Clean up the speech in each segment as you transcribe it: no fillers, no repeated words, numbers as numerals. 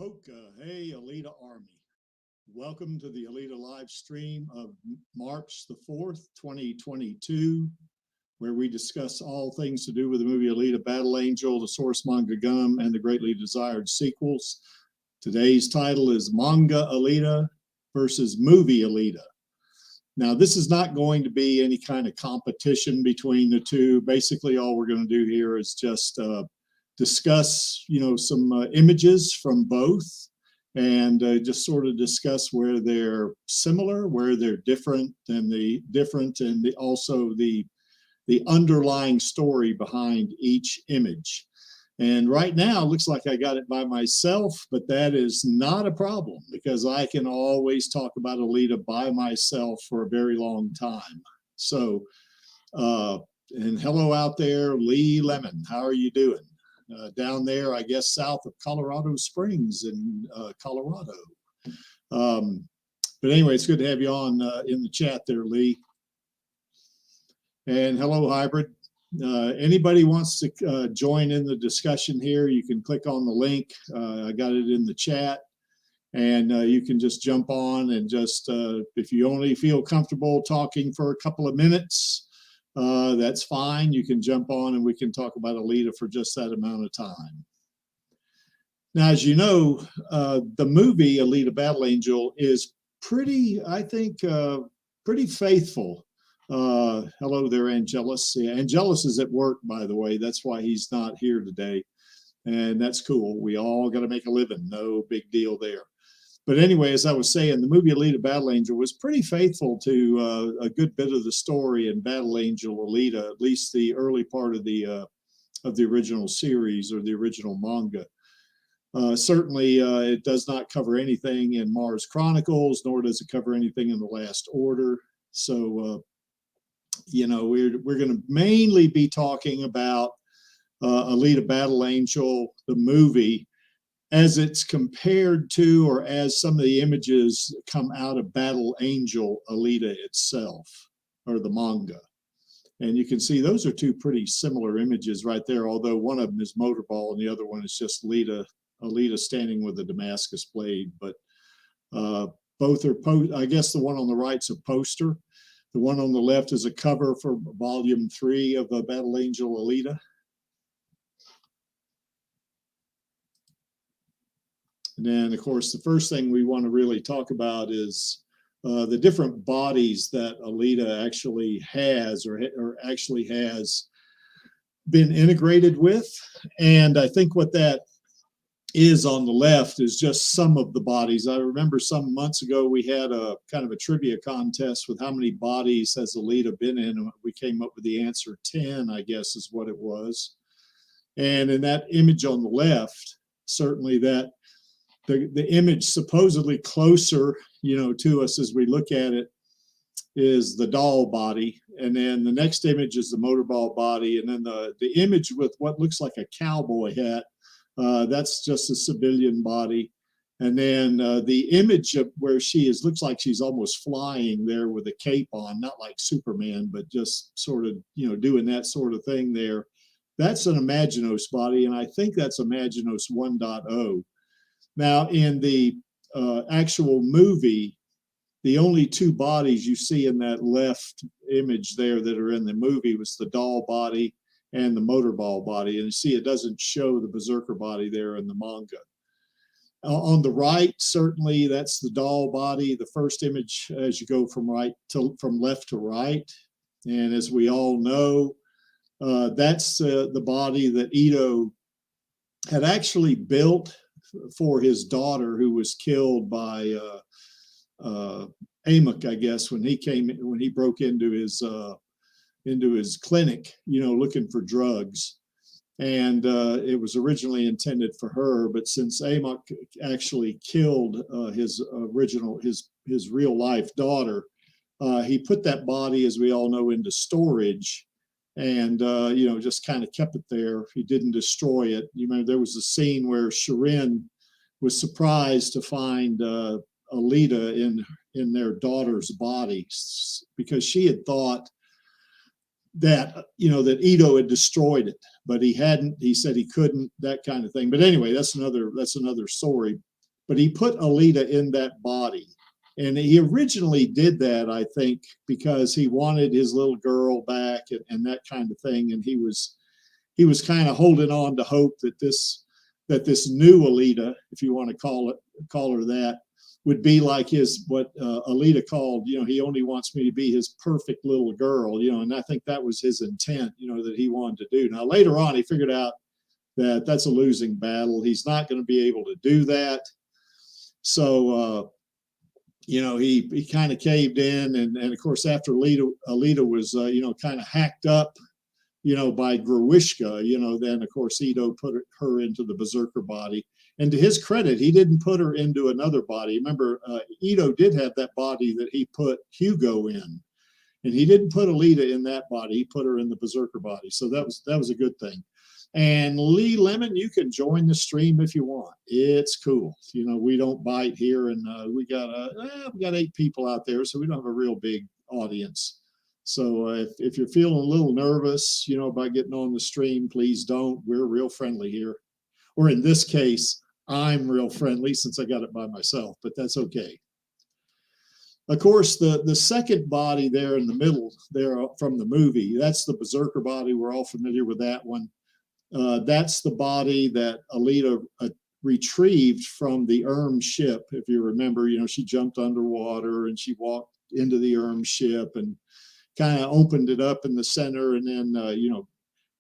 Hoka, hey Alita Army. Welcome to the Alita live stream of March the 4th, 2022, where we discuss all things to do with the movie Alita Battle Angel, the source manga Gum, and the greatly desired sequels. Today's title is Manga Alita versus Movie Alita. Now, this is not going to be any kind of competition between the two. Basically, all we're going to do here is just discuss, some images from both, and just sort of discuss where they're similar, where they're different, and also the underlying story behind each image. And right now, it looks like I got it by myself, but that is not a problem because I can always talk about Alita by myself for a very long time. So, and hello out there, Lee Lemon. How are you doing? Down there, I guess, south of Colorado Springs in Colorado. But anyway, it's good to have you on in the chat there, Lee. And hello, Hybrid. Anybody wants to join in the discussion here, you can click on the link. I got it in the chat. And you can just jump on and just, if you only feel comfortable talking for a couple of minutes, that's fine. You can jump on and we can talk about Alita for just that amount of time. Now, as you know, the movie Alita Battle Angel is pretty, I think, pretty faithful. Hello there, Angelus. Yeah, Angelus is at work, by the way. That's why he's not here today. And that's cool. We all got to make a living. No big deal there. But anyway, as I was saying, the movie Alita Battle Angel was pretty faithful to a good bit of the story in Battle Angel Alita, at least the early part of the original series or the original manga. Certainly, it does not cover anything in Mars Chronicles, nor does it cover anything in The Last Order. So, we're going to mainly be talking about Alita Battle Angel, the movie, as it's compared to, or as some of the images come out of Battle Angel Alita itself, or the manga. And you can see those are two pretty similar images right there, although one of them is Motorball and the other one is just Alita standing with a Damascus blade. But both are, I guess the one on the right's a poster. The one on the left is a cover for Volume 3 of Battle Angel Alita. And then, of course, the first thing we want to really talk about is the different bodies that Alita actually has or actually has been integrated with. And I think what that is on the left is just some of the bodies. I remember some months ago we had a kind of a trivia contest with how many bodies has Alita been in, and we came up with the answer 10, I guess is what it was. And in that image on the left, certainly that the image supposedly closer, to us as we look at it is the doll body. And then the next image is the Motorball body. And then the image with what looks like a cowboy hat, that's just a civilian body. And then the image of where she is, looks like she's almost flying there with a cape on, not like Superman, but just sort of, doing that sort of thing there. That's an Imaginos body. And I think that's Imaginos 1.0. Now, in the actual movie, the only two bodies you see in that left image there that are in the movie was the doll body and the Motorball body. And you see it doesn't show the Berserker body there in the manga. On the right, certainly that's the doll body, the first image as you go from left to right. And as we all know, that's the body that Ito had actually built for his daughter, who was killed by Amok, I guess, when he broke into his clinic, looking for drugs. And it was originally intended for her, but since Amok actually killed his real life daughter, he put that body, as we all know, into storage. And, just kind of kept it there. He didn't destroy it. You remember there was a scene where Shirin was surprised to find Alita in their daughter's body because she had thought that, that Ito had destroyed it, but he hadn't. He said he couldn't, that kind of thing. But anyway, that's another story. but he put Alita in that body. And he originally did that, I think, because he wanted his little girl back and that kind of thing. And he was kind of holding on to hope that this new Alita, if you want to call her that, would be like what Alita called, he only wants me to be his perfect little girl, and I think that was his intent, that he wanted to do. Now, later on, he figured out that that's a losing battle. He's not going to be able to do that. So, he kind of caved in. And of course, after Alita was, kind of hacked up, by Gruishka, then of course Ito put her into the Berserker body. And to his credit, he didn't put her into another body. Remember, Ito did have that body that he put Hugo in, and he didn't put Alita in that body. He put her in the Berserker body. So that was a good thing. And Lee Lemon, you can join the stream if you want. It's cool. We don't bite here, and we got 8 people out there, so we don't have a real big audience. So if you're feeling a little nervous, about getting on the stream, please don't. We're real friendly here. Or in this case, I'm real friendly since I got it by myself, but that's okay. Of course, the second body there in the middle there from the movie, that's the Berserker body. We're all familiar with that one. That's the body that Alita retrieved from the ship. If you remember, she jumped underwater and she walked into the ship and kind of opened it up in the center, and then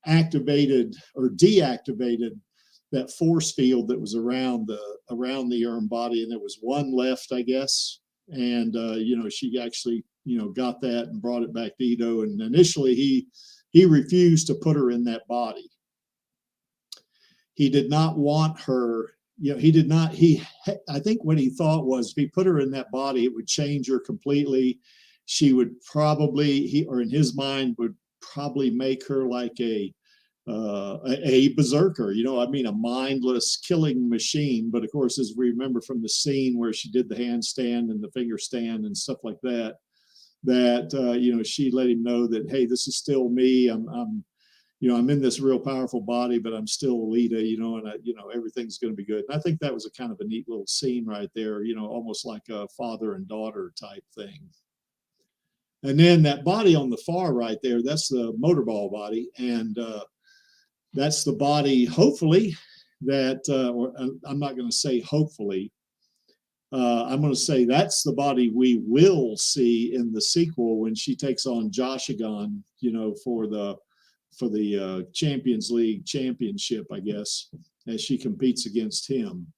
activated or deactivated that force field that was around the body, and there was one left, I guess. And she actually got that and brought it back to Ito. And initially he refused to put her in that body. He did not want her. I think what he thought was if he put her in that body, it would change her completely. She would probably, or in his mind, would probably make her like a berserker, a mindless killing machine. But of course, as we remember from the scene where she did the handstand and the finger stand and stuff like that, she let him know that, hey, this is still me. I'm in this real powerful body, but I'm still Alita, and everything's going to be good. And I think that was a kind of a neat little scene right there, almost like a father and daughter type thing. And then that body on the far right there, that's the motorball body. And that's the body, hopefully, that, or I'm not going to say hopefully, I'm going to say that's the body we will see in the sequel when she takes on Joshigan, for the Champions League championship, I guess, as she competes against him.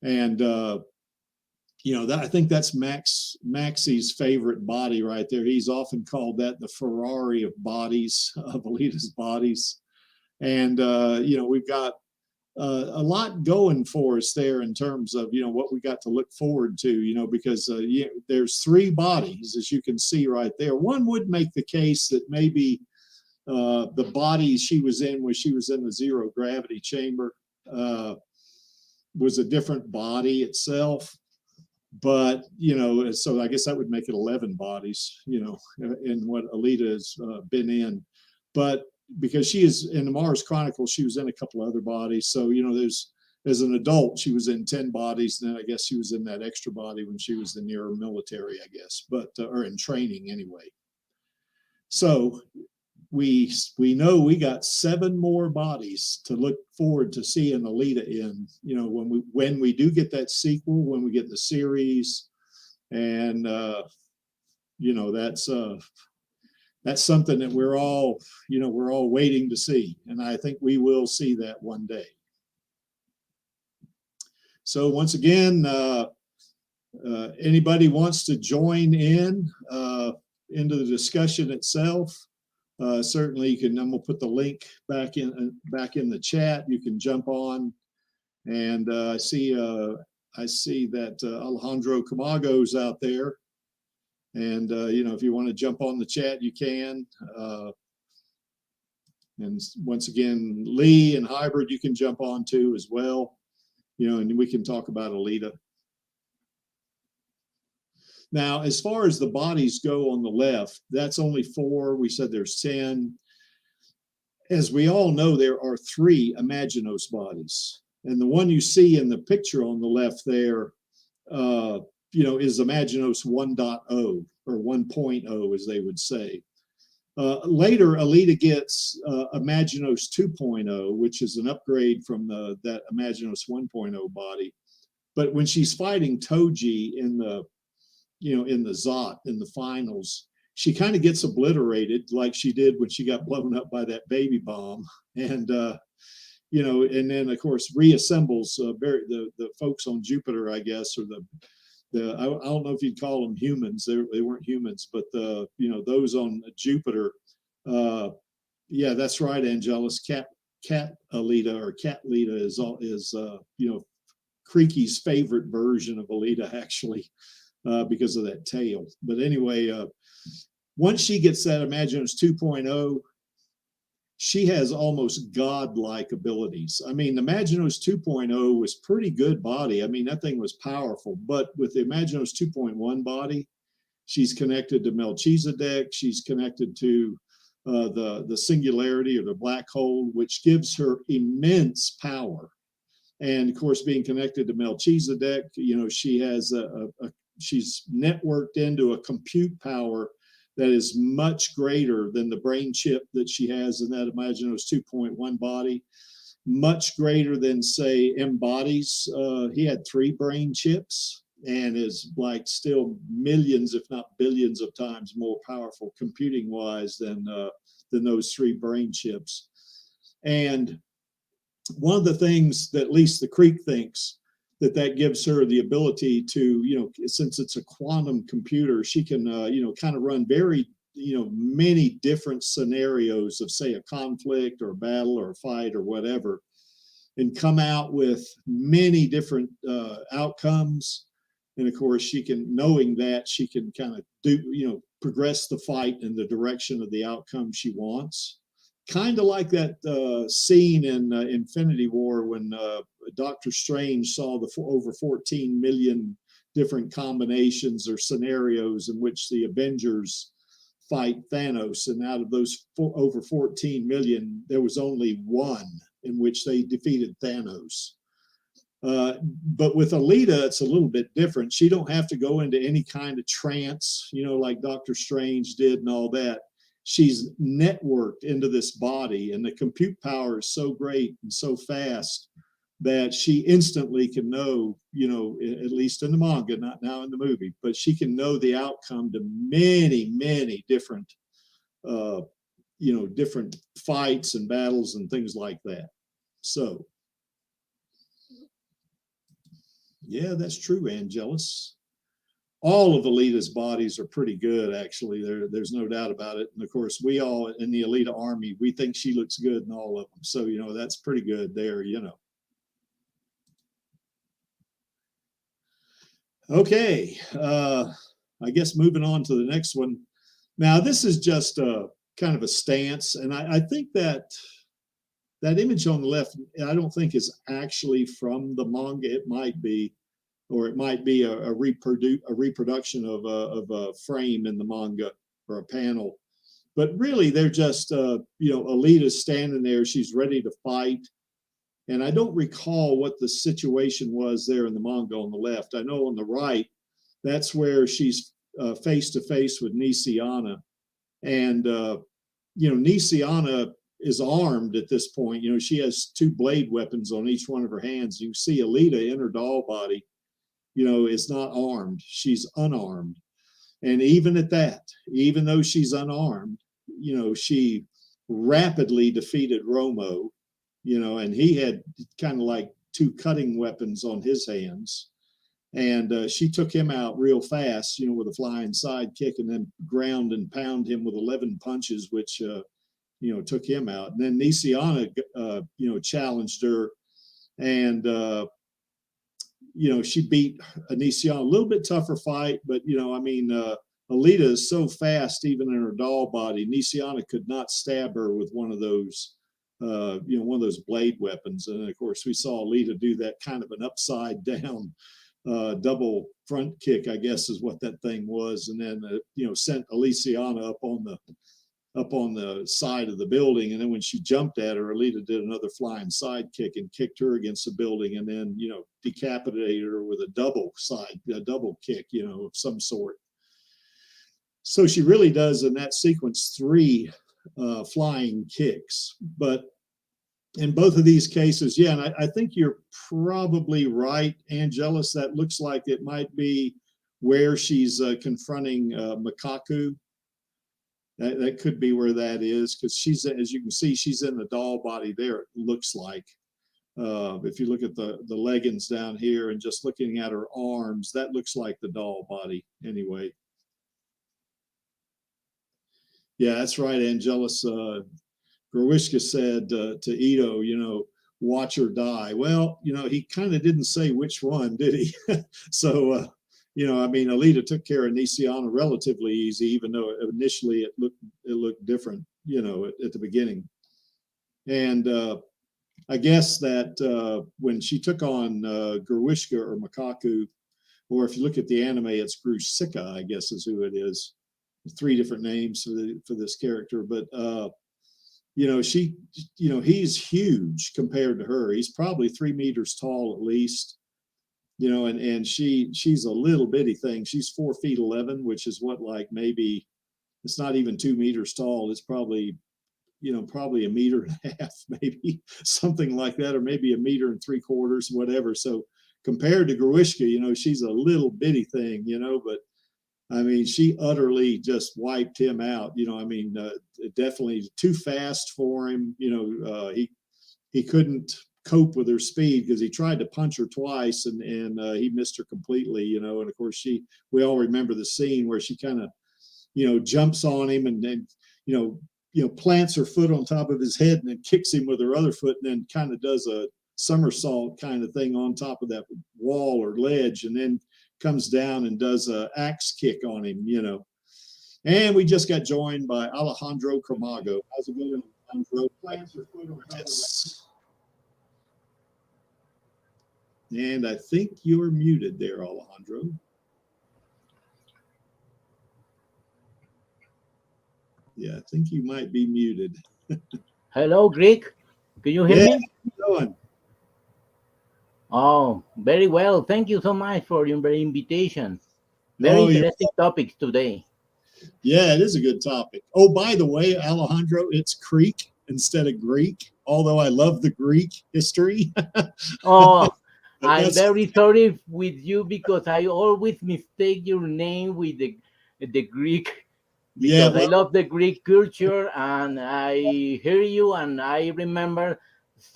And, I think that's Maxie's favorite body right there. He's often called that the Ferrari of bodies, of Alita's bodies. And, we've got a lot going for us there in terms of, what we got to look forward to, because there's 3 bodies, as you can see right there. One would make the case that maybe the body she was in when she was in the zero gravity chamber was a different body itself. But, so I guess that would make it 11 bodies, in what Alita has been in. But because she is in the Mars Chronicles, she was in a couple other bodies. So, as an adult, she was in 10 bodies. And then I guess she was in that extra body when she was in the military, I guess, but, or in training anyway. So we know we got 7 more bodies to look forward to seeing Alita in, when we do get that sequel, when we get the series. And, that's something that we're all waiting to see. And I think we will see that one day. So once again, anybody wants to join in into the discussion itself, certainly you can. I'm gonna put the link back in the chat. You can jump on, and I see that Alejandro Camago's out there, and if you want to jump on the chat, you can. And once again, Lee and Hybrid, you can jump on too as well, and we can talk about Alita. Now, as far as the bodies go on the left, that's only 4. We said there's 10. As we all know, there are 3 Imaginos bodies. And the one you see in the picture on the left there, is Imaginos 1.0 or 1.0, as they would say. Later, Alita gets Imaginos 2.0, which is an upgrade from that Imaginos 1.0 body. But when she's fighting Toji in the Zot in the finals, she kind of gets obliterated like she did when she got blown up by that baby bomb, and and then of course reassembles the folks on Jupiter, I guess, or I don't know if you'd call them humans. They weren't humans, but those on Jupiter. Yeah, that's right, Angelus. Cat Alita or Cat Lita is Creaky's favorite version of Alita, actually, because of that tail. But anyway, once she gets that Imaginos 2.0, she has almost godlike abilities. I mean, the Imaginos 2.0 was pretty good body. I mean, that thing was powerful. But with the Imaginos 2.1 body, she's connected to Melchizedek. She's connected to the singularity or the black hole, which gives her immense power. And of course, being connected to Melchizedek, she has she's networked into a compute power that is much greater than the brain chip that she has in that Imaginos 2.1 body, much greater than, say, M-Body's. He had 3 brain chips and is like still millions, if not billions of times more powerful computing-wise than those 3 brain chips. And one of the things that at least the Creek thinks that gives her the ability to, since it's a quantum computer, she can, kind of run very, many different scenarios of, say, a conflict or a battle or a fight or whatever, and come out with many different outcomes. And of course, knowing that, she can kind of progress the fight in the direction of the outcome she wants. Kind of like that scene in Infinity War when Doctor Strange saw the over 14 million different combinations or scenarios in which the Avengers fight Thanos. And out of those over 14 million, there was only one in which they defeated Thanos. But with Alita, it's a little bit different. She don't have to go into any kind of trance, like Doctor Strange did and all that. She's networked into this body, and the compute power is so great and so fast that she instantly can know, at least in the manga, not now in the movie, but she can know the outcome to many, many different, different fights and battles and things like that. So, yeah, that's true, Angelus. All of Alita's bodies are pretty good, actually. There's no doubt about it. And of course, we all in the Alita army, we think she looks good in all of them. So, that's pretty good there, Okay, I guess moving on to the next one. Now, this is just kind of a stance. And I think that image on the left, I don't think is actually from the manga. It might be. Or it might be a reproduction of a frame in the manga or a panel. But really, they're just, Alita's standing there. She's ready to fight. And I don't recall what the situation was there in the manga on the left. I know on the right, that's where she's face to face with Nisiana. And, Nisiana is armed at this point. She has 2 blade weapons on each one of her hands. You see Alita in her doll body, is not armed. She's unarmed. And even at that, even though she's unarmed, she rapidly defeated Romo, and he had kind of like 2 cutting weapons on his hands. And she took him out real fast, with a flying side kick, and then ground and pound him with 11 punches, which, took him out. And then Nisiana, challenged her, and, she beat Nisiana. A little bit tougher fight, but, Alita is so fast, even in her doll body. Nisiana could not stab her with one of those, one of those blade weapons. And of course, we saw Alita do that kind of an upside down double front kick, I guess is what that thing was. And then, sent Nisiana up on up on the side of the building. And then when she jumped at her, Alita did another flying side kick and kicked her against the building, and then, you know, decapitated her with a double kick, you know, of some sort. So she really does in that sequence 3 flying kicks. But in both of these cases, yeah, and I think you're probably right, Angelus. That looks like it might be where she's confronting Makaku. That could be where that is, because she's, as you can see, she's in the doll body there, it looks like. If you look at the leggings down here and just looking at her arms, that looks like the doll body anyway. Yeah, that's right, Angelus. Growishka said to Ito, you know, watch her die. Well, you know, he kind of didn't say which one, did he? So, you know, I mean, Alita took care of Nisiana relatively easy, even though initially it looked different, you know, at the beginning. And I guess that when she took on Growishka or Makaku, or if you look at the anime, it's Grushika, I guess is who it is. 3 different names for this character, but you know, he's huge compared to her. He's probably 3 meters tall at least, you know, and she's a little bitty thing. She's 4 feet 11, which is what, like, maybe it's not even 2 meters tall. It's probably, you know, probably 1.5 meters, maybe something like that, or maybe 1 3/4 meters, whatever. So compared to Growishka, you know, she's a little bitty thing, you know, but I mean, she utterly just wiped him out. You know, I mean, definitely too fast for him. You know, he couldn't cope with her speed because he tried to punch her twice and he missed her completely. You know, and of course we all remember the scene where she kind of, you know, jumps on him and then, you know, plants her foot on top of his head and then kicks him with her other foot and then kind of does a somersault kind of thing on top of that wall or ledge, and then comes down and does a axe kick on him, you know. And we just got joined by Alejandro Cremago. How's it going, Alejandro? Yes. And I think you're muted there, Alejandro. Yeah, I think you might be muted. Hello, Greek. Can you hear me? How you doing? Oh, very well. Thank you so much for your invitation. Very interesting topics today. Yeah, it is a good topic. Oh, by the way, Alejandro, it's Creek instead of Greek, although I love the Greek history. Oh, I'm very sorry with you because I always mistake your name with the Greek, because Yeah, well, I love the Greek culture and I hear you and I remember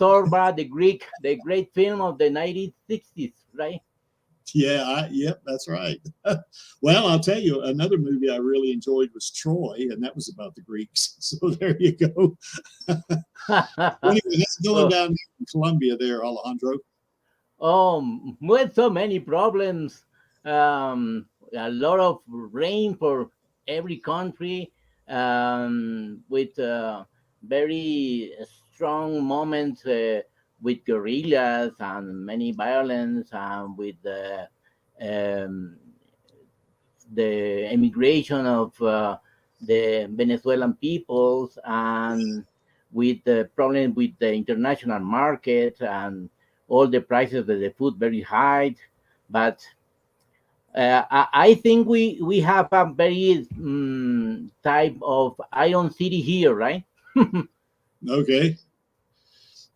Zorba, the great film of the 1960s, right? yeah, yep, that's right. Well, I'll tell you, another movie I really enjoyed was Troy, and that was about the Greeks. So there you go. Anyway, that's going down in Colombia there, Alejandro. With so many problems, a lot of rain for every country, with very strong moments with guerrillas and many violence, and with the emigration of the Venezuelan peoples, and with the problem with the international market and all the prices of the food very high. But I think we have a very type of Iron City here, right? Okay.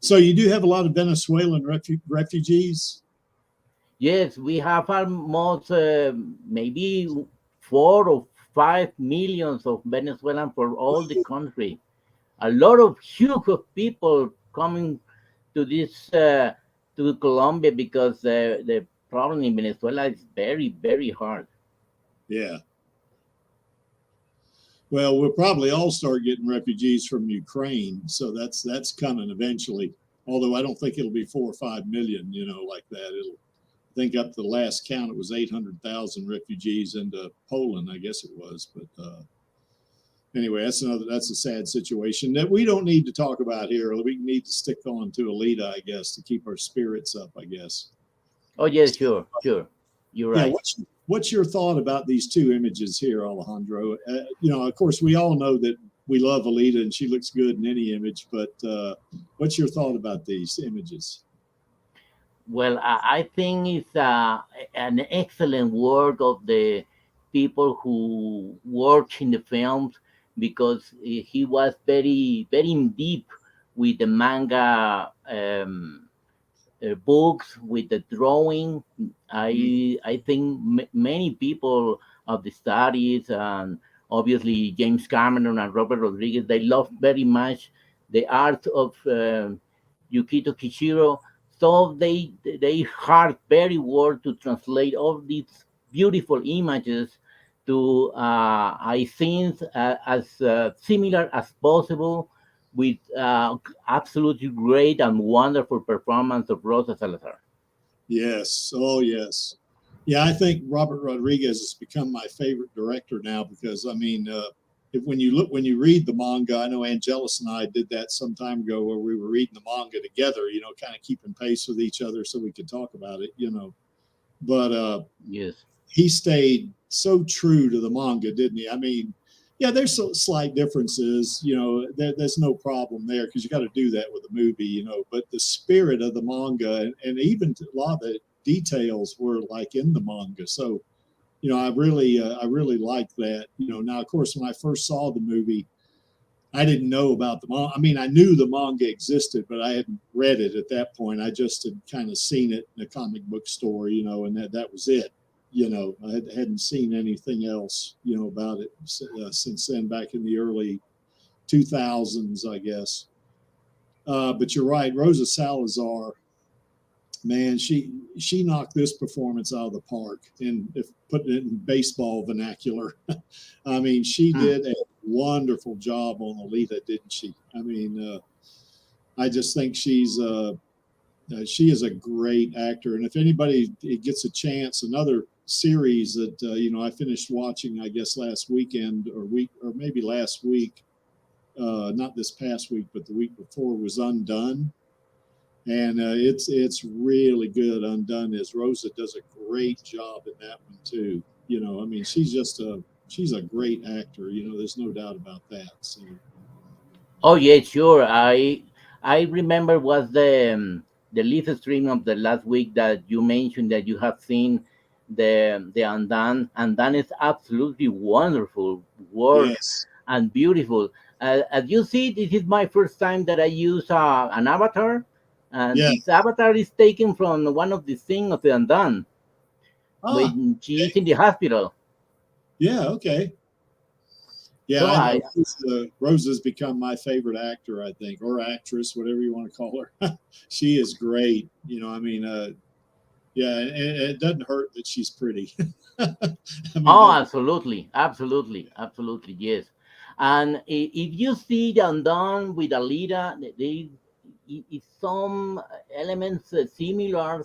So you do have a lot of Venezuelan refugees? Yes, we have almost maybe 4 or 5 millions of Venezuelans for all the country. A lot of huge of people coming to this to Colombia because the problem in Venezuela is very hard. Yeah. Well, we'll probably all start getting refugees from Ukraine, so that's coming eventually. Although I don't think it'll be 4 or 5 million, you know, like that. It'll, I think up to the last count, it was 800,000 refugees into Poland, I guess it was. But anyway, that's a sad situation that we don't need to talk about here. We need to stick on to Alita, I guess, to keep our spirits up, I guess. Oh yes, sure, you're right. What's your thought about these 2 images here, Alejandro? You know, of course, we all know that we love Alita and she looks good in any image. But what's your thought about these images? Well, I think it's an excellent work of the people who work in the films, because he was very in deep with the manga books, with the drawing. I think many people of the studies, and obviously James Cameron and Robert Rodriguez, they love very much the art of Yukito Kishiro. So they hard very work to translate all these beautiful images to I think as similar as possible, with absolutely great and wonderful performance of Rosa Salazar. Yes. Oh, yes. Yeah, I think Robert Rodriguez has become my favorite director now because I mean, when you read the manga, I know Angelus and I did that some time ago where we were reading the manga together, kind of keeping pace with each other so we could talk about it. But Yes. he stayed so true to the manga, didn't he? I mean, yeah, there's some slight differences, there's no problem there because you got to do that with a movie, but the spirit of the manga and even a lot of the details were like in the manga. So, I really like that. Now, of course, when I first saw the movie, I didn't know about the manga. I mean, I knew the manga existed, but I hadn't read it at that point. I just had kind of seen it in a comic book store, and that was it. I hadn't seen anything else, about it since then, back in the early 2000s, I guess. But you're right, Rosa Salazar, man, she knocked this performance out of the park. And if putting it in baseball vernacular, I mean, she did a wonderful job on Alita, didn't she? I mean, I just think she is a great actor. And if anybody gets a chance, another series that I finished watching, I guess last weekend or maybe last week, not this past week, but the week before, was Undone. And it's really good. Undone is Rosa does a great job in that one too. I mean, she's a great actor. There's no doubt about that. So. Oh yeah, sure. I remember was the live stream of the last week that you mentioned that you have seen the Undone. Undone is absolutely wonderful work Yes. and beautiful. As you see, this is my first time that I use an avatar, and Yeah. this avatar is taken from one of the scenes of the Undone Ah. when she Okay. is in the hospital. Yeah. Okay. Yeah, So I know. I Rosa's become my favorite actor, I think, or actress, whatever you want to call her. She is great. I mean, yeah, and it doesn't hurt that she's pretty. I mean, Oh, that. absolutely, absolutely, absolutely, yes. And if you see the Undone with Alita, some elements similar.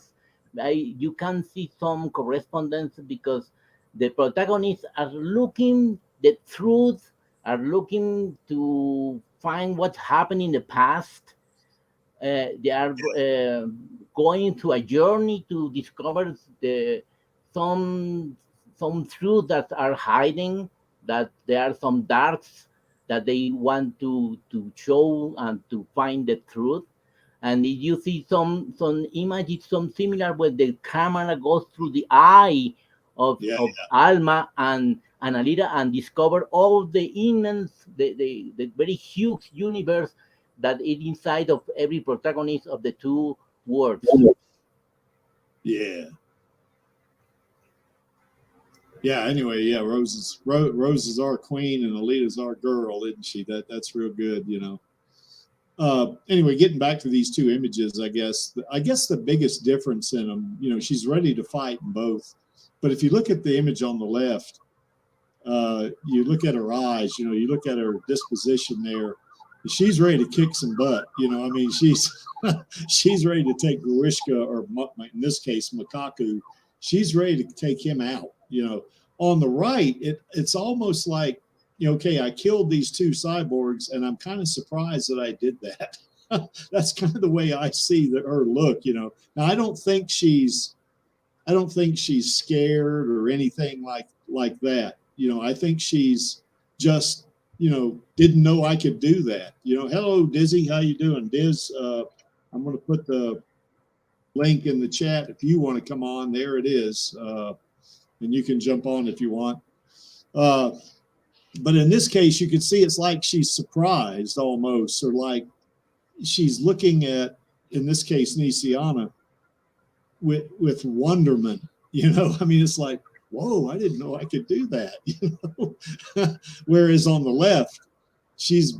You can see some correspondence because the protagonists are looking the truth, are looking to find what happened in the past. They are going to a journey to discover some some truths that are hiding, that there are some darks that they want to show and to find the truth. And if you see some images, some similar where the camera goes through the eye Yeah. of Alma and Alita, and discover all the immense, the very huge universe that is inside of every protagonist of the two worlds. Yeah. Yeah. Anyway, yeah. Rose is our queen and Alita's our girl, isn't she? That's real good. Anyway, getting back to these two images, I guess the biggest difference in them, she's ready to fight in both. But if you look at the image on the left, you look at her eyes, you look at her disposition there. She's ready to kick some butt. I mean, she's she's ready to take Grishka, or in this case, Makaku. She's ready to take him out. On the right, it's almost like, okay, I killed these two cyborgs, and I'm kind of surprised that I did that. That's kind of the way I see her look. Now I don't think she's scared or anything like that. I think she's just didn't know I could do that. Hello, Dizzy, how you doing? Diz, I'm going to put the link in the chat if you want to come on. There it is. And you can jump on if you want. But in this case, you can see it's like she's surprised almost, or like she's looking at, in this case, Nisiana with wonderment. I mean, it's like, whoa, I didn't know I could do that. Whereas on the left, she's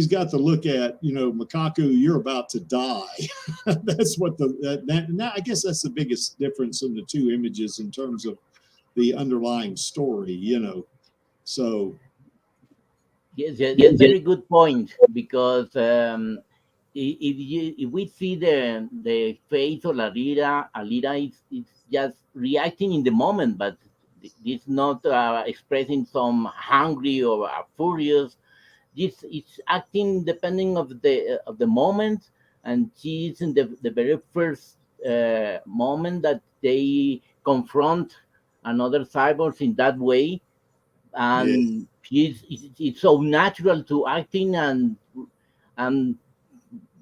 got to look at, Makaku, you're about to die. That's what I guess that's the biggest difference in the two images in terms of the underlying story, So yes, very good point, because if we see the face of Alita is just reacting in the moment, but it's not expressing some hungry or furious. This is acting depending of the moment, and she's in the very first moment that they confront another cyborg in that way, yeah, and it's so natural to acting, and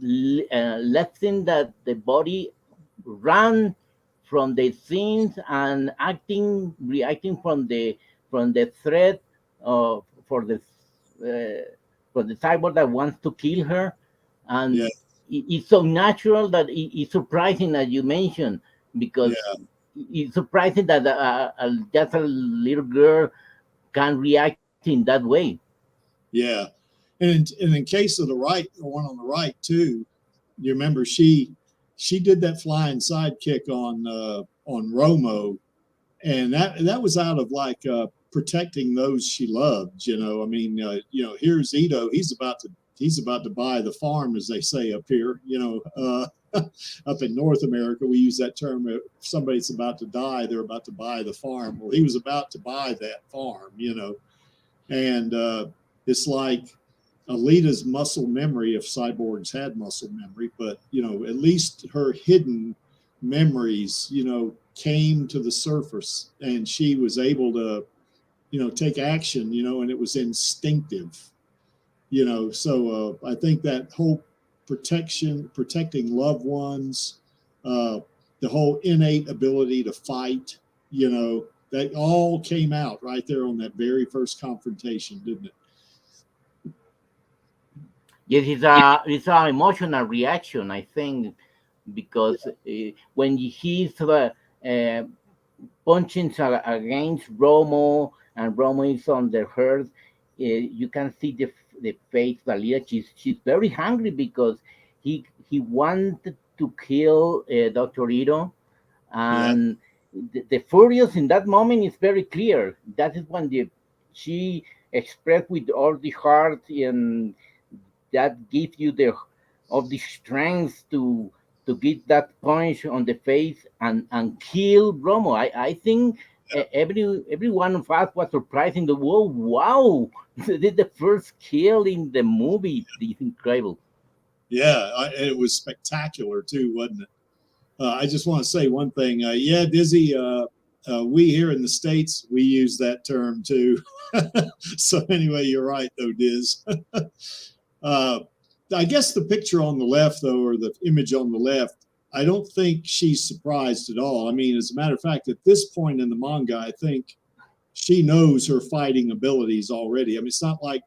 letting that the body run from the scenes and reacting from the threat of for the cyborg that wants to kill her, yeah, and it's so natural that it's surprising, as you mentioned, because yeah, it's surprising that just a little girl can react in that way. yeah. And in case of the one on the right too, you remember she did that flying sidekick on Romo, and that was out of like protecting those she loved. I mean, here's Ito. He's about to buy the farm, as they say up here. Up in North America, we use that term. If somebody's about to die, they're about to buy the farm. Well, he was about to buy that farm. And it's like Alita's muscle memory, if cyborgs had muscle memory, but at least her hidden memories, came to the surface, and she was able to, take action, and it was instinctive, So I think that whole protecting loved ones, uh, the whole innate ability to fight, that all came out right there on that very first confrontation, didn't it? Yes, it's a emotional reaction, I think, because when he's punching against Romo, and Romo is on the hurt, you can see the face of Alia. She's very hungry because he wanted to kill Dr. Ito, Yeah, and the furious in that moment is very clear. That is when she expressed with all the heart, and that gives you the strength to get that punch on the face and kill Romo. I think every one of us was surprised in the world. Wow, this is the first kill in the movie. It's incredible. yeah, it was spectacular too, wasn't it? I just want to say one thing. Yeah, Dizzy, we here in the States, we use that term too. So anyway, you're right though, Diz. uh, I guess the picture on the left, though, or the image on the left, I don't think she's surprised at all. I mean, as a matter of fact, at this point in the manga, I think she knows her fighting abilities already. I mean, it's not like,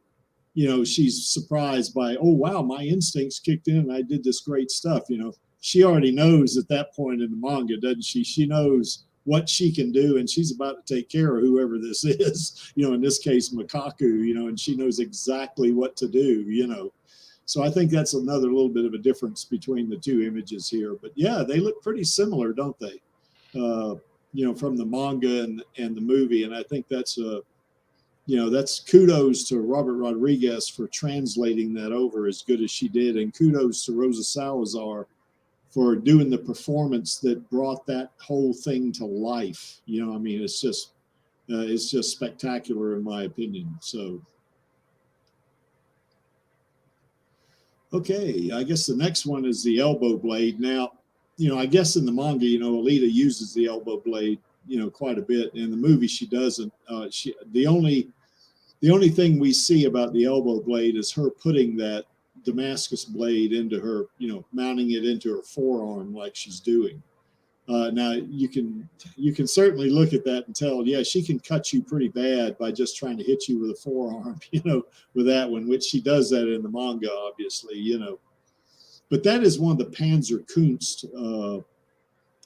she's surprised by, oh, wow, my instincts kicked in and I did this great stuff. She already knows at that point in the manga, doesn't she? She knows what she can do, and she's about to take care of whoever this is, in this case, Makaku, and she knows exactly what to do. So I think that's another little bit of a difference between the two images here. But yeah, they look pretty similar, don't they? Uh, from the manga and the movie. And I think that's kudos to Robert Rodriguez for translating that over as good as she did. And kudos to Rosa Salazar for doing the performance that brought that whole thing to life. I mean, it's just spectacular in my opinion. So, okay, I guess the next one is the elbow blade. Now, I guess in the manga, Alita uses the elbow blade, quite a bit. In the movie, she doesn't. The only The only thing we see about the elbow blade is her putting that Damascus blade into her, mounting it into her forearm like she's doing. Now you can certainly look at that and tell, yeah, she can cut you pretty bad by just trying to hit you with a forearm, with that one, which she does that in the manga, obviously, But that is one of the Panzerkunst,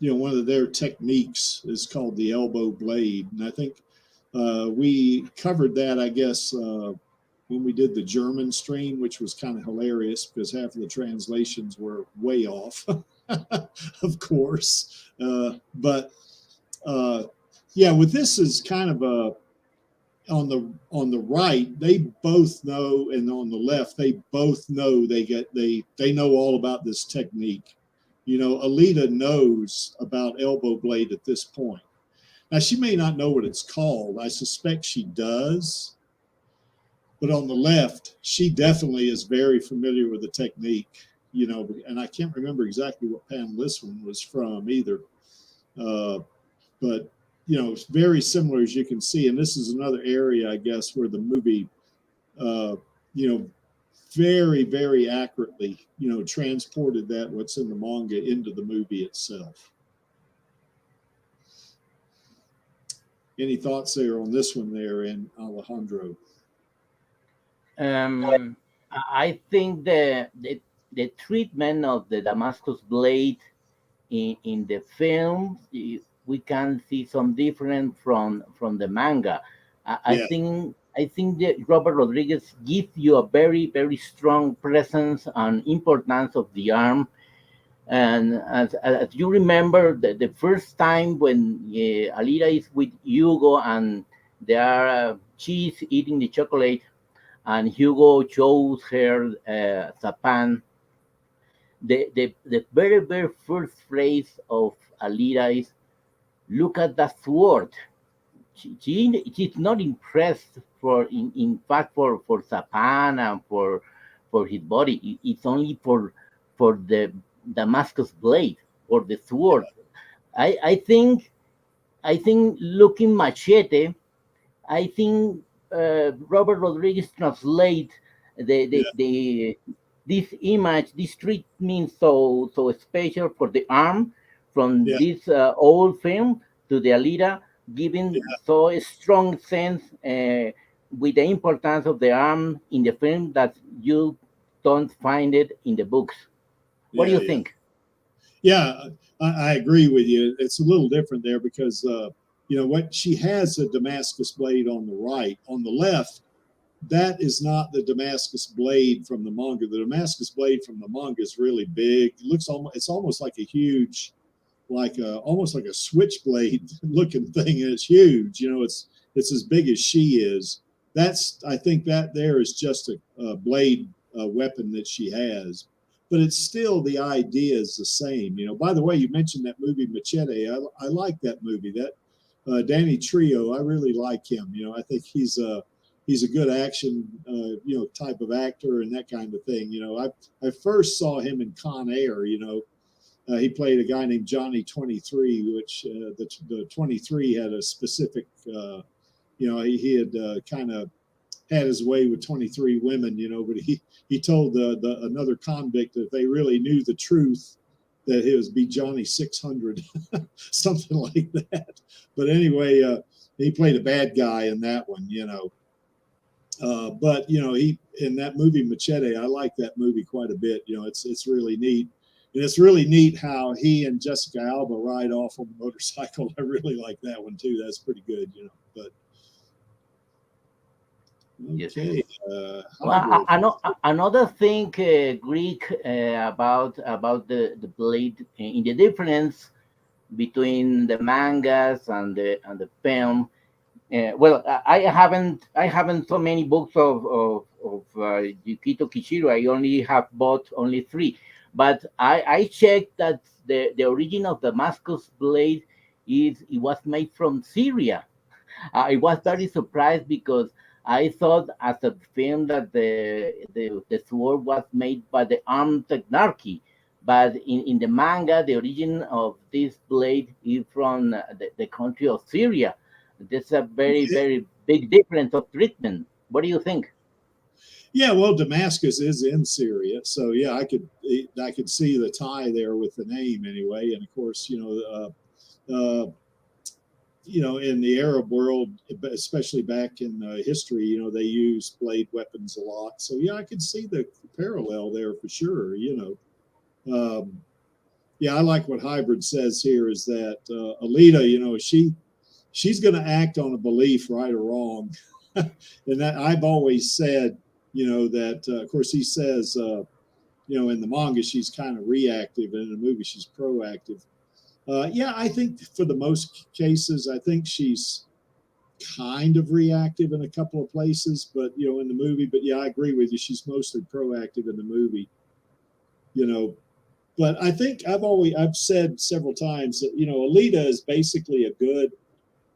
one of their techniques is called the elbow blade, and I think we covered that, I guess, when we did the German stream, which was kind of hilarious because half of the translations were way off, of course. But yeah, with this is kind of a on the right, they both know, and on the left, they both know they know all about this technique. Alita knows about elbow blade at this point. Now, she may not know what it's called. I suspect she does. But on the left, she definitely is very familiar with the technique, and I can't remember exactly what panel this one was from either. But, it's very similar, as you can see. And this is another area, I guess, where the movie, very, very accurately, transported what's in the manga into the movie itself. Any thoughts there on this one there, and Alejandro? I think the treatment of the Damascus blade in the film, we can see some difference from the manga. I think that Robert Rodriguez gives you a very, very strong presence and importance of the arm. And as you remember, the first time when Alita is with Hugo and they are she's eating the chocolate, and Hugo shows her Zapan, the very, very first phrase of Alita is, "Look at that sword." She's not impressed in fact for Zapan and for his body. It's only for the Damascus blade or the sword. I think looking Machete, I think Robert Rodriguez translate the this image, this treatment so special for the arm from this old film to the Alita, giving so a strong sense with the importance of the arm in the film that you don't find it in the books. What do you think? Yeah, I agree with you. It's a little different there because what she has a Damascus blade on the right. On the left, that is not the Damascus blade from the manga. The Damascus blade from the manga is really big. It's almost like a huge, almost like a switchblade looking thing, and it's huge. It's as big as she is. I think that there is just a blade weapon that she has, but it's still, the idea is the same. By the way, you mentioned that movie Machete. I like that movie. That Danny Trio, I really like him. I think he's a good action, type of actor and that kind of thing. I first saw him in Con Air. He played a guy named Johnny 23, which the 23 had a specific, he had kind of had his way with 23 women, but he told another convict that if they really knew the truth, that it would be Johnny 600, something like that. But anyway, he played a bad guy in that one, but he, in that movie Machete, I like that movie quite a bit. It's really neat. And it's really neat how he and Jessica Alba ride off on the motorcycle. I really like that one too. That's pretty good, But okay. Well, another thing, Greek, about the blade in the difference between the mangas and the film. Well, I haven't so many books of Yukito Kishiro. I only have bought only 3, but I checked that the origin of the Damascus blade it was made from Syria. I was very surprised because I thought as a film that the sword was made by the armed technarchy, but in the manga, the origin of this blade is from the country of Syria. There's a very, very big difference of treatment. What do you think? Yeah, well, Damascus is in Syria, so yeah, I could see the tie there with the name anyway. And of course, in the Arab world, especially back in history, they used blade weapons a lot. So yeah, I could see the parallel there for sure. Yeah, I like what Hybrid says here is that Alita, she's going to act on a belief, right or wrong. And that I've always said, that of course he says, in the manga she's kind of reactive, and in the movie she's proactive. Yeah, I think for the most cases, I think she's kind of reactive in a couple of places, but in the movie. But yeah, I agree with you. She's mostly proactive in the movie. You know, but I think I've said several times that Alita is basically a good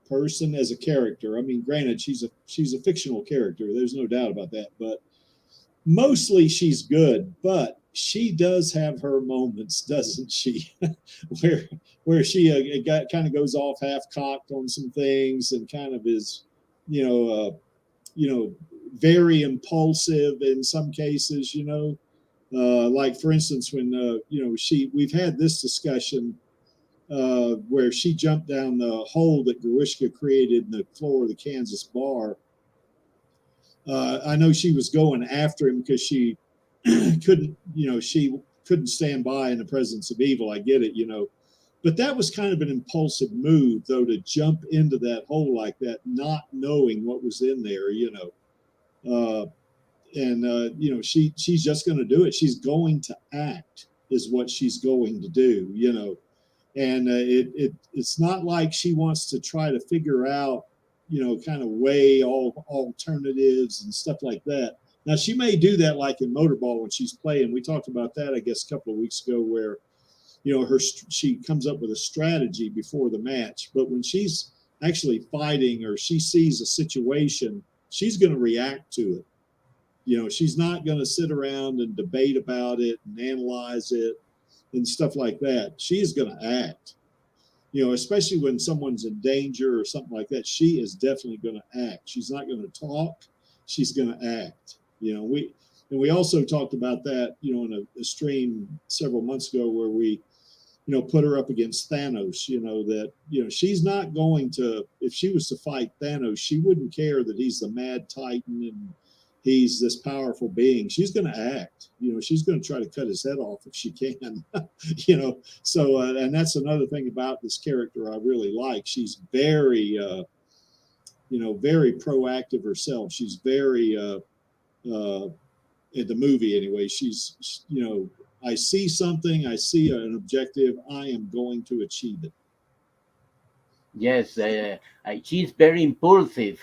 person as a character. I mean, granted, she's a fictional character. There's no doubt about that. But mostly she's good. But she does have her moments, doesn't she? where she kind of goes off half cocked on some things and kind of is, you know, uh, very impulsive in some cases. Like for instance, when we've had this discussion where she jumped down the hole that Grishka created in the floor of the Kansas bar. I know she was going after him because she she couldn't stand by in the presence of evil. I get it, but that was kind of an impulsive move, though, to jump into that hole like that, not knowing what was in there, she's just going to do it. She's going to act, is what she's going to do, and it's not like she wants to try to figure out, kind of weigh all alternatives and stuff like that. Now she may do that like in Motorball when she's playing. We talked about that, I guess, a couple of weeks ago, where she comes up with a strategy before the match, but when she's actually fighting or she sees a situation, she's going to react to it. She's not going to sit around and debate about it and analyze it and stuff like that. She's going to act, especially when someone's in danger or something like that. She is definitely going to act. She's not going to talk. She's going to act. We also talked about that, in a stream several months ago where we, put her up against Thanos, that, she's not going to, if she was to fight Thanos, she wouldn't care that he's the mad titan and he's this powerful being. She's going to act. She's going to try to cut his head off if she can. So and that's another thing about this character I really like. She's very very proactive herself. She's very in the movie anyway, she's I see something, I see an objective, I am going to achieve it. Yes, she's very impulsive.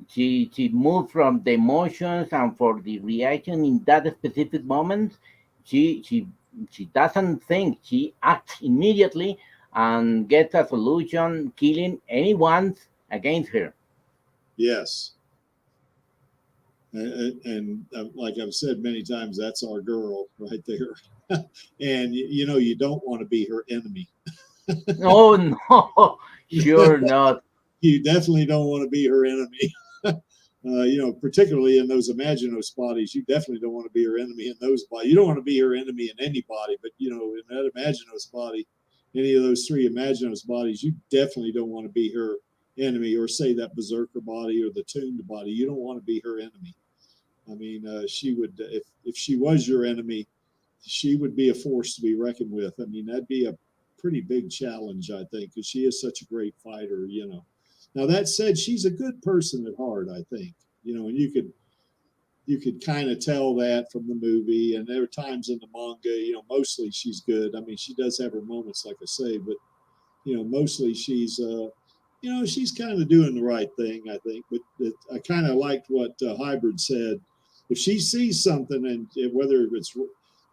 She moves from the emotions and for the reaction in that specific moment. She doesn't think. She acts immediately and gets a solution, killing anyone against her. Yes. And like I've said many times, that's our girl right there. And you don't want to be her enemy. Oh no, sure not. You definitely don't want to be her enemy. Particularly in those Imaginos bodies, you definitely don't want to be her enemy in those bodies. You don't want to be her enemy in any body, but in that Imaginos body, any of those three Imaginos bodies, you definitely don't want to be her enemy, or say that Berserker body or the Tuned body. You don't want to be her enemy. I mean, she would, if she was your enemy, she would be a force to be reckoned with. I mean, that'd be a pretty big challenge, I think, because she is such a great fighter. Now that said, she's a good person at heart, I think. And you could kind of tell that from the movie. And there are times in the manga, mostly she's good. I mean, she does have her moments, like I say, but mostly she's she's kind of doing the right thing, I think. But I kind of liked what Hybrid said. If she sees something, and whether it's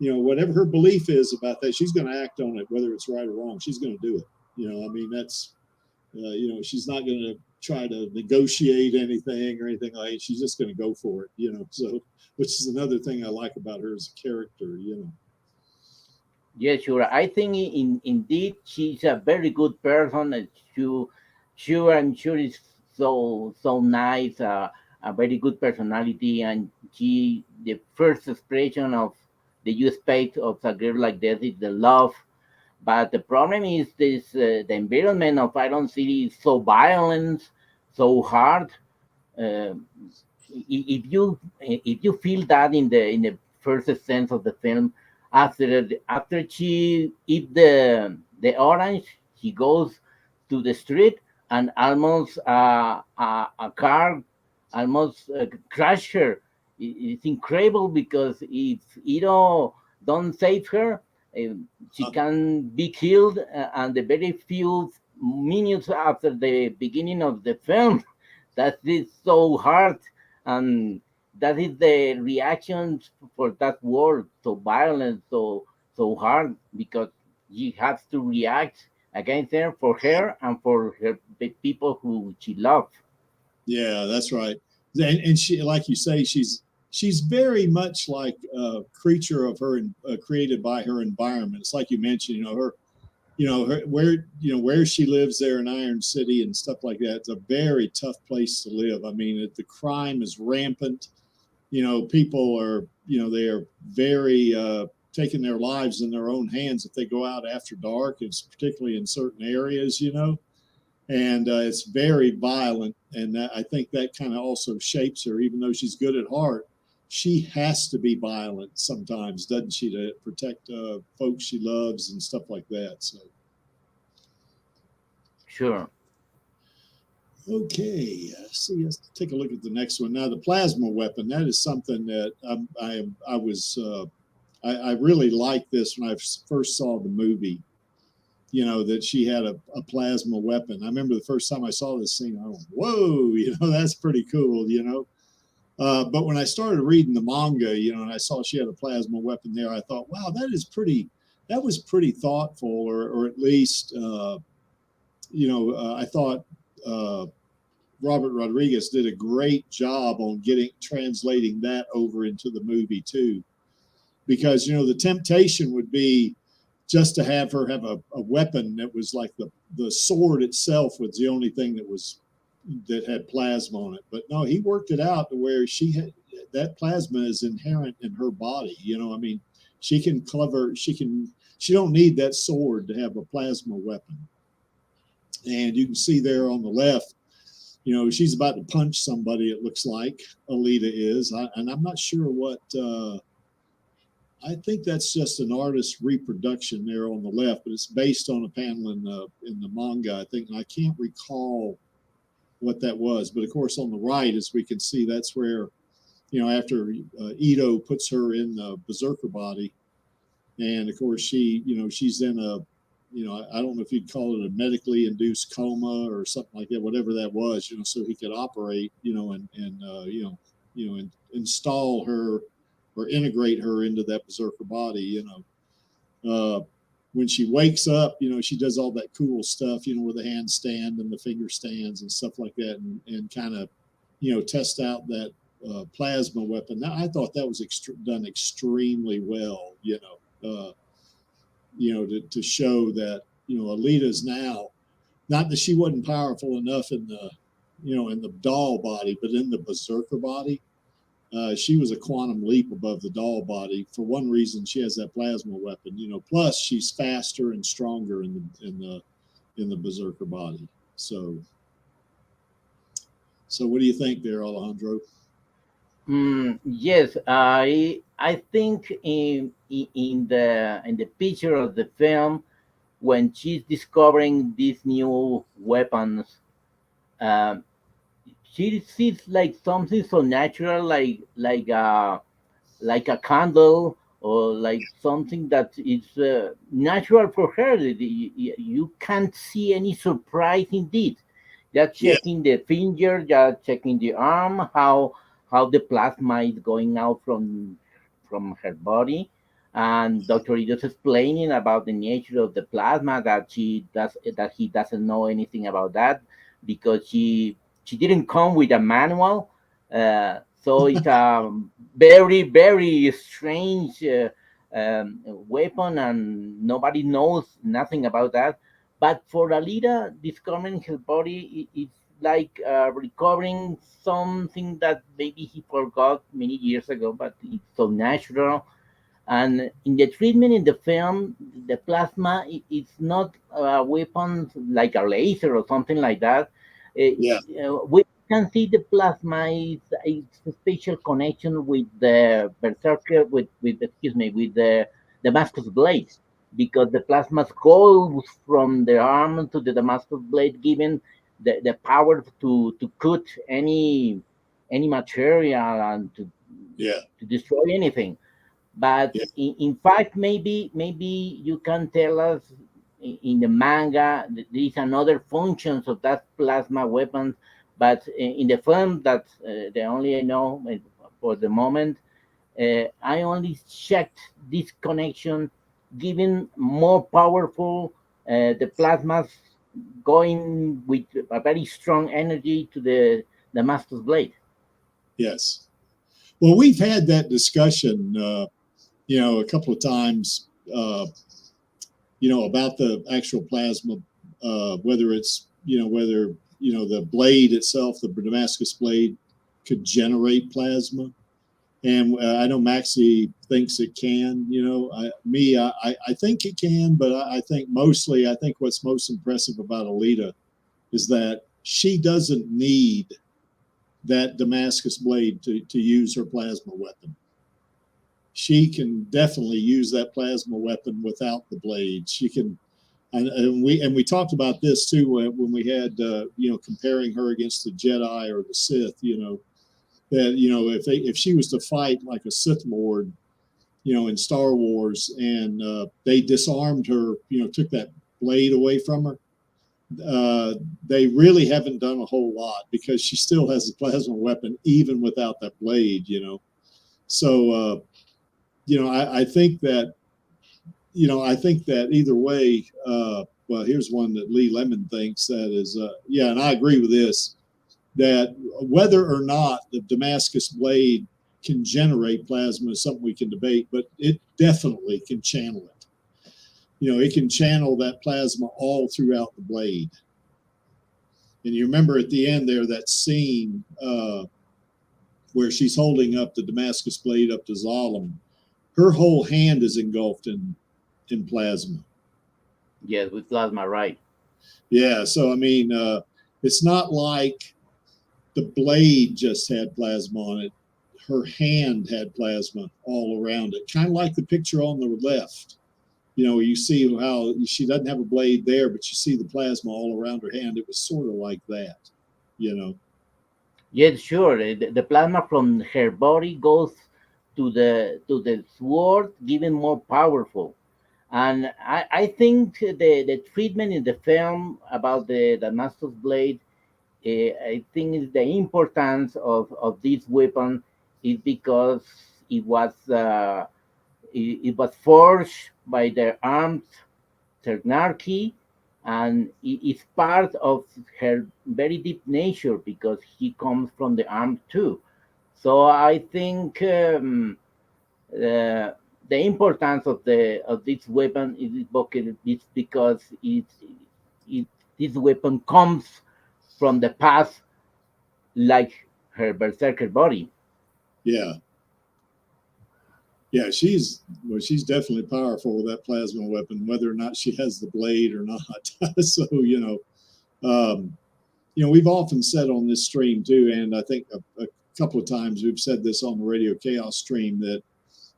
whatever her belief is about that, she's going to act on it, whether it's right or wrong. She's going to do it. I mean, that's she's not going to try to negotiate anything or anything like that. She's just going to go for it. So, which is another thing I like about her as a character. Yeah, sure. I think indeed she's a very good person. And I'm sure it's so nice. a very good personality, and she the first expression of the you expect of a girl like this is the love. But the problem is this the environment of Iron City is so violent, so hard. Uh, if you feel that in the first sense of the film, after she eat the orange, he goes to the street and almost a car almost crash her. It's incredible because if Iro don't save her, she Uh, can be killed, and the very few minutes after the beginning of the film, that is so hard, and that is the reaction for that word, so violent, so hard, because he has to react against her, for her and for her the people who she loves. yeah, that's right. And she, like you say, she's very much like a creature of her, created by her environment. It's like you mentioned, where she lives there in Iron City and stuff like that. It's a very tough place to live. I mean, the crime is rampant. People are, they are very taking their lives in their own hands if they go out after dark. It's particularly in certain areas, and it's very violent. And I think that kind of also shapes her, even though she's good at heart. She has to be violent sometimes, doesn't she, to protect folks she loves and stuff like that. So, Sure. okay, see, let's take a look at the next one. Now, the plasma weapon, that is something that I really liked this when I first saw the movie. That she had a plasma weapon. I remember the first time I saw this scene, I went, whoa, that's pretty cool. But when I started reading the manga, and I saw she had a plasma weapon there, I thought, wow, that was pretty thoughtful, or at least, I thought Robert Rodriguez did a great job on translating that over into the movie too, because the temptation would be just to have her have a weapon that was like the sword itself was the only thing that had plasma on it. But no, he worked it out to where that plasma is inherent in her body. I mean, she don't need that sword to have a plasma weapon. And you can see there on the left, she's about to punch somebody, it looks like Alita is. And I'm not sure what I think that's just an artist's reproduction there on the left, but it's based on a panel in the manga, I think. And I can't recall what that was, but of course on the right, as we can see, that's where after Ito puts her in the berserker body, and of course she's in I don't know if you'd call it a medically induced coma or something like that, whatever that was, so he could operate, and install her or integrate her into that berserker body. When she wakes up, she does all that cool stuff, with the handstand and the finger stands and stuff like that, and kind of, test out that plasma weapon. Now, I thought that was done extremely well, to show that, Alita's now, not that she wasn't powerful enough in the doll body, but in the berserker body, she was a quantum leap above the doll body. For one reason, she has that plasma weapon. Plus she's faster and stronger in the berserker body. So what do you think there, Alejandro? Yes, I think in the picture of the film, when she's discovering these new weapons, um, she sees like something so natural, like a candle, or like something that is natural for her. You can't see any surprise indeed. Just Yeah, checking the finger, just checking the arm, how the plasma is going out from her body, and Dr. is explaining about the nature of the plasma, that he doesn't know anything about that, because she didn't come with a manual. So it's a very very strange weapon, and nobody knows nothing about that. But for Alita, discovering her body, it's like recovering something that maybe he forgot many years ago, but it's so natural. And in the treatment in the film, the plasma it's not a weapon like a laser or something like that. Yeah. We can see the plasma is a special connection with the berserker, with excuse me, with the Damascus blade, because the plasma goes from the arm to the Damascus blade, giving the power to cut any material and Yeah. to destroy anything. But Yeah. in fact, maybe you can tell us in the manga there is another functions of that plasma weapon, but in the film that the only I know for the moment, I only checked this connection, giving more powerful the plasmas going with a very strong energy to the master's blade. Yes. Well, we've had that discussion, a couple of times, about the actual plasma, whether it's, whether, the blade itself, the Damascus blade, could generate plasma. And I know Maxie thinks it can. I think it can, but I think I think what's most impressive about Alita is that she doesn't need that Damascus blade to use her plasma weapon. She can definitely use that plasma weapon without the blade. She can, and we talked about this too when we had comparing her against the Jedi or the Sith. That if she was to fight like a Sith Lord, in Star Wars, and they disarmed her, took that blade away from her. They really haven't done a whole lot because she still has a plasma weapon even without that blade. So I think that I think that either way. Well, here's one that Lee Lemon thinks that is yeah, and I agree with this, that whether or not the Damascus blade can generate plasma is something we can debate, but it definitely can channel it. It can channel that plasma all throughout the blade. And you remember at the end there, that scene where she's holding up the Damascus blade up to Zalem, her whole hand is engulfed in plasma. Yes, with plasma, right? Yeah, so I mean, it's not like the blade just had plasma on it. Her hand had plasma all around it, kind of like the picture on the left. You see how she doesn't have a blade there, but you see the plasma all around her hand. It was sort of like that. Yes, sure. The plasma from her body goes to the sword, giving more powerful. And I think the treatment in the film about the Master's blade, I think is the importance of this weapon is because it was uh, it was forged by the armed Ternarchy, and it's part of her very deep nature because he comes from the arm too. So I think the importance of this weapon is because it this weapon comes from the past, like her berserker body. Yeah, yeah, she's definitely powerful with that plasma weapon, whether or not she has the blade or not. So we've often said on this stream too, and I think a couple of times we've said this on the Radio Chaos stream, that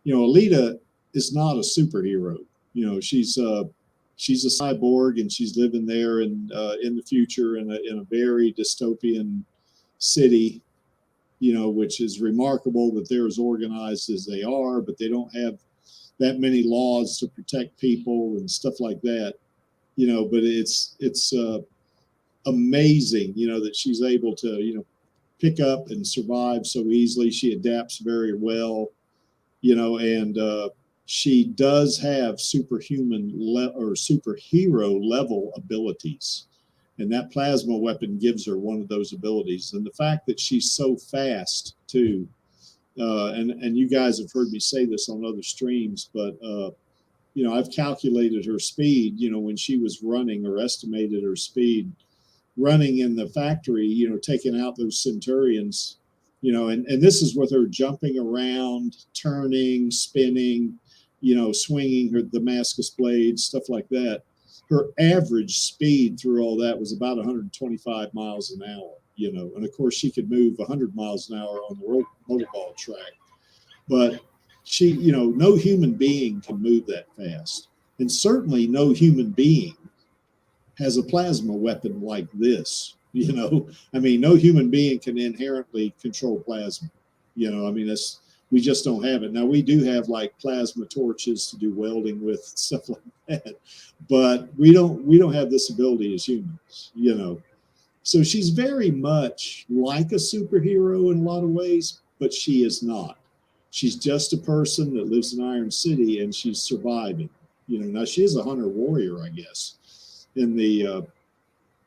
Alita is not a superhero. She's a cyborg, and she's living there in the future in a very dystopian city, which is remarkable that they're as organized as they are, but they don't have that many laws to protect people and stuff like that. But it's amazing, that she's able to, pick up and survive so easily. She adapts very well, and she does have superhuman or superhero level abilities. And that plasma weapon gives her one of those abilities. And the fact that she's so fast too, and you guys have heard me say this on other streams, but I've calculated her speed, when she was running, or estimated her speed running in the factory, taking out those Centurions, and this is with her jumping around, turning, spinning, swinging her Damascus blade, stuff like that. Her average speed through all that was about 125 miles an hour, and of course she could move 100 miles an hour on the motorball track. But she, no human being can move that fast. And certainly no human being has a plasma weapon like this. I mean, no human being can inherently control plasma. We just don't have it. Now we do have like plasma torches to do welding with, stuff like that, but we don't have this ability as humans. So she's very much like a superhero in a lot of ways, but she is not. She's just a person that lives in Iron City, and she's surviving. Now she is a hunter warrior, I guess. In the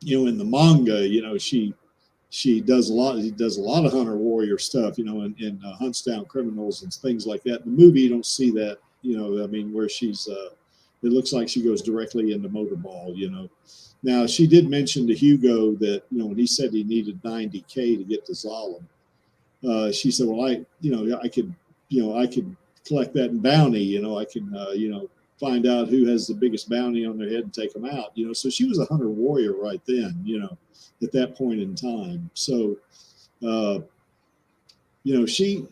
in the manga, she does a lot. He does a lot of hunter warrior stuff, and hunts down criminals and things like that. In the movie, you don't see that. Where she's, it looks like she goes directly into motorball. Now she did mention to Hugo that when he said he needed 90K to get to Zalem, she said, well, I could collect that in bounty. I can find out who has the biggest bounty on their head and take them out. So she was a hunter warrior right then. At that point in time. So, she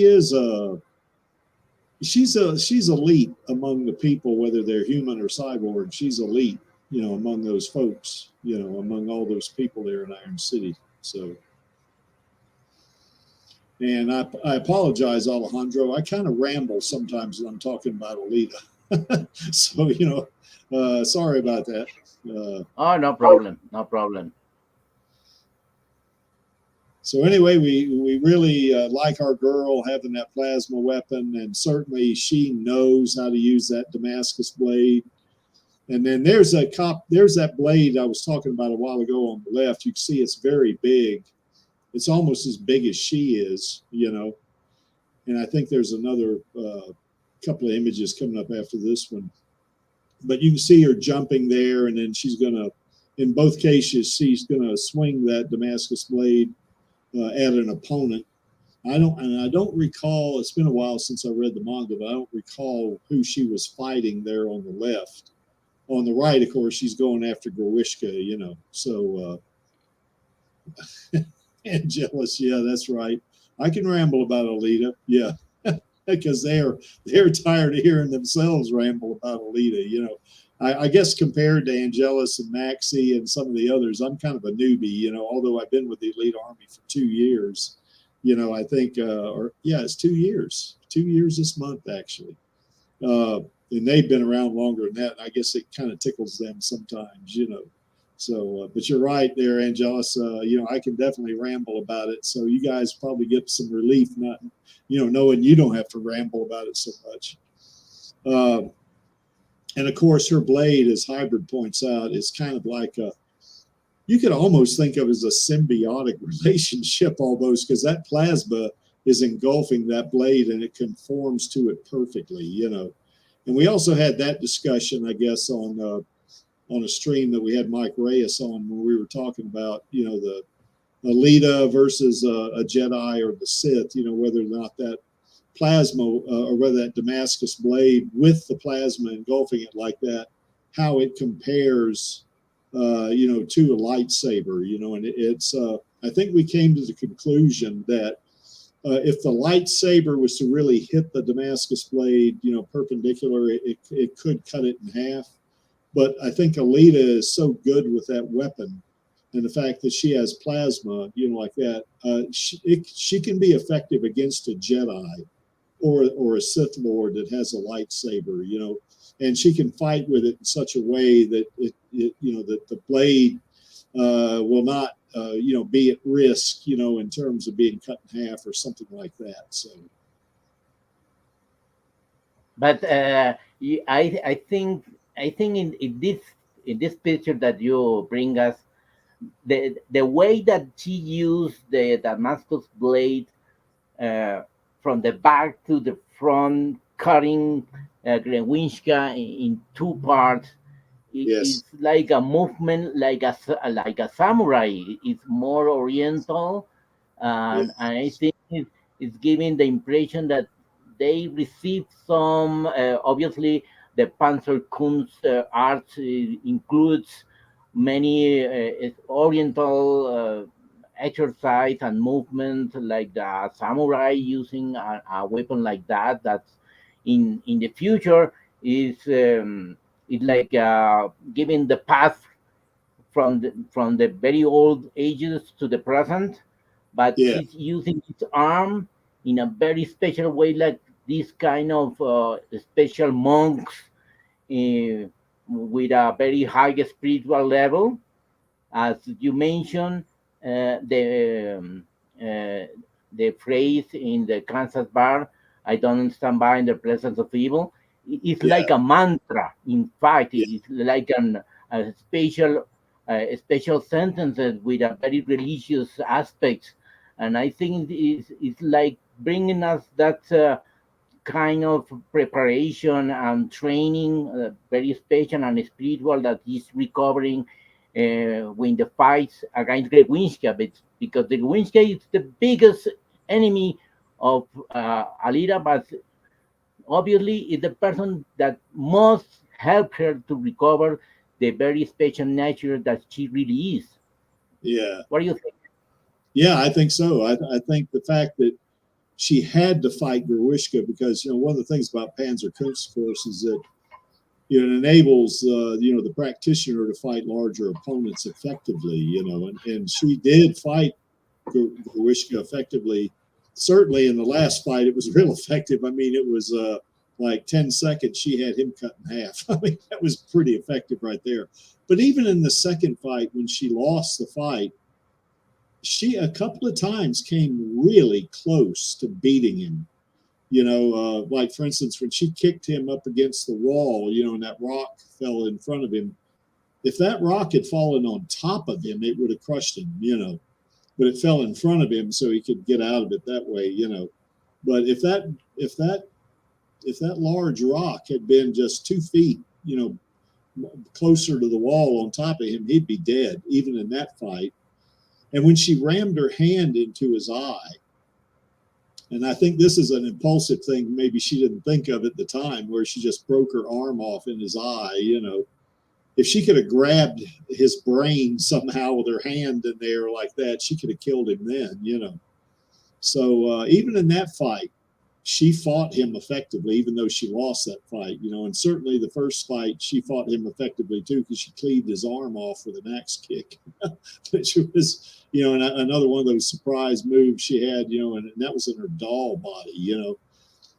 is she's elite among the people, whether they're human or cyborg. She's elite, among those folks, among all those people there in Iron City. So, and I apologize, Alejandro. I kind of ramble sometimes when I'm talking about Alita. So, sorry about that. Oh, no problem. No problem. So anyway, we really like our girl having that plasma weapon, and certainly she knows how to use that Damascus blade. And then there's that blade I was talking about a while ago on the left. You can see it's very big. It's almost as big as she is, And I think there's another couple of images coming up after this one. But you can see her jumping there, and then she's going to, in both cases, she's going to swing that Damascus blade at an opponent. I don't recall, it's been a while since I read the manga, but I don't recall who she was fighting there on the left. On the right, of course, she's going after Gorwishka, So, Angelus, yeah, that's right. I can ramble about Alita, yeah. Because they're tired of hearing themselves ramble about Alita. I guess compared to Angelus and Maxie and some of the others, I'm kind of a newbie. Although I've been with the Elite Army for 2 years, I think, it's 2 years. 2 years this month actually, and they've been around longer than that. And I guess it kind of tickles them sometimes, So, but you're right there, Angelus. I can definitely ramble about it. So you guys probably get some relief, not, knowing you don't have to ramble about it so much. And of course, her blade, as Hybrid points out, is kind of like you could almost think of it as a symbiotic relationship almost, because that plasma is engulfing that blade and it conforms to it perfectly, And we also had that discussion, I guess, on a stream that we had Mike Reyes on when we were talking about, the Alita versus a Jedi or the Sith, whether or not that plasma or whether that Damascus blade with the plasma engulfing it like that, how it compares, to a lightsaber, and it's, I think we came to the conclusion that if the lightsaber was to really hit the Damascus blade, perpendicular, it could cut it in half. But I think Alita is so good with that weapon, and the fact that she has plasma, like that, she can be effective against a Jedi or a Sith Lord that has a lightsaber, and she can fight with it in such a way that that the blade will not, be at risk, in terms of being cut in half or something like that. So. But I think in this picture that you bring us, the way that she used the Damascus blade from the back to the front, cutting Grewinska in two parts, Yes. It's like a movement, like a samurai. It's more oriental, Yeah. and I think it's giving the impression that they received some. Obviously, the Panzerkunst art includes many oriental exercise and movement, like the samurai using a weapon like that. That's in the future is it's like giving the path from the very old ages to the present, but Yeah. she's using his arm in a very special way, like this kind of special monks uh, with a very high spiritual level. As you mentioned, uh, the phrase in the Kansas bar, "I don't stand by in the presence of evil," it's Yeah. like a mantra. In fact, Yeah. it's like a special sentences with a very religious aspect, and I think it's like bringing us that. Kind of preparation and training, very special and spiritual, that is recovering when the fights against Grewinska, because the Grewinska is the biggest enemy of Alita, but obviously is the person that most help her to recover the very special nature that she really is. Yeah. What do you think? Yeah, I think so. I think the fact that she had to fight Gerwishka because, one of the things about Panzer Kunst Force is that, it enables, the practitioner to fight larger opponents effectively, and she did fight Gerwishka effectively. Certainly in the last fight, it was real effective. I mean, it was like 10 seconds, she had him cut in half. I mean, that was pretty effective right there. But even in the second fight, when she lost the fight, she a couple of times came really close to beating him. Like for instance, when she kicked him up against the wall, and that rock fell in front of him. If that rock had fallen on top of him, it would have crushed him. But it fell in front of him, so he could get out of it that way. But if that large rock had been just 2 feet, closer to the wall on top of him, he'd be dead, even in that fight. And when she rammed her hand into his eye, and I think this is an impulsive thing, maybe she didn't think of at the time, where she just broke her arm off in his eye. If she could have grabbed his brain somehow with her hand in there like that, she could have killed him then. So even in that fight, she fought him effectively, even though she lost that fight. And certainly the first fight, she fought him effectively too, because she cleaved his arm off with an axe kick, which was, another one of those surprise moves she had, and that was in her doll body.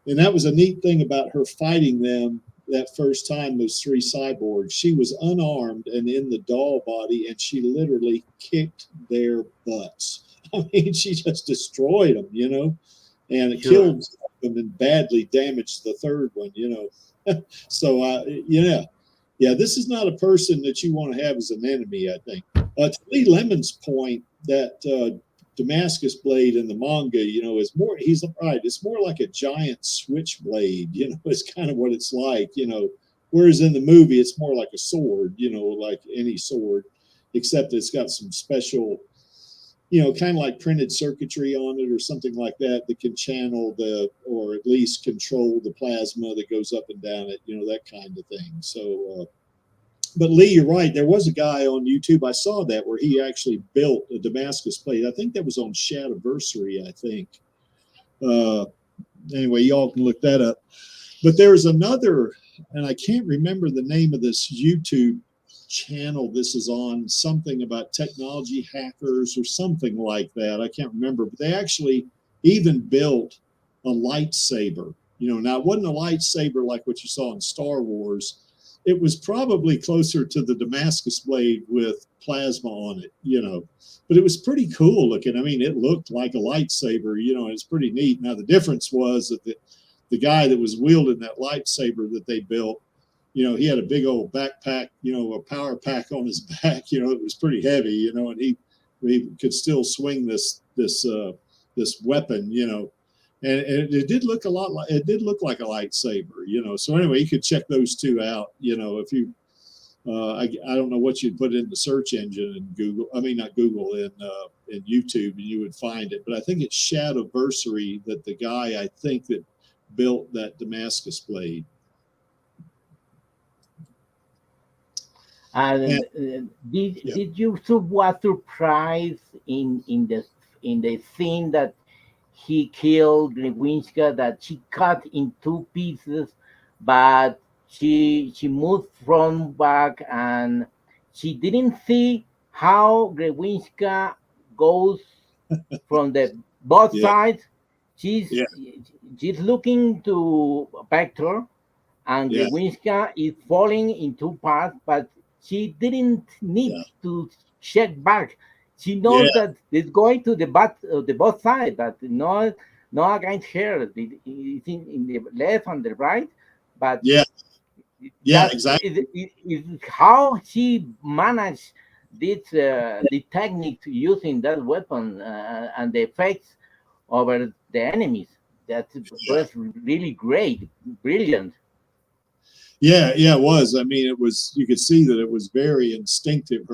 And that was a neat thing about her fighting them that first time, those three cyborgs. She was unarmed and in the doll body, and she literally kicked their butts. I mean, she just destroyed them, and it Sure. killed them and badly damaged the third one. So, yeah, this is not a person that you want to have as an enemy, I think. To Lee Lemon's point, that Damascus blade in the manga, is more, he's right, it's more like a giant switchblade, it's kind of what it's like. Whereas in the movie, it's more like a sword, like any sword, except it's got some special, kind of like printed circuitry on it or something like that can channel or at least control the plasma that goes up and down it, that kind of thing. So, but Lee, you're right. There was a guy on YouTube, I saw that, where he actually built a Damascus blade. I think that was on Shadiversary, I think. Anyway, y'all can look that up. But there's another, and I can't remember the name of this YouTube channel this is on, something about technology hackers or something like that. I can't remember, but they actually even built a lightsaber. Now it wasn't a lightsaber like what you saw in Star Wars. It was probably closer to the Damascus blade with plasma on it. But it was pretty cool looking. I mean, it looked like a lightsaber, and it's pretty neat. Now the difference was that the guy that was wielding that lightsaber that they built, he had a big old backpack, a power pack on his back, it was pretty heavy, and he could still swing this weapon, and it did look like a lightsaber, so anyway, you could check those two out, if you I don't know what you'd put in the search engine in Google. I mean, not Google, in YouTube, and you would find it. But I think it's Shadowversary that the guy I think that built that Damascus blade. And did you was surprised in the scene that he killed Lewinsky, that she cut in two pieces, but she moved front back and she didn't see how Lewinsky goes from the both Yeah, sides. yeah, She's looking to Vector, and yeah, Lewinsky is falling in two parts, but she didn't need yeah, to check back. She yeah, knows that it's going to the both sides, that no against her. It's in the left and the right, but yeah, yeah, that exactly. is how she managed this the technique using that weapon and the effects over the enemies. That Yeah, was really great, brilliant. yeah, it was. I mean, it was. You could see that it was very instinctive.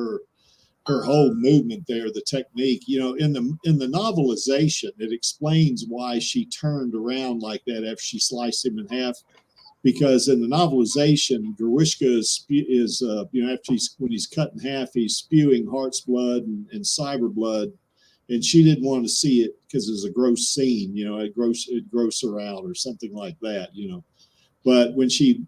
Her whole movement there, the technique. You know, in the novelization, it explains why she turned around like that after she sliced him in half. Because in the novelization, Grishka is you know, after when he's cut in half, he's spewing heart's blood and cyber blood, and she didn't want to see it because it was a gross scene. You know, it gross her out or something like that. You know, but when she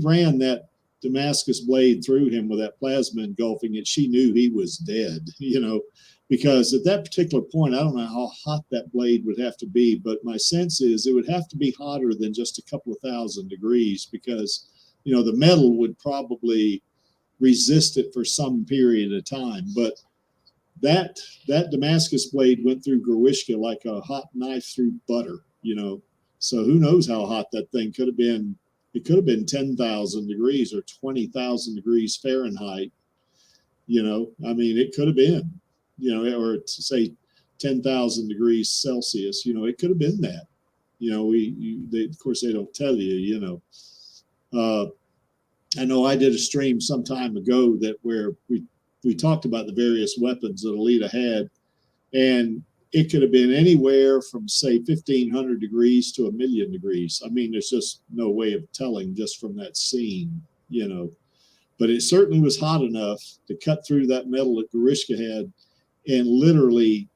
ran that Damascus blade through him with that plasma engulfing it, she knew he was dead. You know, because at that particular point, I don't know how hot that blade would have to be, but my sense is it would have to be hotter than just a couple of thousand degrees because, you know, the metal would probably resist it for some period of time. But that Damascus blade went through Grishka like a hot knife through butter, you know. So who knows how hot that thing could have been. It could have been 10,000 degrees or 20,000 degrees Fahrenheit. You know, I mean, it could have been, you know, or to say 10,000 degrees Celsius, you know, it could have been that. You know, of course, they don't tell you, you know. Uh, I know I did a stream some time ago that where we talked about the various weapons that Alita had, and it could have been anywhere from say 1,500 degrees to 1,000,000 degrees. I mean, there's just no way of telling just from that scene, you know. But it certainly was hot enough to cut through that metal that Grishka had, and literally,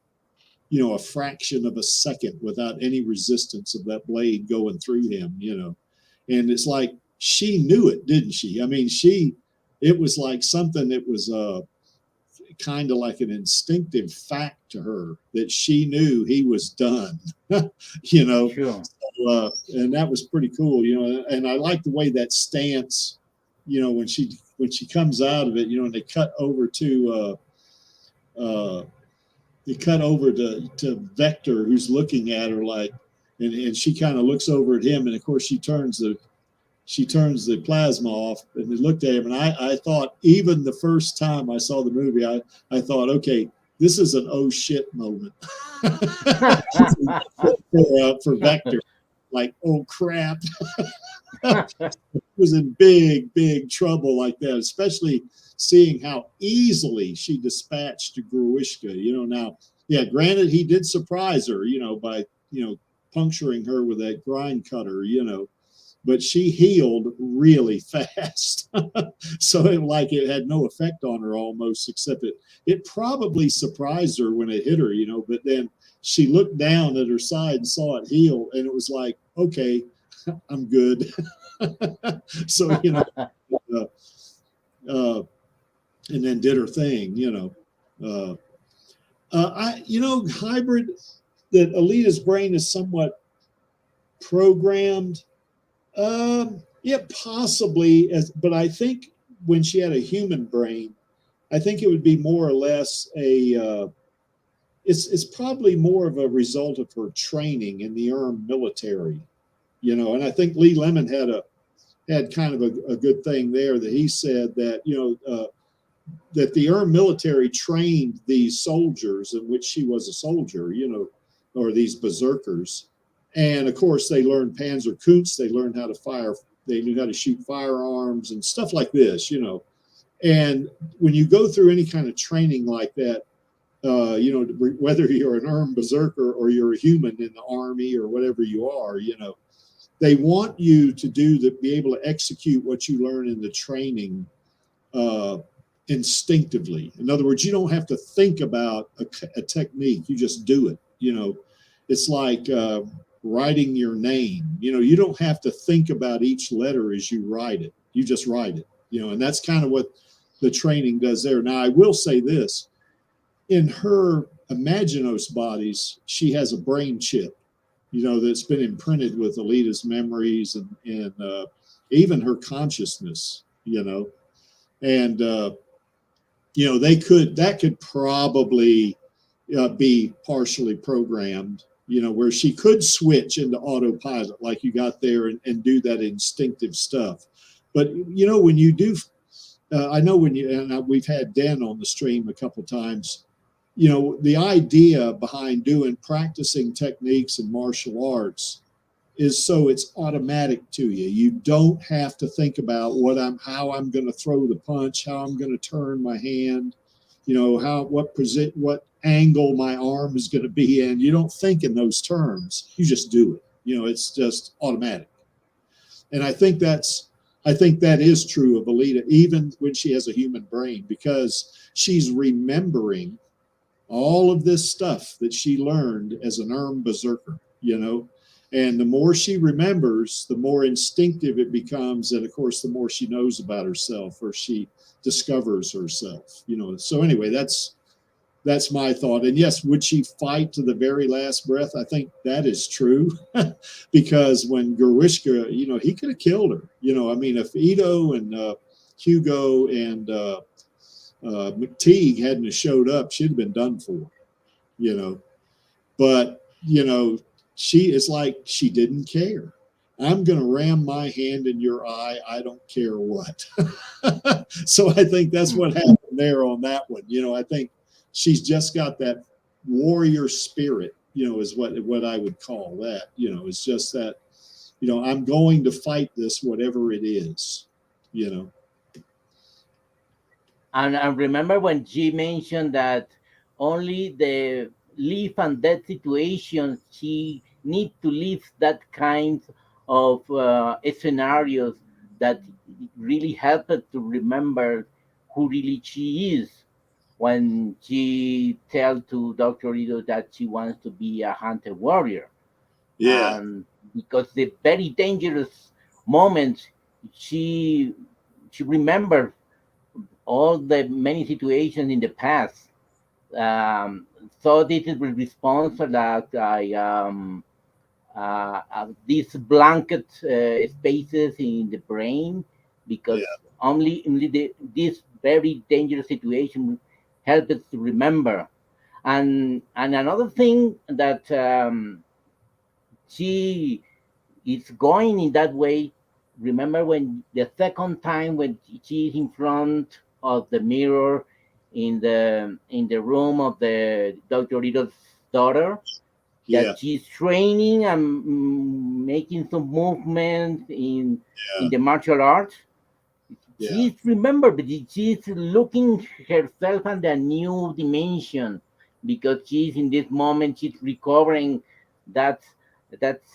you know, a fraction of a second without any resistance of that blade going through him, you know. And it's like she knew it, didn't she? I mean, it was like something that was kind of like an instinctive fact to her that she knew he was done, you know. Sure. And that was pretty cool, you know. And I like the way that stance, you know, when she comes out of it, you know, and uh, they cut over to Vector, who's looking at her like, and she kind of looks over at him, and of course she turns the plasma off, and we looked at him, and I thought, even the first time I saw the movie, I thought, okay, this is an oh shit moment for Vector, like, oh crap. Was in big trouble like that, especially seeing how easily she dispatched Grishka. You know, now, yeah, granted, he did surprise her, you know, by, you know, puncturing her with that grind cutter, you know, but she healed really fast. So it had no effect on her almost, except it probably surprised her when it hit her, you know, but then she looked down at her side and saw it heal, and it was like, okay, I'm good. So, you know, uh, and then did her thing, you know. You know, hybrid, that Alita's brain is somewhat programmed. Yeah, possibly, but I think when she had a human brain, I think it would be more or less it's probably more of a result of her training in the military, you know. And I think Lee Lemon had kind of a good thing there, that he said that, you know, that the military trained these soldiers, in which she was a soldier, you know, or these berserkers. And of course, they learned Panzerkunst, they learned how to fire, they knew how to shoot firearms and stuff like this, you know. And when you go through any kind of training like that, you know, whether you're an armed berserker or you're a human in the army or whatever you are, you know, they want you to be able to execute what you learn in the training instinctively. In other words, you don't have to think about a technique. You just do it. You know, it's like writing your name. You know, you don't have to think about each letter as you write it. You just write it. You know, and that's kind of what the training does there. Now, I will say this: in her Imaginos bodies, she has a brain chip, you know, that's been imprinted with Alita's memories and even her consciousness, you know, and you know, that could probably be partially programmed, you know, where she could switch into autopilot like you got there and do that instinctive stuff. But you know, when you do, I know when you and we've had Dan on the stream a couple times. You know, the idea behind practicing techniques in martial arts is so it's automatic to you. You don't have to think about how I'm going to throw the punch, how I'm going to turn my hand, you know, what angle my arm is going to be in. You don't think in those terms. You just do it. You know, it's just automatic. And I think that is true of Alita, even when she has a human brain, because she's remembering all of this stuff that she learned as an armed berserker, you know, and the more she remembers, the more instinctive it becomes. And of course, the more she knows about herself or she discovers herself, you know. So anyway, that's my thought. And yes, would she fight to the very last breath? I think that is true because when Gerwishka, you know, he could have killed her, you know. I mean, if Ito and Hugo and McTeague hadn't have showed up, she'd have been done for, you know. But, you know, it's like she didn't care. I'm going to ram my hand in your eye. I don't care what. So I think that's what happened there on that one. You know, I think she's just got that warrior spirit, you know, is what I would call that. You know, it's just that, you know, I'm going to fight this, whatever it is, you know. And I remember when she mentioned that only the live and death situations she need to live that kind of scenarios that really help her to remember who really she is when she tell to Dr. Ito that she wants to be a hunter warrior. Yeah. And because the very dangerous moments she remembered all the many situations in the past. So this is the response that these blanket spaces in the brain, because Yeah. only this very dangerous situation helps us to remember. And another thing that she is going in that way. Remember when the second time when she's in front of the mirror in the room of the Dr. Rito's daughter, Yeah. that she's training and making some movement in Yeah. the martial arts. Yeah. She's remember, but she's looking herself at a new dimension, because she's in this moment she's recovering that that's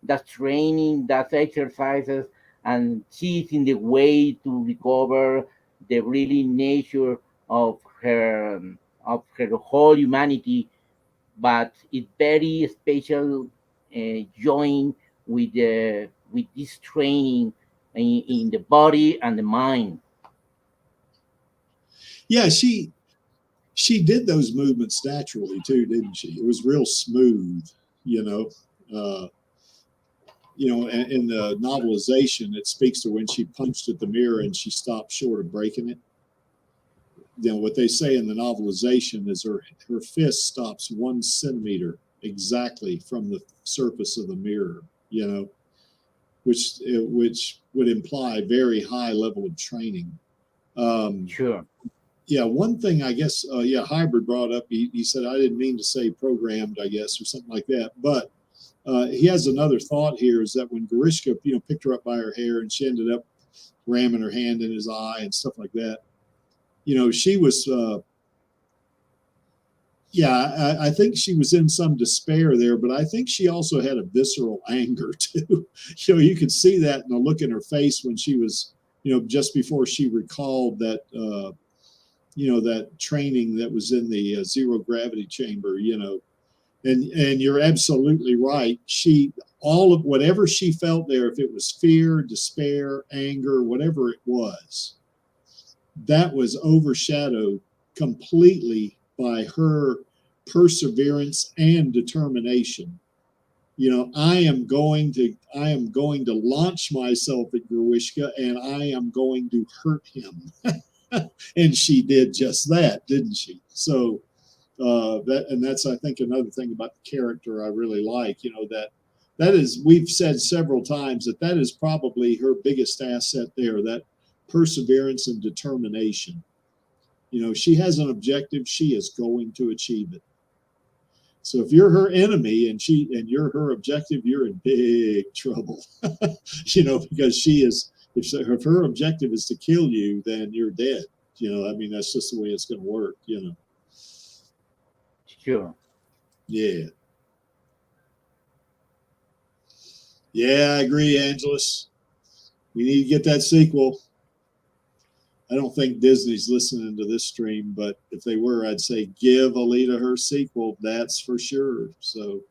that training, that exercises, and she's in the way to recover the really nature of her whole humanity. But it's very special join with this training in the body and the mind. Yeah. She did those movements naturally too, didn't she? It was real smooth, you know. You know, in the novelization, it speaks to when she punched at the mirror and she stopped short of breaking it. You know, what they say in the novelization is her fist stops 1 centimeter exactly from the surface of the mirror. You know, which would imply very high level of training. Um, Sure. yeah, one thing I guess, yeah, Hybrid brought up. He said I didn't mean to say programmed, I guess, or something like that, but he has another thought here is that when Garishka, you know, picked her up by her hair and she ended up ramming her hand in his eye and stuff like that. She was, I think she was in some despair there, but I think she also had a visceral anger too. You could see that in the look in her face when she was, just before she recalled that, that training that was in the zero gravity chamber, and you're absolutely right. All of whatever she felt there, if it was fear, despair, anger, whatever it was, that was overshadowed completely by her perseverance and determination. I am going to launch myself at Gruishka, and I am going to hurt him. And she did just that, didn't she? So that's, I think, another thing about the character I really like. That is, we've said several times that is probably her biggest asset there, that perseverance and determination. She has an objective, she is going to achieve it. So if you're her enemy and you're her objective, you're in big trouble. Because she is, if her objective is to kill you, then you're dead. That's just the way it's going to work. Sure. Yeah. Yeah, I agree, Angelus. We need to get that sequel. I don't think Disney's listening to this stream, but if they were, I'd say give Alita her sequel. That's for sure. So,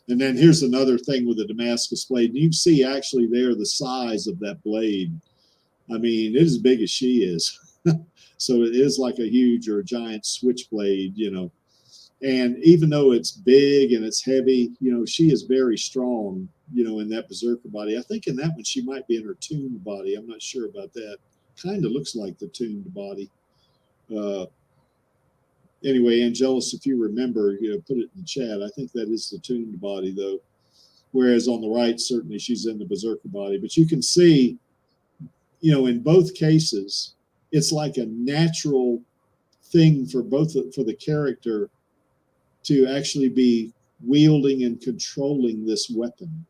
and then here's another thing with the Damascus blade. You see actually there the size of that blade. I mean, it is as big as she is. So it is like a huge or a giant switchblade, And even though it's big and it's heavy, she is very strong, in that berserker body. I think in that one she might be in her tuned body. I'm not sure about that. Kind of looks like the tuned body. Anyway, Angelus, if you remember, put it in the chat. I think that is the tuned body, though. Whereas on the right, certainly she's in the berserker body. But you can see, in both cases, it's like a natural thing for the character to actually be wielding and controlling this weapon.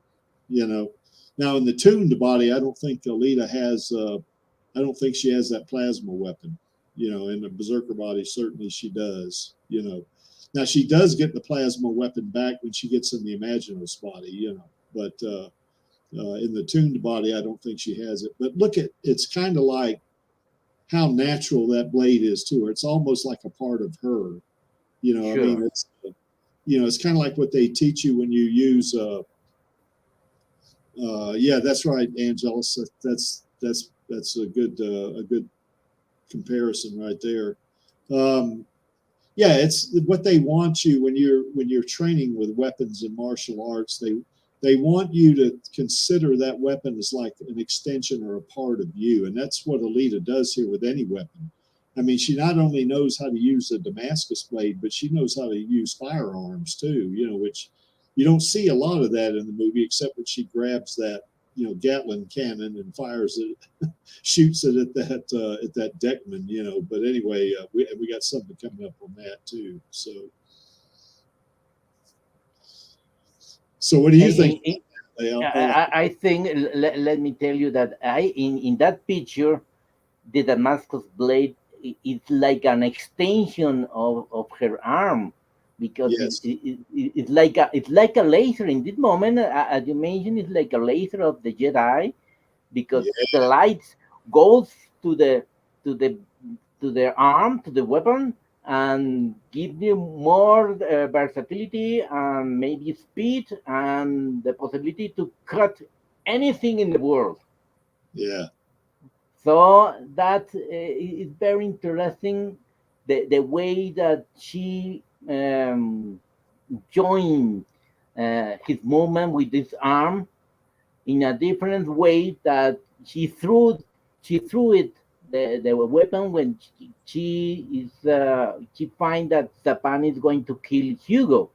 Now in the tuned body, I don't think Alita has. I don't think she has that plasma weapon. In the berserker body, certainly she does. Now she does get the plasma weapon back when she gets in the Imaginos body. But in the tuned body, I don't think she has it. But look at, it's kind of like how natural that blade is to her. It's almost like a part of her. Sure. I mean, it's it's kind of like what they teach you when you use. Yeah, that's right, Angelus. That's a good comparison right there. Yeah, it's what they want you when you're training with weapons in martial arts. They want you to consider that weapon as like an extension or a part of you, and that's what Alita does here with any weapon. I mean, she not only knows how to use a Damascus blade, but she knows how to use firearms too, which you don't see a lot of that in the movie, except when she grabs that, Gatling cannon and fires it, shoots it at that deckman, But anyway, we got something coming up on that too. So what do you think? I think, let me tell you that in that picture, the Damascus blade is like an extension of her arm, because yes. It's like a laser in this moment. As you mentioned, it's like a laser of the Jedi, because the light goes to the arm, to the weapon, and give you more versatility and maybe speed and the possibility to cut anything in the world. Yeah. So that is very interesting, the way that she joined his movement with this arm in a different way, that she threw it, the weapon, when she finds that Japan is going to kill Hugo.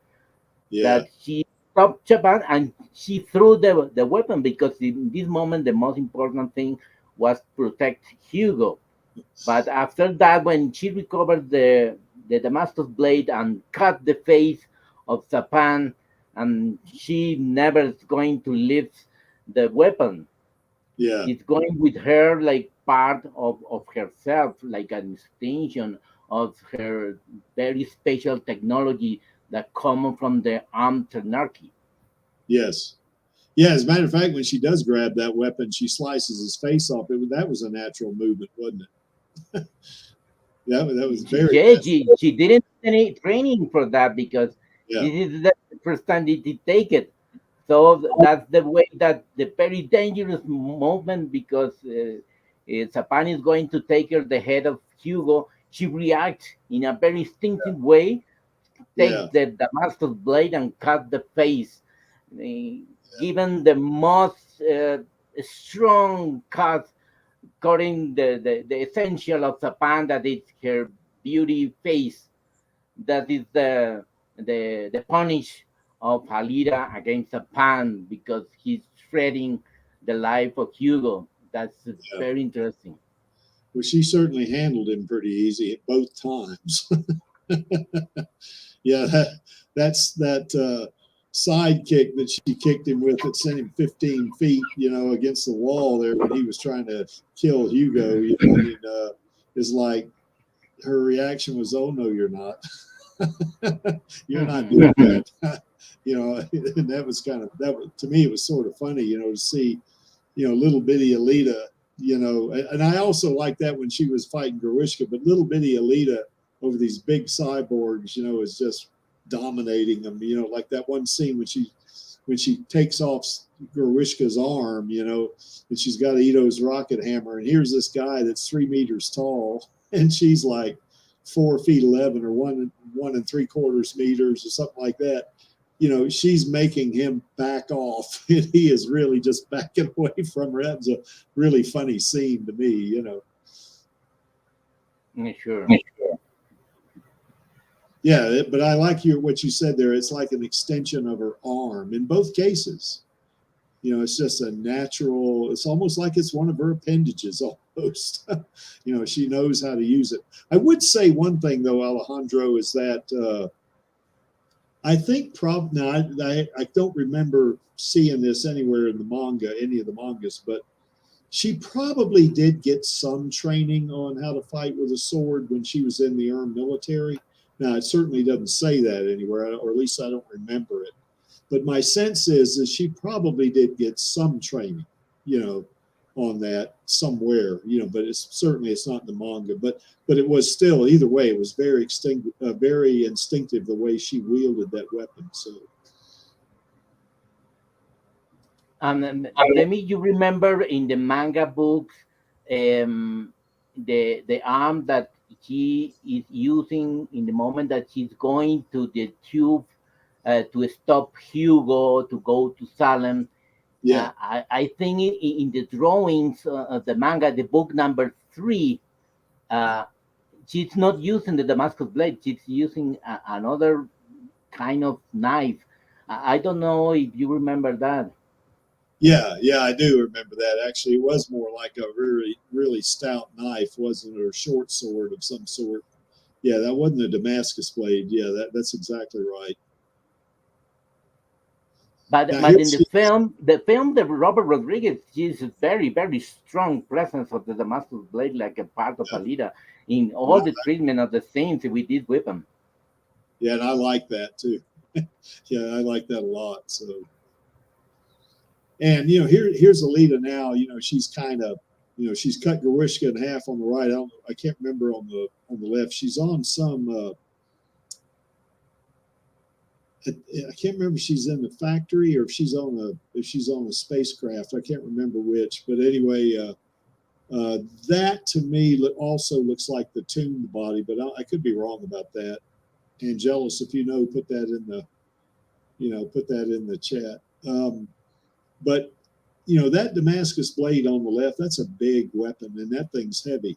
Yeah. That she stopped Japan and she threw the weapon, because in this moment the most important thing was protect Hugo. But after that, when she recovered the Damascus blade and cut the face of Japan, and she never is going to live the weapon. Yeah. It's going with her like part of herself, like an extension of her very special technology that comes from the armed anarchy. Yes. Yeah. As a matter of fact, when she does grab that weapon, she slices his face off. That was a natural movement, wasn't it? That was very Yeah, natural. she didn't do any training for that because Yeah. this is the first time that they take it. So that's the way that the very dangerous movement because Zapan is going to take her the head of Hugo. She reacts in a very instinctive way, Yeah. take the Damascus blade and cut the face. Given the most strong cut, cutting the essential of Zapan, that is her beauty face. That is the punish of Alita against Japan because he's threatening the life of Hugo. That's Yeah. very interesting. Well, she certainly handled him pretty easy at both times. Yeah, that's that side kick that she kicked him with that sent him 15 feet, against the wall there when he was trying to kill Hugo. Is like her reaction was, "Oh no, you're not. You're not doing that." And that was to me, it was sort of funny, to see, little bitty Alita, and I also like that when she was fighting Grishka, but little bitty Alita over these big cyborgs, is just dominating them, like that one scene when she takes off Grishka's arm, and she's got Ito's rocket hammer, and here's this guy that's 3 meters tall, and she's like 4 feet 11 or 1 3/4 meters or something like that. She's making him back off, and he is really just backing away from her. That was a really funny scene to me. Sure. Yeah, but I like what you said there. It's like an extension of her arm in both cases. It's just a natural. It's almost like it's one of her appendages, almost. She knows how to use it. I would say one thing though, Alejandro, is that. I think now I don't remember seeing this anywhere in the manga, any of the mangas, but she probably did get some training on how to fight with a sword when she was in the armed military. Now it certainly doesn't say that anywhere, or at least I don't remember it. But my sense is that she probably did get some training, on that somewhere, but it's not in the manga. But it was still, either way, it was very instinctive the way she wielded that weapon. So Demi, you remember in the manga books, the arm that he is using in the moment that he's going to the tube to stop Hugo to go to Salem. yeah, I think in the drawings of the manga, the book number 3, uh, she's not using the Damascus blade. She's using another kind of knife. I don't know if you remember that. yeah, I do remember that. Actually, it was more like a really, really stout knife, wasn't it, or a short sword of some sort. Yeah, that wasn't a Damascus blade. Yeah, that's exactly right. But Now here in she is. the film, the Robert Rodriguez uses very very strong presence of the Damascus blade, like a part of Yeah, Alita in and all the treatment of the scenes with this weapon. yeah, and I like that too. Yeah, I like that a lot. So, and here's Alita now. She's kind of, she's cut Grishka in half on the right. I can't remember on the left. She's on some. I can't remember if she's in the factory or if she's on a spacecraft. I can't remember which. But anyway, that to me also looks like the tuned body, but I could be wrong about that. Angelus, if you know, put that in the chat. But that Damascus blade on the left, that's a big weapon, and that thing's heavy.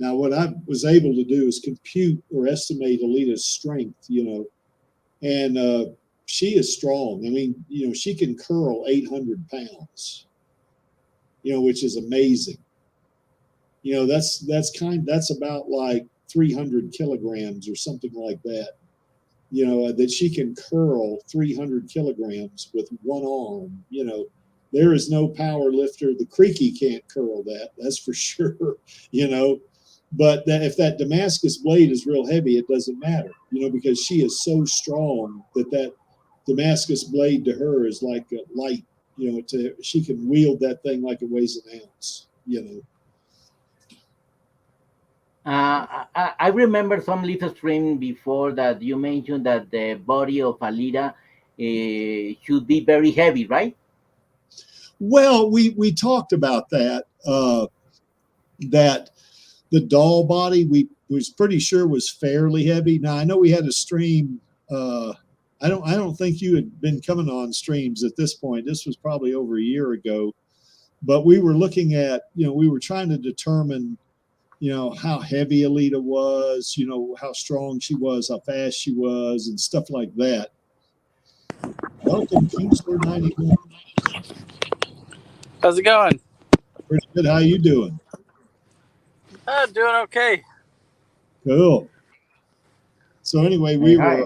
Now, what I was able to do is compute or estimate Alita's strength, and she is strong. I mean, she can curl 800 pounds, which is amazing. That's about like 300 kilograms or something like that. That she can curl 300 kilograms with one arm, there is no power lifter. The Creaky can't curl that. That's for sure. But if that Damascus blade is real heavy, it doesn't matter, because she is so strong that Damascus blade to her is like a light. She can wield that thing like it weighs an ounce. I remember some little stream before that you mentioned that the body of Alita should be very heavy, right? Well, we talked about that. That the doll body we was pretty sure was fairly heavy. Now I know we had a stream. I don't think you had been coming on streams at this point. This was probably over a year ago, but we were looking at we were trying to determine how heavy Alita was, how strong she was, how fast she was, and stuff like that. Welcome, Kingsler 91. How's it going? Pretty good. How you doing? Doing okay. Cool. So anyway, we were,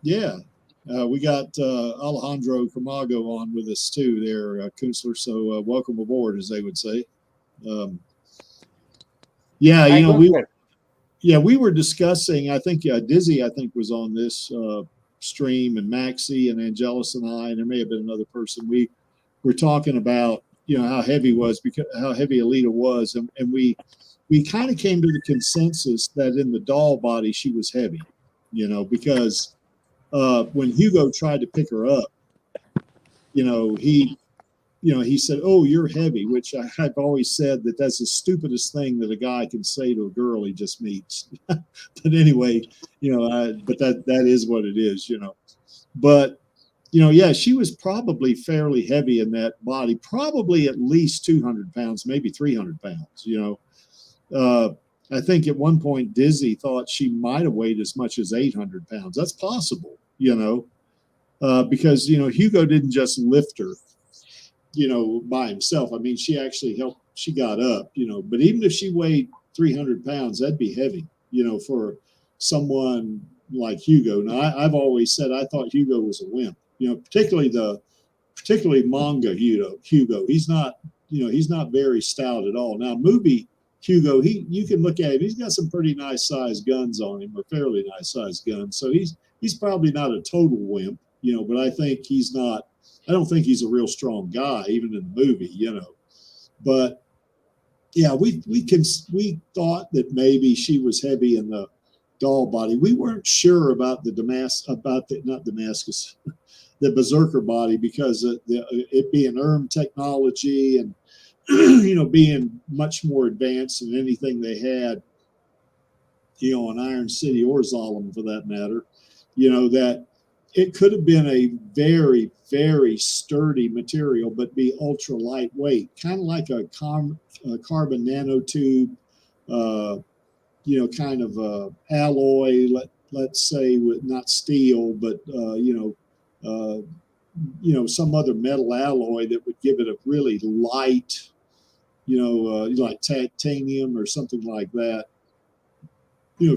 we got Alejandro Camago on with us too there, Kunstler. So welcome aboard, as they would say. We were discussing, I think Dizzy, was on this stream, and Maxie and Angelus and I, and there may have been another person. We were talking about, how heavy Alita was. And we kind of came to the consensus that in the doll body, she was heavy, because when Hugo tried to pick her up, he said, "Oh, you're heavy," which I've always said that's the stupidest thing that a guy can say to a girl he just meets. But anyway, but that is what it is, But she was probably fairly heavy in that body, probably at least 200 pounds, maybe 300 pounds. I think at one point Dizzy thought she might have weighed as much as 800 pounds. That's possible, because Hugo didn't just lift her, by himself. I mean, she actually helped. She got up, but even if she weighed 300 pounds, that'd be heavy, for someone like Hugo. Now, I've always said I thought Hugo was a wimp, particularly Manga Hugo. He's not very stout at all. Now, movie Hugo, you can look at him. He's got some pretty nice sized guns on him, or fairly nice sized guns. So he's probably not a total wimp, but I think he's not. I don't think he's a real strong guy, even in the movie, But yeah, we thought that maybe she was heavy in the doll body. We weren't sure about the the Berserker body, because it being ERM technology and being much more advanced than anything they had, on Iron City or Zolom for that matter. That it could have been a very, very sturdy material, but be ultra lightweight, kind of like a carbon nanotube, kind of alloy, let's say, with not steel, but some other metal alloy that would give it a really light, like titanium or something like that.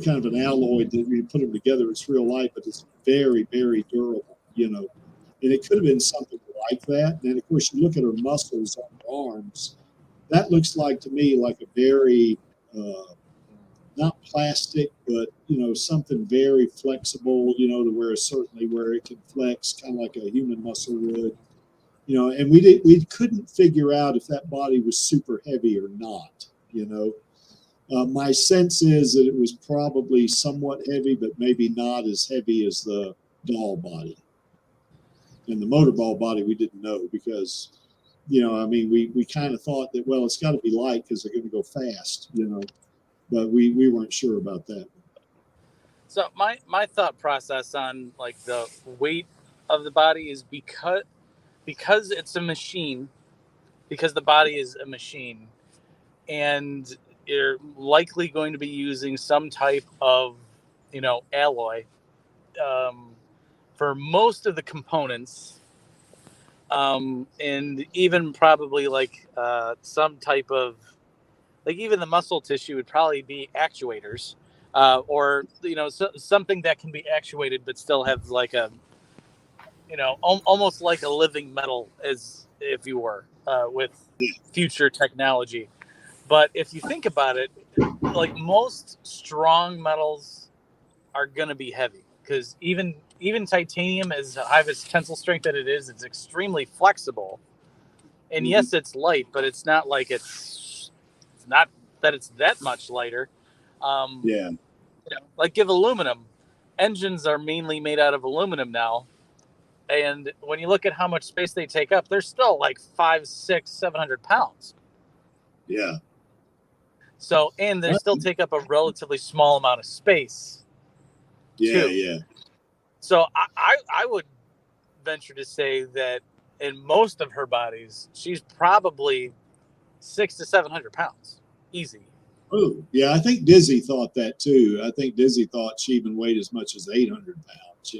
Kind of an alloy that when you put them together, it's real light, but it's very, very durable, and it could have been something like that. And of course, you look at her muscles on her arms, that looks like to me like a very, not plastic, but, something very flexible, to where it can flex, kind of like a human muscle would, and we couldn't figure out if that body was super heavy or not, My sense is that it was probably somewhat heavy, but maybe not as heavy as the doll body. And the motorball body, we didn't know because, we kind of thought that, well, it's got to be light because they're going to go fast, but we weren't sure about that. So my thought process on like the weight of the body is because it's a machine, because the body is a machine, and you're likely going to be using some type of, alloy for most of the components, and even probably like some type of, like even the muscle tissue would probably be actuators, or something that can be actuated but still have like a almost like a living metal, as if you were, with future technology. But if you think about it, like most strong metals are going to be heavy, because even titanium, as high of its tensile strength that it is, it's extremely flexible. And yes, it's light, but it's not like it's not that it's that much lighter. Yeah. Like give aluminum. Engines are mainly made out of aluminum now. And when you look at how much space they take up, they're still like 5, 6, 700 pounds. Yeah. So, and they still take up a relatively small amount of space. Yeah. Too. Yeah. So I would venture to say that in most of her bodies, she's probably 600 to 700 pounds. Easy. Oh, yeah. I think Dizzy thought that too. I think Dizzy thought she even weighed as much as 800 pounds,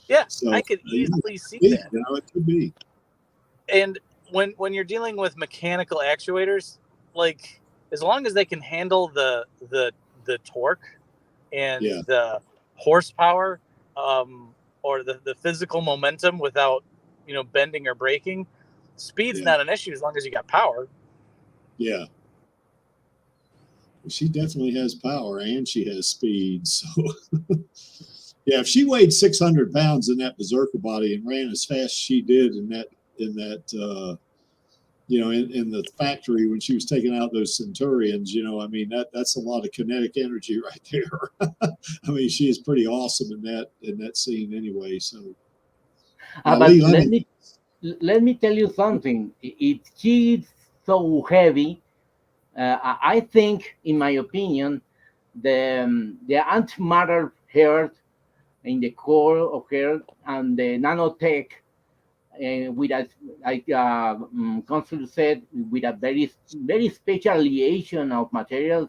Yeah, So I could easily see that. that. It could be. And when you're dealing with mechanical actuators, like as long as they can handle the torque and the horsepower, or the physical momentum without bending or braking, speed's not an issue as long as you got power. Yeah. She definitely has power and she has speed. So yeah, if she weighed 600 pounds in that berserker body and ran as fast as she did in that in the factory when she was taking out those Centurions, I mean, that's a lot of kinetic energy right there. I mean, she is pretty awesome in that scene anyway. So, but let me tell you something. If she is so heavy, I think, in my opinion, the antimatter heart in the core of her and the nanotech, with a, like Consul said, with a very special alliation of materials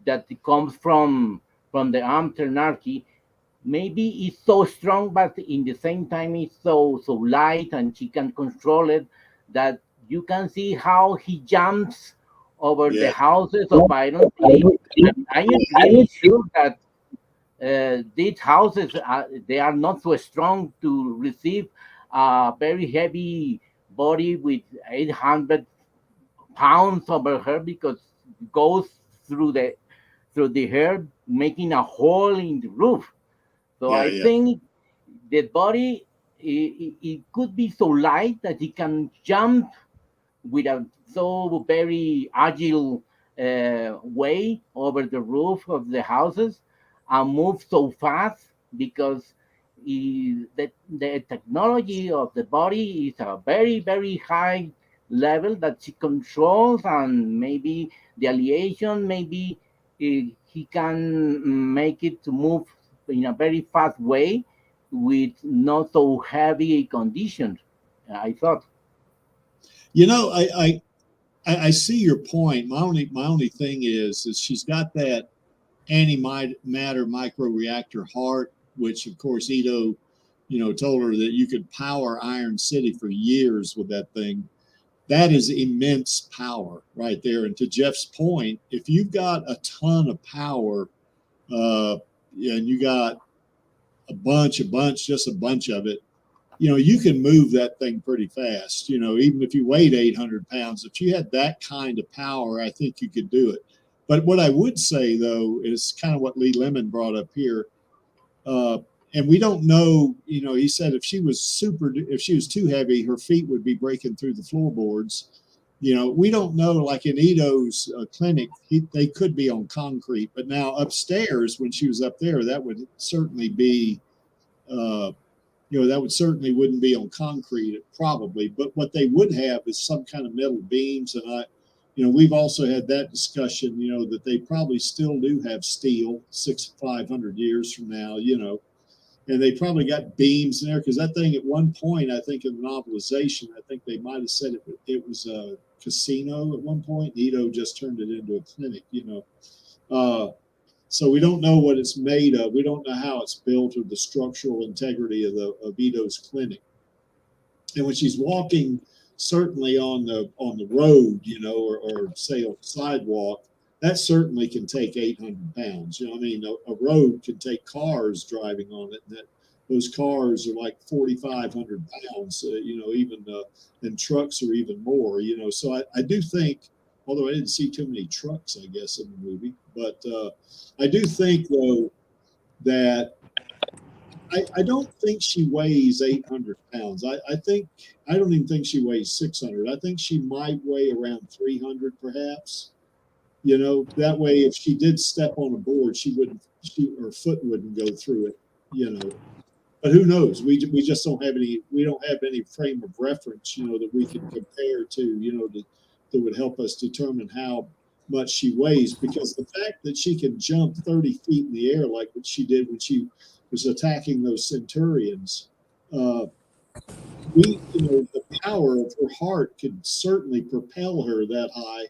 that comes from the armed anarchy. Maybe it's so strong, but in the same time it's so light, and she can control it, that you can see how he jumps over the houses of Iron City. And I am pretty sure that these houses they are not so strong to receive a very heavy body with 800 pounds over her, because it goes through the hair, making a hole in the roof. So I think the body, it could be so light that it can jump with a so very agile way over the roof of the houses and move so fast, because the technology of the body is a very high level that she controls, and maybe the alliation, maybe he can make it to move in a very fast way with not so heavy conditions, I thought. I see your point. My only thing is she's got that antimatter microreactor heart, which of course Ito, told her that you could power Iron City for years with that thing. That is immense power right there. And to Jeff's point, if you've got a ton of power, and you got just a bunch of it, you can move that thing pretty fast. Even if you weighed 800 pounds, if you had that kind of power, I think you could do it. But what I would say, though, is kind of what Lee Lemon brought up here. And we don't know, he said if she was too heavy, her feet would be breaking through the floorboards. We don't know, like in Ito's clinic, they could be on concrete. But now upstairs, when she was up there, that would certainly be that would certainly wouldn't be on concrete, probably. But what they would have is some kind of metal beams. And we've also had that discussion, that they probably still do have steel 500 years from now, and they probably got beams in there, because that thing at one point, I think in the novelization, I think they might have said it was a casino at one point. Ito just turned it into a clinic, So we don't know what it's made of. We don't know how it's built, or the structural integrity of Ito's clinic. And when she's walking, certainly on the road, or say on the sidewalk, that certainly can take 800 pounds. I mean, a road can take cars driving on it. those cars are like 4,500 pounds, even and trucks are even more, So I do think, although I didn't see too many trucks, I guess, in the movie, but I do think though that I don't think she weighs 800 pounds. I don't even think she weighs 600. I think she might weigh around 300, perhaps. That way, if she did step on a board, her foot wouldn't go through it. But who knows? We just don't have any. We don't have any frame of reference, that we can compare to, that would help us determine how much she weighs. Because the fact that she can jump 30 feet in the air like what she did when she was attacking those centurions, the power of her heart could certainly propel her that high.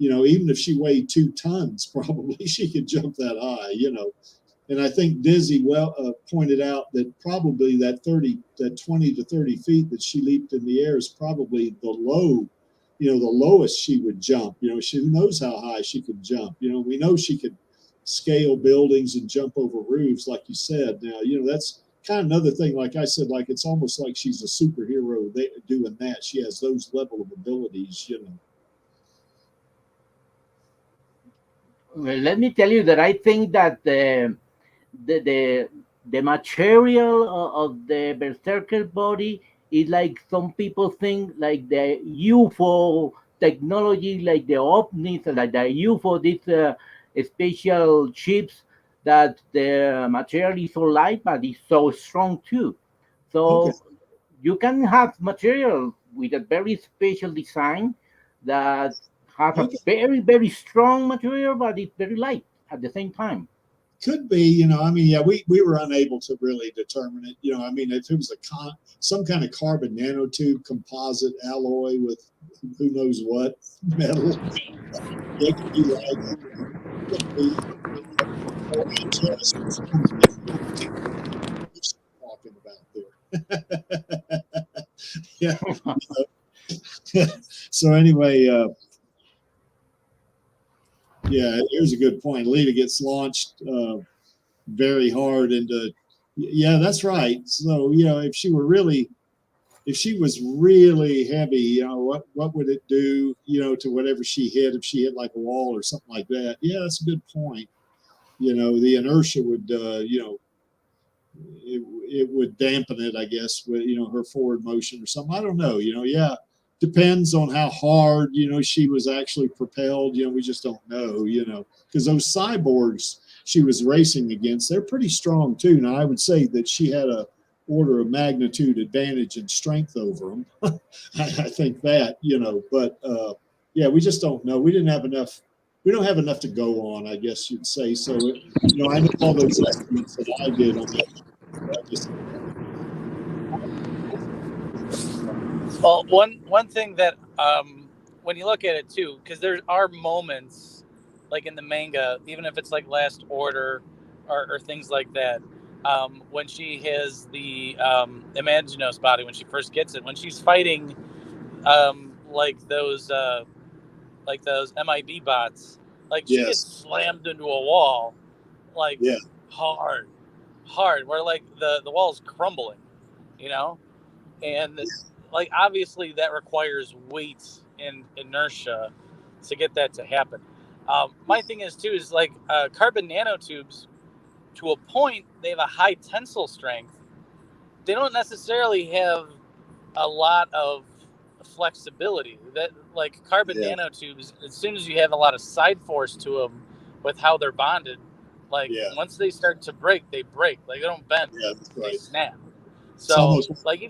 Even if she weighed 2 tons, probably she could jump that high. And I think Dizzy pointed out that probably that 20 to 30 feet that she leaped in the air is probably the lowest she would jump. Who knows how high she could jump. We know she could scale buildings and jump over roofs, like you said. Now, that's kind of another thing. Like I said, like it's almost like she's a superhero doing that. She has those level of abilities. Well, let me tell you that I think that the material of the berserker body is like some people think like the UFO technology, like the ovnis, like the UFO, these special ships, that the material is so light but it's so strong too. Okay. So you can have material with a very special design that has a very, very strong material, but it's very light at the same time. Could be, yeah, we were unable to really determine it. If it was some kind of carbon nanotube composite alloy with who knows what metal, it could be like talking about there. Yeah. So anyway, yeah, here's a good point. Alita gets launched very hard into. Yeah, that's right. So if she was really heavy, what would it do, to whatever she hit, if she hit like a wall or something like that? Yeah, that's a good point. The inertia would, it would dampen it, I guess, with her forward motion or something. I don't know. Yeah, depends on how hard she was actually propelled. We just don't know. Because those cyborgs she was racing against, they're pretty strong too. Now I would say that she had a order of magnitude advantage in strength over them. I think that, but yeah, we just don't know. We don't have enough to go on, I guess you'd say. So, I know all those estimates that I did on that. Well, one thing that when you look at it too, because there are moments like in the manga, even if it's like Last Order or things like that, when she has the Imaginos body, when she first gets it, when she's fighting like those MIB bots, like she gets slammed into a wall, like hard, where like the wall's crumbling, and like obviously that requires weight and inertia to get that to happen. My thing is too is like carbon nanotubes, to a point, they have a high tensile strength. They don't necessarily have a lot of flexibility. That like carbon nanotubes, as soon as you have a lot of side force to them with how they're bonded, like once they start to break, they break. Like they don't bend, they snap. So like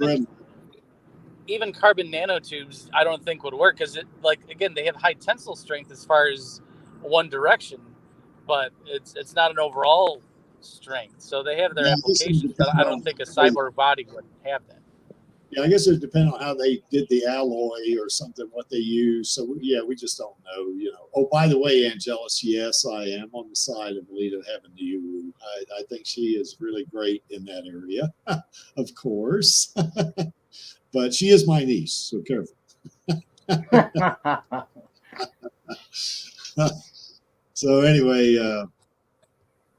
even carbon nanotubes, I don't think would work because it, like, again, they have high tensile strength as far as one direction, but it's not an overall strength. So they have their applications, but I don't think a cyborg body would have that. Yeah, I guess it depends on how they did the alloy or something, what they use. So yeah, we just don't know. Oh, by the way, Angelus, yes, I am on the side of Alita having the Uru. I think she is really great in that area, of course. But she is my niece, so careful. So anyway,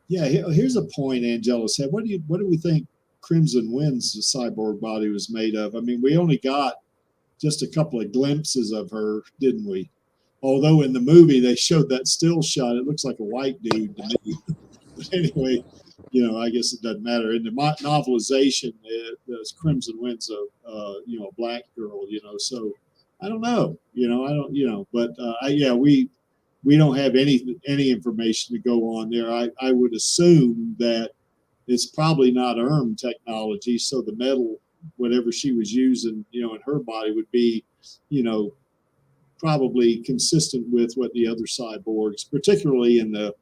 yeah, here's a point Angelus had. What do we think Crimson Wind's cyborg body was made of. I mean, we only got just a couple of glimpses of her, didn't we? Although in the movie they showed that still shot, it looks like a white dude to me. But anyway, you know, I guess it doesn't matter. In the novelization, there's Crimson Wind's a black girl, you know. So I don't know, but we don't have any information to go on there. I would assume that it's probably not ERM technology, so the metal, whatever she was using, you know, in her body would be, you know, probably consistent with what the other cyborgs, particularly in the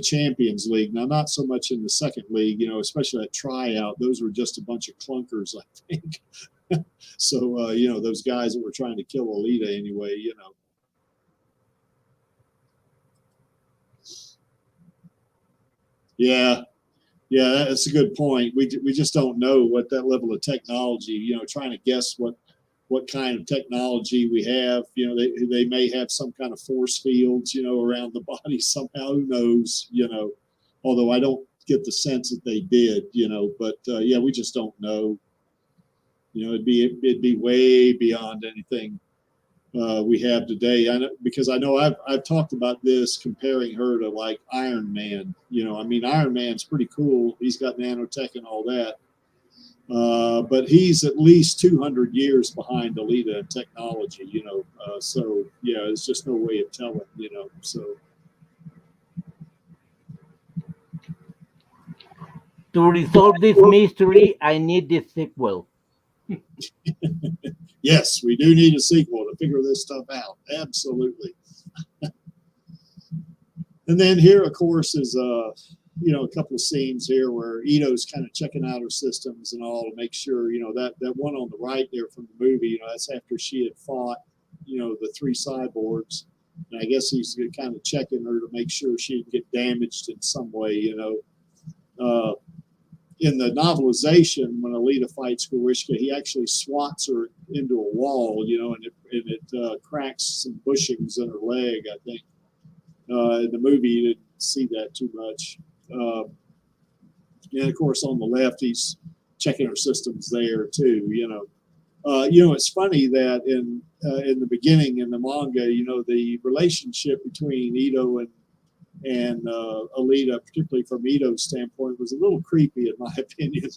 Champions League. Now, not so much in the second league, you know, especially that tryout. Those were just a bunch of clunkers, I think. So, you know, those guys that were trying to kill Alita anyway, you know. Yeah, that's a good point. We just don't know what that level of technology, you know, trying to guess what kind of technology we have. You know, they may have some kind of force fields, you know, around the body somehow. Who knows, you know, although I don't get the sense that they did, you know, but yeah, we just don't know. You know, it'd be way beyond anything we have today. Because I know I've talked about this, comparing her to like Iron Man. You know, I mean, Iron Man's pretty cool. He's got nanotech and all that. But he's at least 200 years behind Alita in technology, you know. So yeah, there's just no way of telling, you know. So to resolve this mystery, I need this sequel. Yes, we do need a sequel to figure this stuff out. Absolutely. And then here, of course, is you know, a couple of scenes here where Ito's kind of checking out her systems and all to make sure, you know, that one on the right there from the movie, you know, that's after she had fought, you know, the three cyborgs. And I guess he's kind of checking her to make sure she didn't get damaged in some way, you know. In the novelization, when Alita fights Gorishka, he actually swats her into a wall, you know, and it cracks some bushings in her leg, I think. In the movie, you didn't see that too much. And of course, on the left, he's checking her systems there too, you know. You know, it's funny that in the beginning in the manga, you know, the relationship between Ito and Alita, particularly from Ito's standpoint, was a little creepy in my opinion.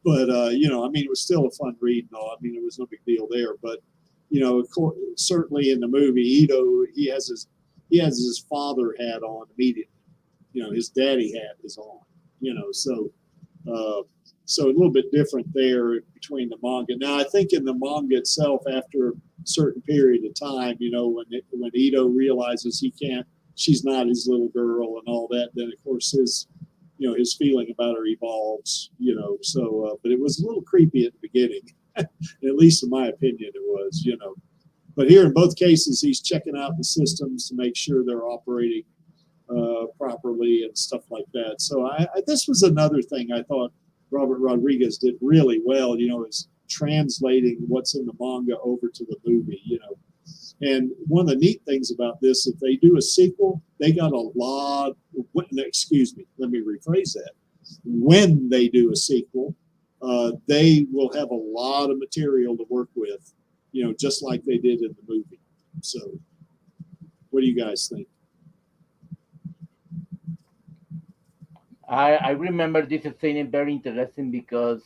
But you know, I mean, it was still a fun read and all. I mean, it was no big deal there. But you know, of course, certainly in the movie, Ito, he has his father hat on immediately. You know, his daddy hat is on. You know, so a little bit different there between the manga. Now, I think in the manga itself, after a certain period of time, you know, when Ito realizes she's not his little girl and all that, then of course his feeling about her evolves, you know. So, but it was a little creepy at the beginning, at least in my opinion, it was, you know. But here in both cases, he's checking out the systems to make sure they're operating properly and stuff like that. So this was another thing I thought Robert Rodriguez did really well, you know, is translating what's in the manga over to the movie, you know. And one of the neat things about this, if they do a sequel, they got a lot, excuse me, let me rephrase that. When they do a sequel, they will have a lot of material to work with, you know, just like they did in the movie. So what do you guys think? I remember this scene very interesting because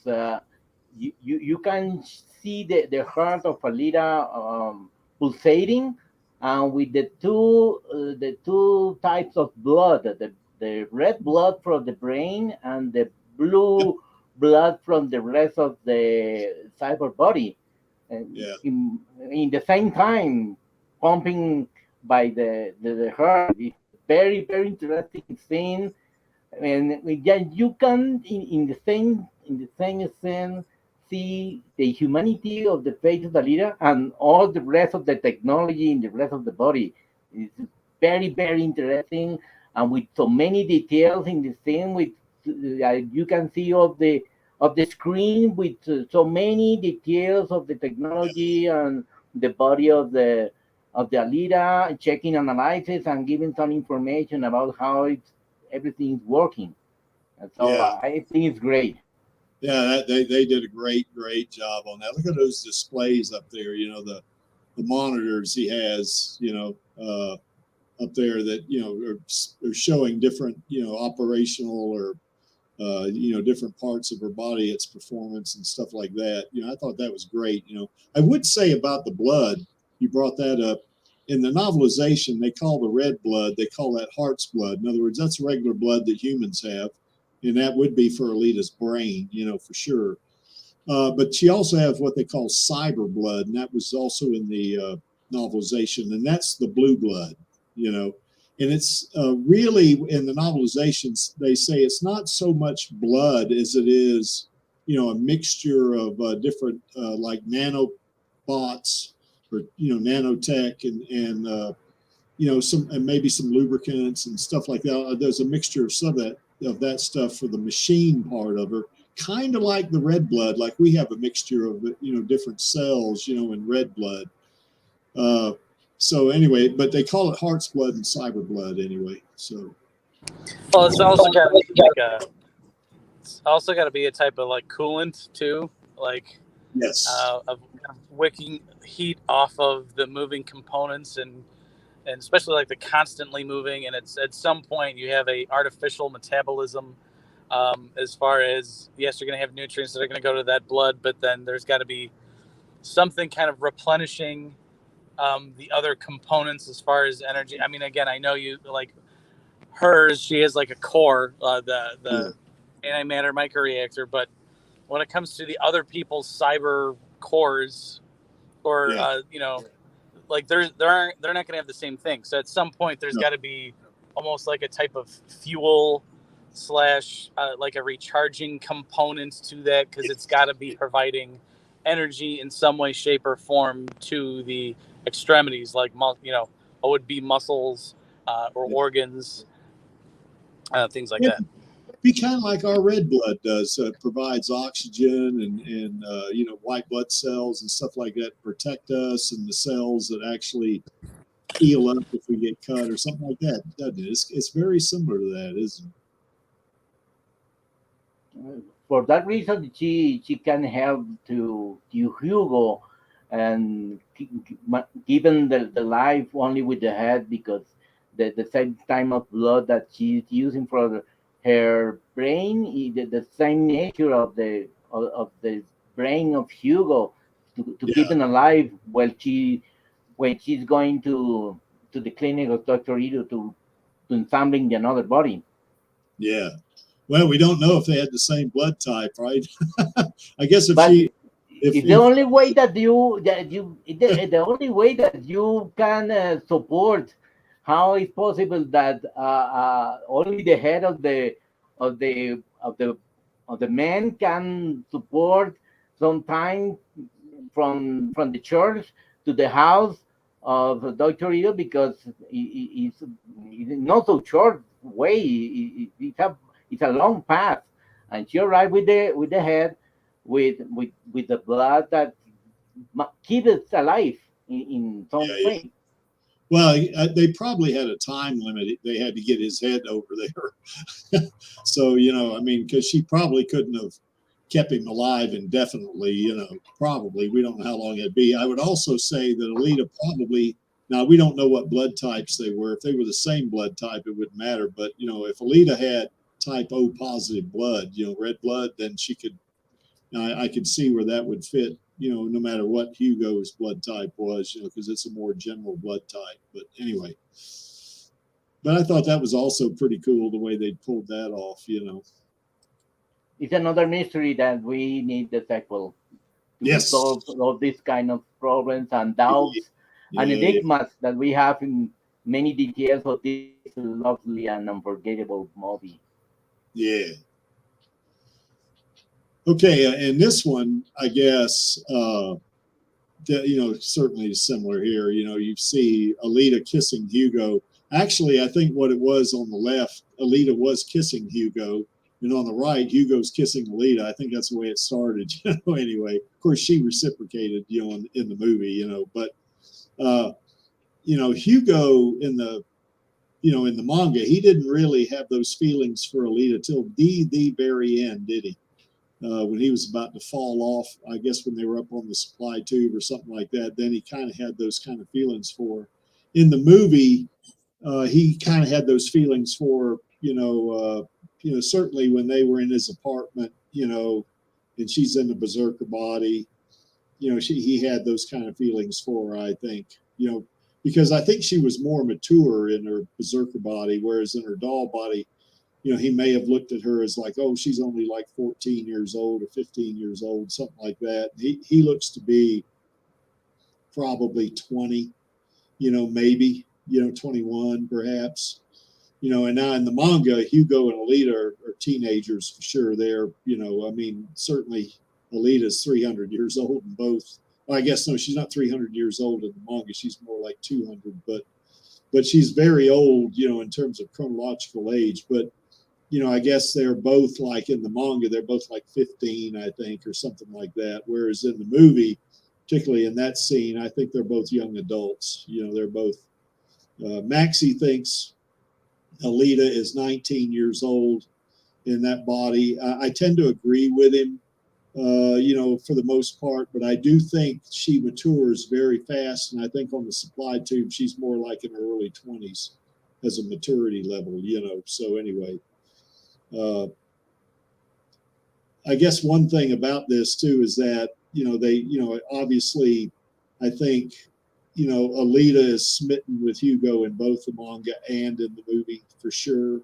you can see the heart of Alita pulsating, and with the two types of blood, the red blood from the brain and the blue blood from the rest of the cyber body, and Yeah. in the same time pumping by the heart. It's a very very interesting scene. And yeah, you can in the same sense see the humanity of the face of the leader and all the rest of the technology in the rest of the body. It's very very interesting, and with so many details in the scene. With you can see of the screen with so many details of the technology and the body of the Alita, checking analysis and giving some information about how everything's working. And so Yeah. I think it's great. Yeah, they did a great job on that. Look at those displays up there. You know, the monitors he has. You know, up there that are showing different operational or different parts of her body, its performance and stuff like that. I thought that was great. I would say about the blood, you brought that up. In the novelization, they call the red blood, they call that heart's blood. In other words, that's regular blood that humans have, and that would be for Alita's brain, for sure. But she also has what they call cyber blood, and that was also in the novelization, and that's the blue blood, and it's really in the novelizations, they say it's not so much blood as it is, a mixture of different like nanobots or, nanotech and some, and maybe some lubricants and stuff like that. There's a mixture of some of that stuff for the machine part of her, kind of like the red blood, like we have a mixture of, different cells, in red blood. So anyway, but they call it heart's blood and cyber blood anyway. So, well, it's also got to be like it's also got to be a type of like coolant too, like yes, of wicking heat off of the moving components and especially like the constantly moving. And it's at some point you have a artificial metabolism. As far as, yes, you're going to have nutrients that are going to go to that blood, but then there's got to be something kind of replenishing the other components as far as energy. I mean, again, I know you like hers, she has like a core, the antimatter microreactor, but when it comes to the other people's cyber cores or, like they're not going to have the same thing. So at some point there's got to be almost like a type of fuel / like a recharging component to that, because it's got to be providing energy in some way, shape, or form to the extremities, like what would be muscles or organs, things like that. Be kind of like our red blood does. Provides oxygen and white blood cells and stuff like that, protect us, and the cells that actually heal up if we get cut or something like that. Doesn't it? It's very similar to that, isn't it? For that reason, she can help to Hugo, and given the life only with the head, because the same time of blood that she's using for her brain is the same nature of the brain of Hugo to keep him alive when she's going to the clinic of Dr. Ito to ensembling another body. Yeah. Well, we don't know if they had the same blood type, right? I guess if the only way that the only way that you can support how it's possible that only the head of the man can support some time from the church to the house of Dr. Ito, because it's not so short way. It's a long path, and she arrived with the head, with the blood that keeps it alive in some way. Well, they probably had a time limit. They had to get his head over there. So, I mean, because she probably couldn't have kept him alive indefinitely, probably. We don't know how long it'd be. I would also say that Alita probably, now we don't know what blood types they were. If they were the same blood type, it wouldn't matter. But, if Alita had type O positive blood, red blood, then she could, I could see where that would fit, no matter what Hugo's blood type was, because it's a more general blood type. But anyway, but I thought that was also pretty cool the way they pulled that off, It's another mystery that we need the sequel to solve all these kind of problems and doubts and enigmas that we have in many details of this lovely and unforgettable movie. Yeah. Okay, and this one, I guess, certainly is similar here. You see Alita kissing Hugo. Actually, I think what it was on the left, Alita was kissing Hugo, and on the right, Hugo's kissing Alita. I think that's the way it started. Anyway, of course, she reciprocated, in the movie, but Hugo in the manga, he didn't really have those feelings for Alita till the very end, did he? when he was about to fall off, I guess when they were up on the supply tube or something like that, then he kind of had those kind of feelings for her. In the movie, he kind of had those feelings for, certainly when they were in his apartment, and she's in the berserker body, he had those kind of feelings for her, I think, because I think she was more mature in her berserker body, whereas in her doll body, he may have looked at her as like, oh, she's only like 14 years old or 15 years old, something like that. He looks to be probably 20, maybe, 21 perhaps, and now in the manga, Hugo and Alita are teenagers for sure. They're, certainly Alita's 300 years old in both. Well, I guess, no, she's not 300 years old in the manga. She's more like 200, but she's very old, in terms of chronological age. But I guess they're both like in the manga, they're both like 15, I think, or something like that. Whereas in the movie, particularly in that scene, I think they're both young adults. They're both, Maxie thinks Alita is 19 years old in that body. I tend to agree with him, for the most part, but I do think she matures very fast. And I think on the supply tube, she's more like in her early 20s as a maturity level, So anyway, I guess one thing about this too is that, they, obviously, I think, Alita is smitten with Hugo in both the manga and in the movie for sure.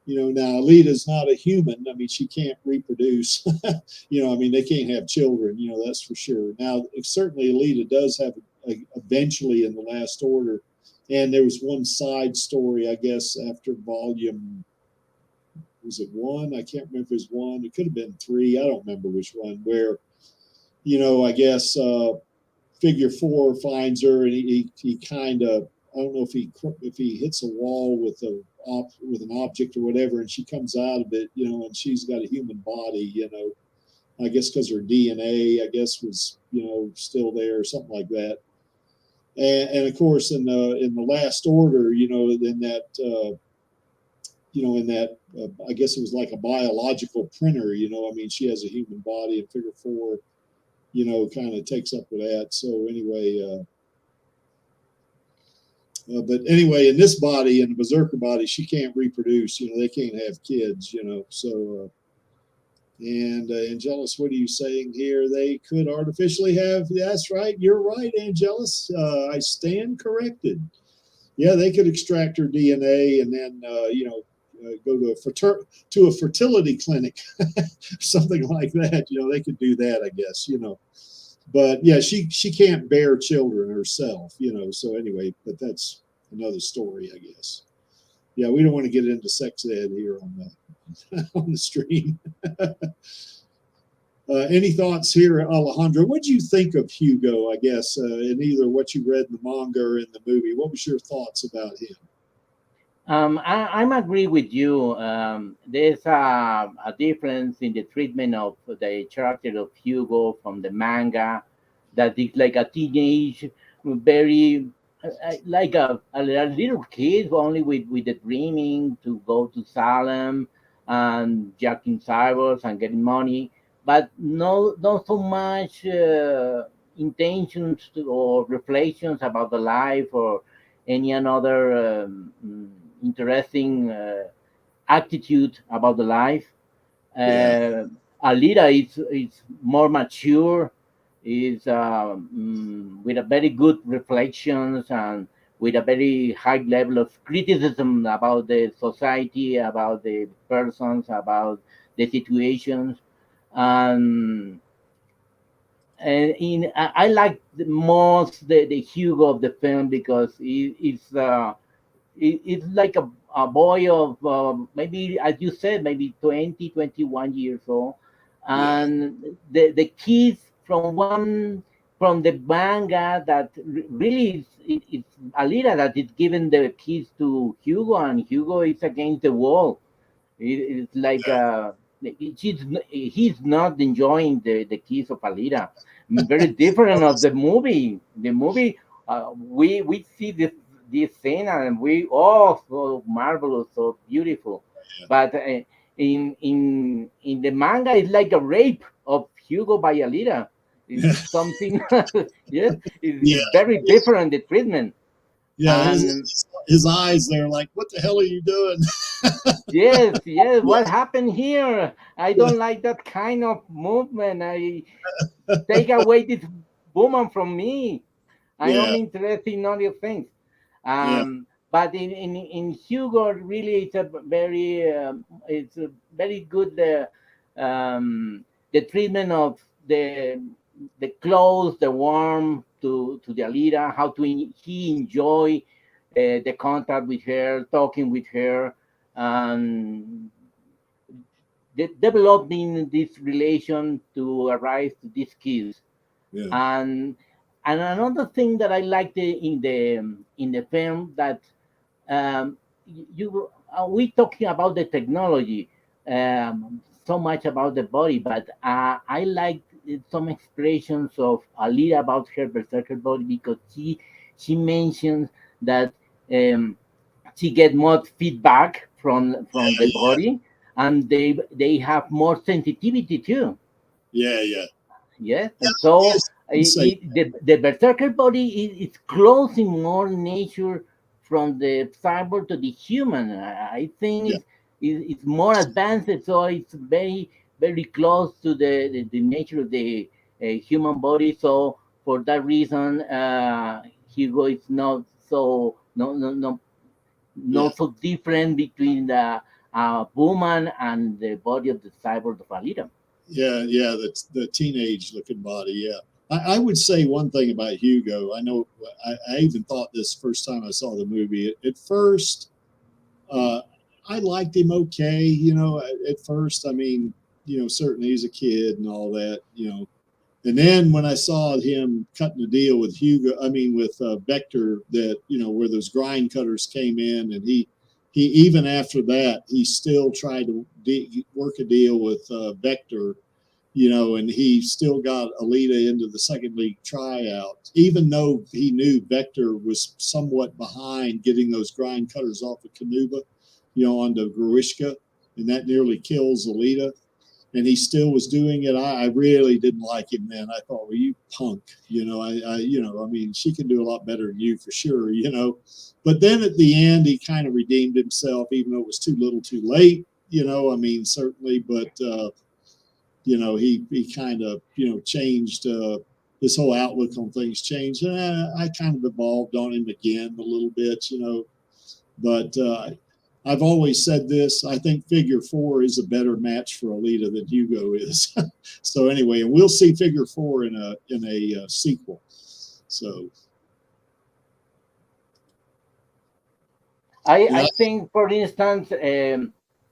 Now Alita's not a human. I mean, she can't reproduce. They can't have children. That's for sure. Now, certainly Alita does have eventually in the Last Order, and there was one side story, I guess, after volume. Was it 1? I can't remember if it was 1. It could have been 3. I don't remember which one. Where, I guess Figure 4 finds her, and he kind of, I don't know if he hits a wall with an object or whatever, and she comes out of it, and she's got a human body, I guess because her DNA, I guess, was still there or something like that. And of course in the Last Order, in that. I guess it was like a biological printer, she has a human body, and Figure 4, kind of takes up with that. So anyway, but anyway, in this body, in the berserker body, she can't reproduce, they can't have kids, so, and Angelus, what are you saying here? They could artificially have, that's right, you're right, Angelus, I stand corrected. Yeah, they could extract her DNA and then, go to a fertility clinic, something like that. They could do that, I guess. But yeah, she can't bear children herself. So anyway, but that's another story, I guess. Yeah, we don't want to get into sex ed here on the stream. Any thoughts here, Alejandro? What do you think of Hugo? I guess in either what you read in the manga or in the movie. What was your thoughts about him? I'm agree with you. There's a difference in the treatment of the character of Hugo from the manga, that is like a teenage, very like a little kid, only with the dreaming to go to Salem and jacking cyborgs and getting money, but not so much intentions or reflections about the life or any another interesting attitude about the life. Yeah. Alita is more mature, is with a very good reflections and with a very high level of criticism about the society, about the persons, about the situations, and I like the most the Hugo of the film because it's like a boy of maybe, as you said, maybe 20, 21 years old, Yeah. and the kids from the manga that really it's Alita that is giving the keys to Hugo, and Hugo is against the wall. It's like he's not enjoying the keys of Alita. Very different of the movie. The movie, we see this scene and we, oh, so marvelous, so beautiful. Yeah. But in the manga, it's like a rape of Hugo by Alita. Yeah, It's something, yes, yeah, it's very different, the treatment. yeah. And His eyes, they're like, what the hell are you doing? yes, yes, Yeah, what happened here? I don't like that kind of movement. I take away this woman from me. I yeah, am interested in other things. yeah, But in Hugo, really, it's a very good the treatment of the clothes, the warmth to the Alita, how he enjoy the contact with her, talking with her, and developing this relation to arrive to this kiss. yeah, And and another thing that I liked in the film that you we talking about the technology so much about the body, but I like some expressions of Alita about her berserker body because she mentions that um, she get more feedback from the yeah, body, and they have more sensitivity too. yeah, yeah. Yes, and so Yes, you say, the berserker body is close in more nature from the cyborg to the human. I think yeah, it's more advanced, so it's very close to the nature of the human body. So for that reason, Hugo is not so yeah, not so different between the woman and the body of the cyborg of Alita. yeah, yeah. The teenage looking body. Yeah. I would say one thing about Hugo. I know I even thought this first time I saw the movie. At first, uh, I liked him okay. At first, I mean, certainly he's a kid and all that. And then when I saw him cutting a deal with Hugo, I mean with Vector, that where those grind cutters came in, and he even after that he still tried to work a deal with Vector, and he still got Alita into the second league tryout, even though he knew Vector was somewhat behind getting those grind cutters off of Kanuba, onto Gruishka, and that nearly kills Alita. And he still was doing it. I really didn't like him then. I thought, well, you punk, I mean, she can do a lot better than you for sure. But then at the end, he kind of redeemed himself, even though it was too little, too late. I mean, certainly, but he kind of changed. His whole outlook on things changed, and I kind of evolved on him again a little bit. But I've always said this. I think Figure Four is a better match for Alita than Hugo is. So anyway, and we'll see Figure Four in a sequel. So I yeah, think, for instance, in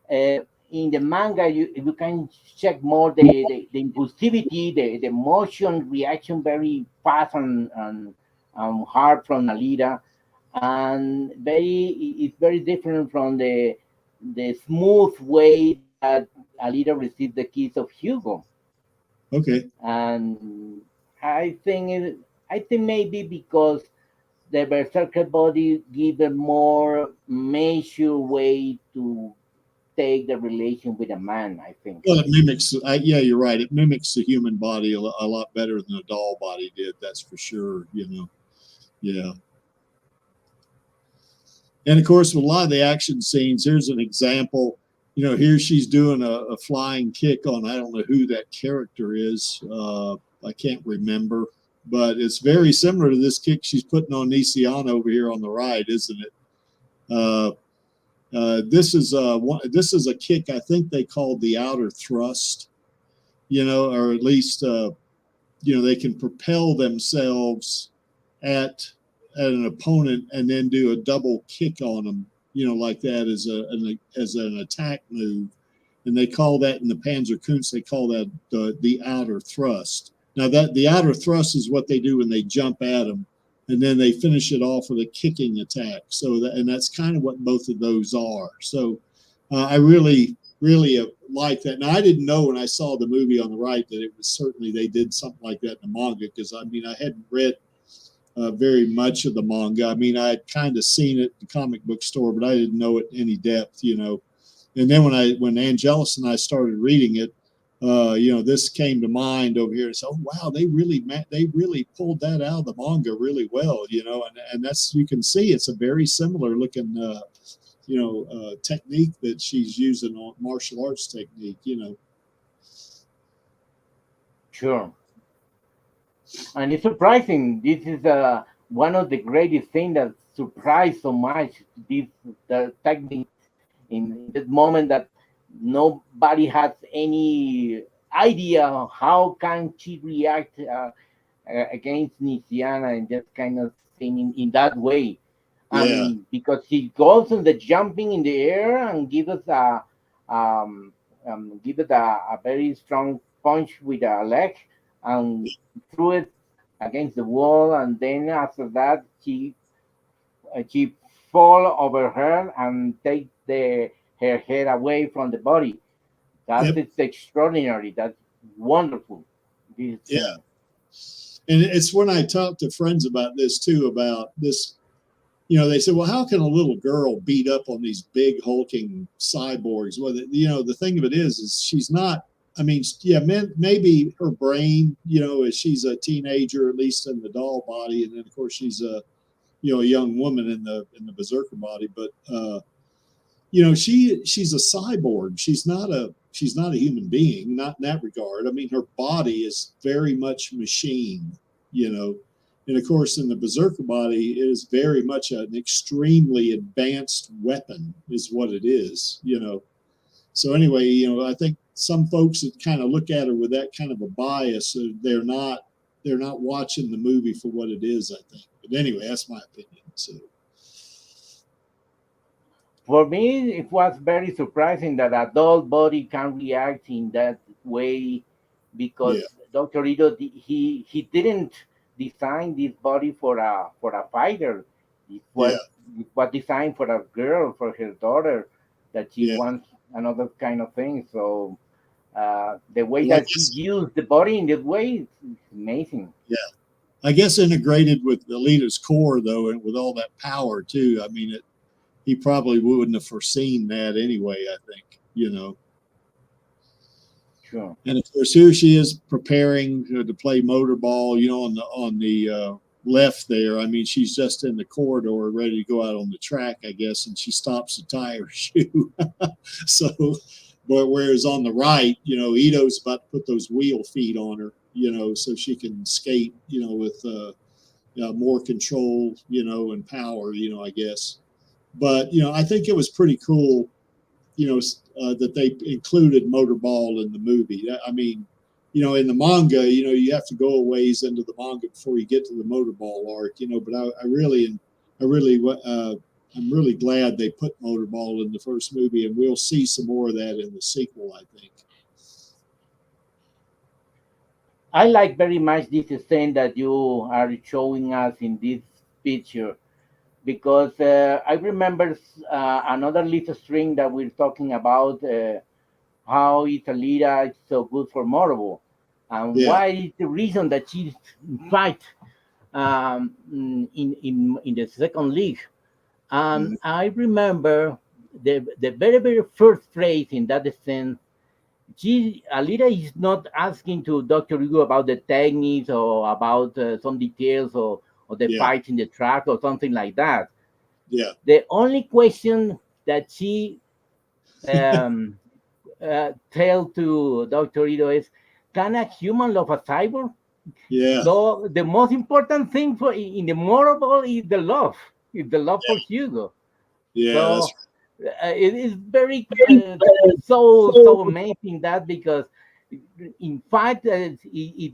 the manga, you can check more the impulsivity, the motion reaction very fast and hard from Alita, and it's very different from the smooth way that Alita received the kiss of Hugo. okay, And I think I think maybe because the berserker body give a more mature way to take the relation with a man, I think. well, it mimics. Yeah, you're right. It mimics the human body a lot better than a doll body did. That's for sure. Yeah. And of course, with a lot of the action scenes, here's an example. Here she's doing a flying kick on, I don't know who that character is. I can't remember, but it's very similar to this kick she's putting on Nisiana over here on the right, isn't it? Uh, this is a kick I think they called the outer thrust, or at least they can propel themselves at an opponent and then do a double kick on them, like that as an attack move. And they call that in the Panzerkunst, they call that the outer thrust. Now that the outer thrust is what they do when they jump at them, and then they finish it off with a kicking attack. And that's kind of what both of those are. So I really like that. Now I didn't know when I saw the movie on the right that it was certainly they did something like that in the manga, because I mean I hadn't read very much of the manga. I mean I had kind of seen it in the comic book store, but I didn't know it in any depth. And then when Angelus and I started reading it, this came to mind over here. So, oh, wow, they really pulled that out of the manga really well, and that's, you can see it's a very similar looking, technique that she's using on martial arts technique, Sure. And it's surprising. This is one of the greatest things that surprised so much. This the technique in that moment that nobody has any idea how can she react against Nisiana and that kind of thing in that way. Yeah. Because he goes on the jumping in the air and gives us um, a very strong punch with a leg and threw it against the wall, and then after that she fall over her and take her head away from the body. That Yep. is extraordinary. That's wonderful. This Yeah. thing. And it's when I talk to friends about this too, about this, they said, well, how can a little girl beat up on these big hulking cyborgs? Well, the thing of it is she's not, I mean, yeah, maybe her brain, as she's a teenager, at least in the doll body. And then of course she's a young woman in the berserker body, but, she's a cyborg. She's not a human being, not in that regard. I mean, her body is very much machine, and of course in the berserker body it is very much an extremely advanced weapon is what it is, So anyway, I think some folks that kind of look at her with that kind of a bias, they're not watching the movie for what it is, I think. But anyway, that's my opinion. So For me, it was very surprising that a doll body can react in that way, because yeah, Dr. Ito he didn't design this body for a fighter. yeah, It was designed for a girl, for her daughter, that she yeah. wants another kind of thing. So the way Well, I that she guess, used the body in that way is amazing. yeah. I guess integrated with Alita's core though, and with all that power too. I mean, he probably wouldn't have foreseen that anyway, I think. Sure. And of course, here she is preparing to play motorball, on the left there. I mean, she's just in the corridor ready to go out on the track, I guess, and she stops to tie her shoe. So, but whereas on the right, Ito's about to put those wheel feet on her, so she can skate, with more control, and power, I guess. But I think it was pretty cool, that they included motorball in the movie. I mean, in the manga, you have to go a ways into the manga before you get to the motorball arc, But I'm really glad they put motorball in the first movie, and we'll see some more of that in the sequel, I think. I like very much this scene that you are showing us in this picture, because I remember another little string that we're talking about, how Italida is so good for Morbo, and Yeah, why is the reason that she's in fact in the second league. mhm, I remember the very first phrase in that scene. Alita is not asking to Dr. Hugo about the techniques or about some details or the yeah, fights in the track or something like that. yeah, The only question that she um, tell to Dr. Ito is, can a human love a cyborg? yeah, So the most important thing for in the moral is the love for Hugo. yeah. That's So it is very so amazing that, because in fact, if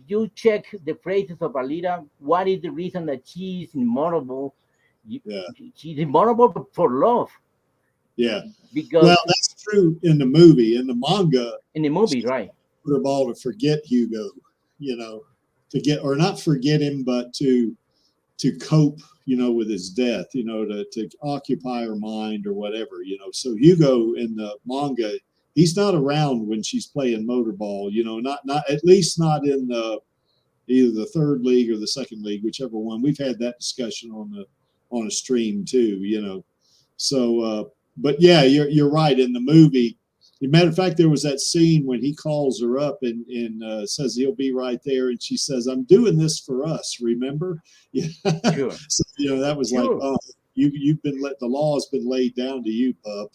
you check the phrases of Alita, what is the reason that she is immortal? You- yeah, She's immortal for love, yeah. Well, because that's true in the movie. In the manga, in the movie, right? put a ball to forget Hugo, you know, to get, or not forget him, but to cope, with his death, to occupy her mind or whatever, So Hugo in the manga, he's not around when she's playing motorball, not at least not in the either the third league or the second league, whichever one. We've had that discussion on a stream too, So but yeah, you're right. In the movie, as a matter of fact, there was that scene when he calls her up and says he'll be right there, and she says, "I'm doing this for us, remember?" Yeah. Sure, So, that was like, sure. oh, you've been the law has been laid down to you, pup.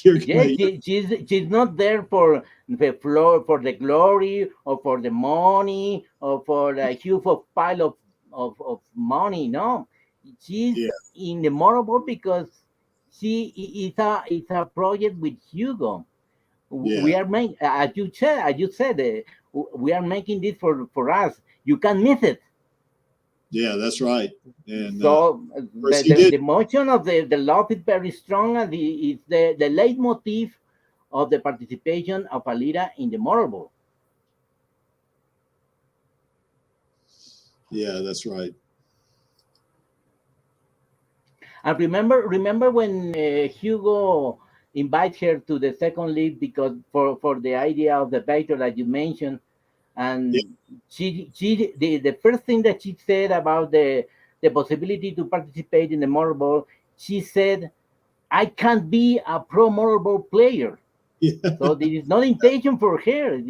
You're Yes, gonna, she's not there for the floor, for the glory, or for the money, or for a huge pile of money. No, she's yeah, in the Morable because it's a project with Hugo. yeah, We are making, as you said, we are making this for us. You can miss it. yeah. That's right. And So of course, he the did. emotion of the love is very strong, and it's the leitmotif of the participation of Alita in the Marvel. Yeah, that's right. And remember when Hugo invited her to the second league because for the idea of the battle that you mentioned, Yeah, and the first thing that she said about the possibility to participate in the Marvel, she said, "I can't be a pro Marvel player." yeah, So there is no intention for her.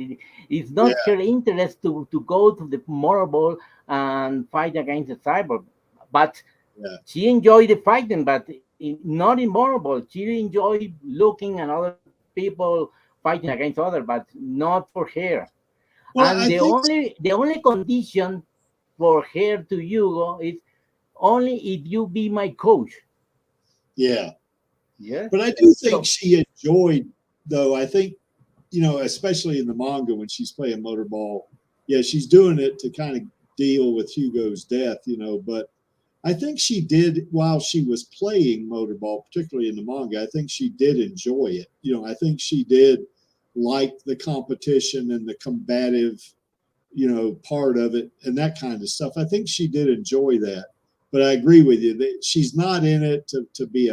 It's yeah, not her interest to go to the Marvel and fight against the cyber. But yeah. she enjoyed the fighting, but not in Marvel. She enjoyed looking at other people fighting against other, but not for her. Well, And I think, the only condition for her to Hugo is only if you be my coach. yeah, Yes. but I do think So she enjoyed, though. I think, especially in the manga when she's playing motorball, yeah, she's doing it to kind of deal with Hugo's death, but I think she did while she was playing motorball, particularly in the manga. I think she did enjoy it. I think she did like the competition and the combative, part of it and that kind of stuff. I think she did enjoy that. But I agree with you that she's not in it to be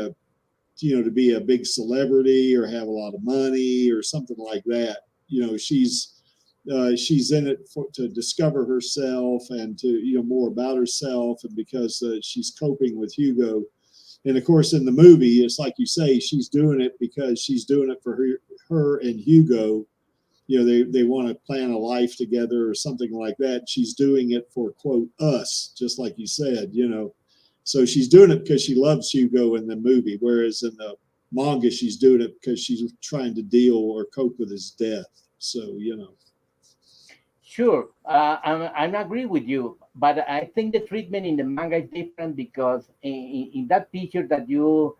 to be a big celebrity or have a lot of money or something like that. She's in it to discover herself and to more about herself, and because she's coping with Hugo. And of course, in the movie, it's like you say, she's doing it because she's doing it for her and Hugo. They want to plan a life together or something like that. She's doing it for quote us, just like you said. So she's doing it because she loves Hugo in the movie, whereas in the manga, she's doing it because she's trying to deal or cope with his death. So. sure, I'm agree with you, but I think the treatment in the manga is different because in that picture that you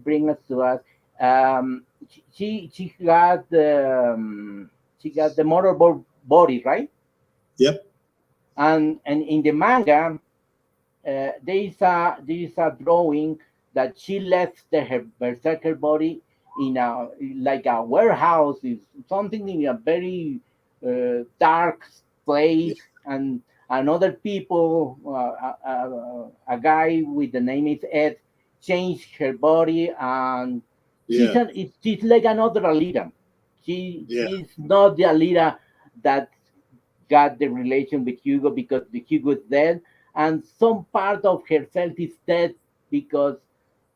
bring us to us, she got the motorboat body, right? Yep. And in the manga, there is a drawing that she left her berserker body in a like a warehouse, is something in a very dark Yeah. place, and other people, a guy with the name is Ed, changed her body, and Yeah. she's like another Alita. Yeah. She's not the Alita that got the relation with Hugo because the Hugo is dead, and some part of herself is dead because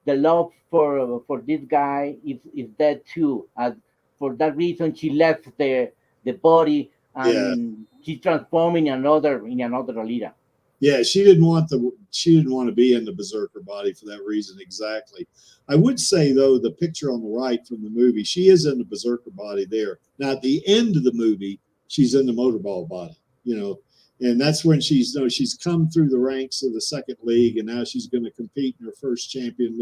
the love for this guy is dead too. And for that reason, she left the body Yeah. and she transformed in another Alita. Yeah, she didn't want to be in the berserker body for that reason exactly. I would say though, the picture on the right from the movie, she is in the berserker body there. Now at the end of the movie, she's in the motorball body, and that's when she's come through the ranks of the second league, and now she's going to compete in her first Champions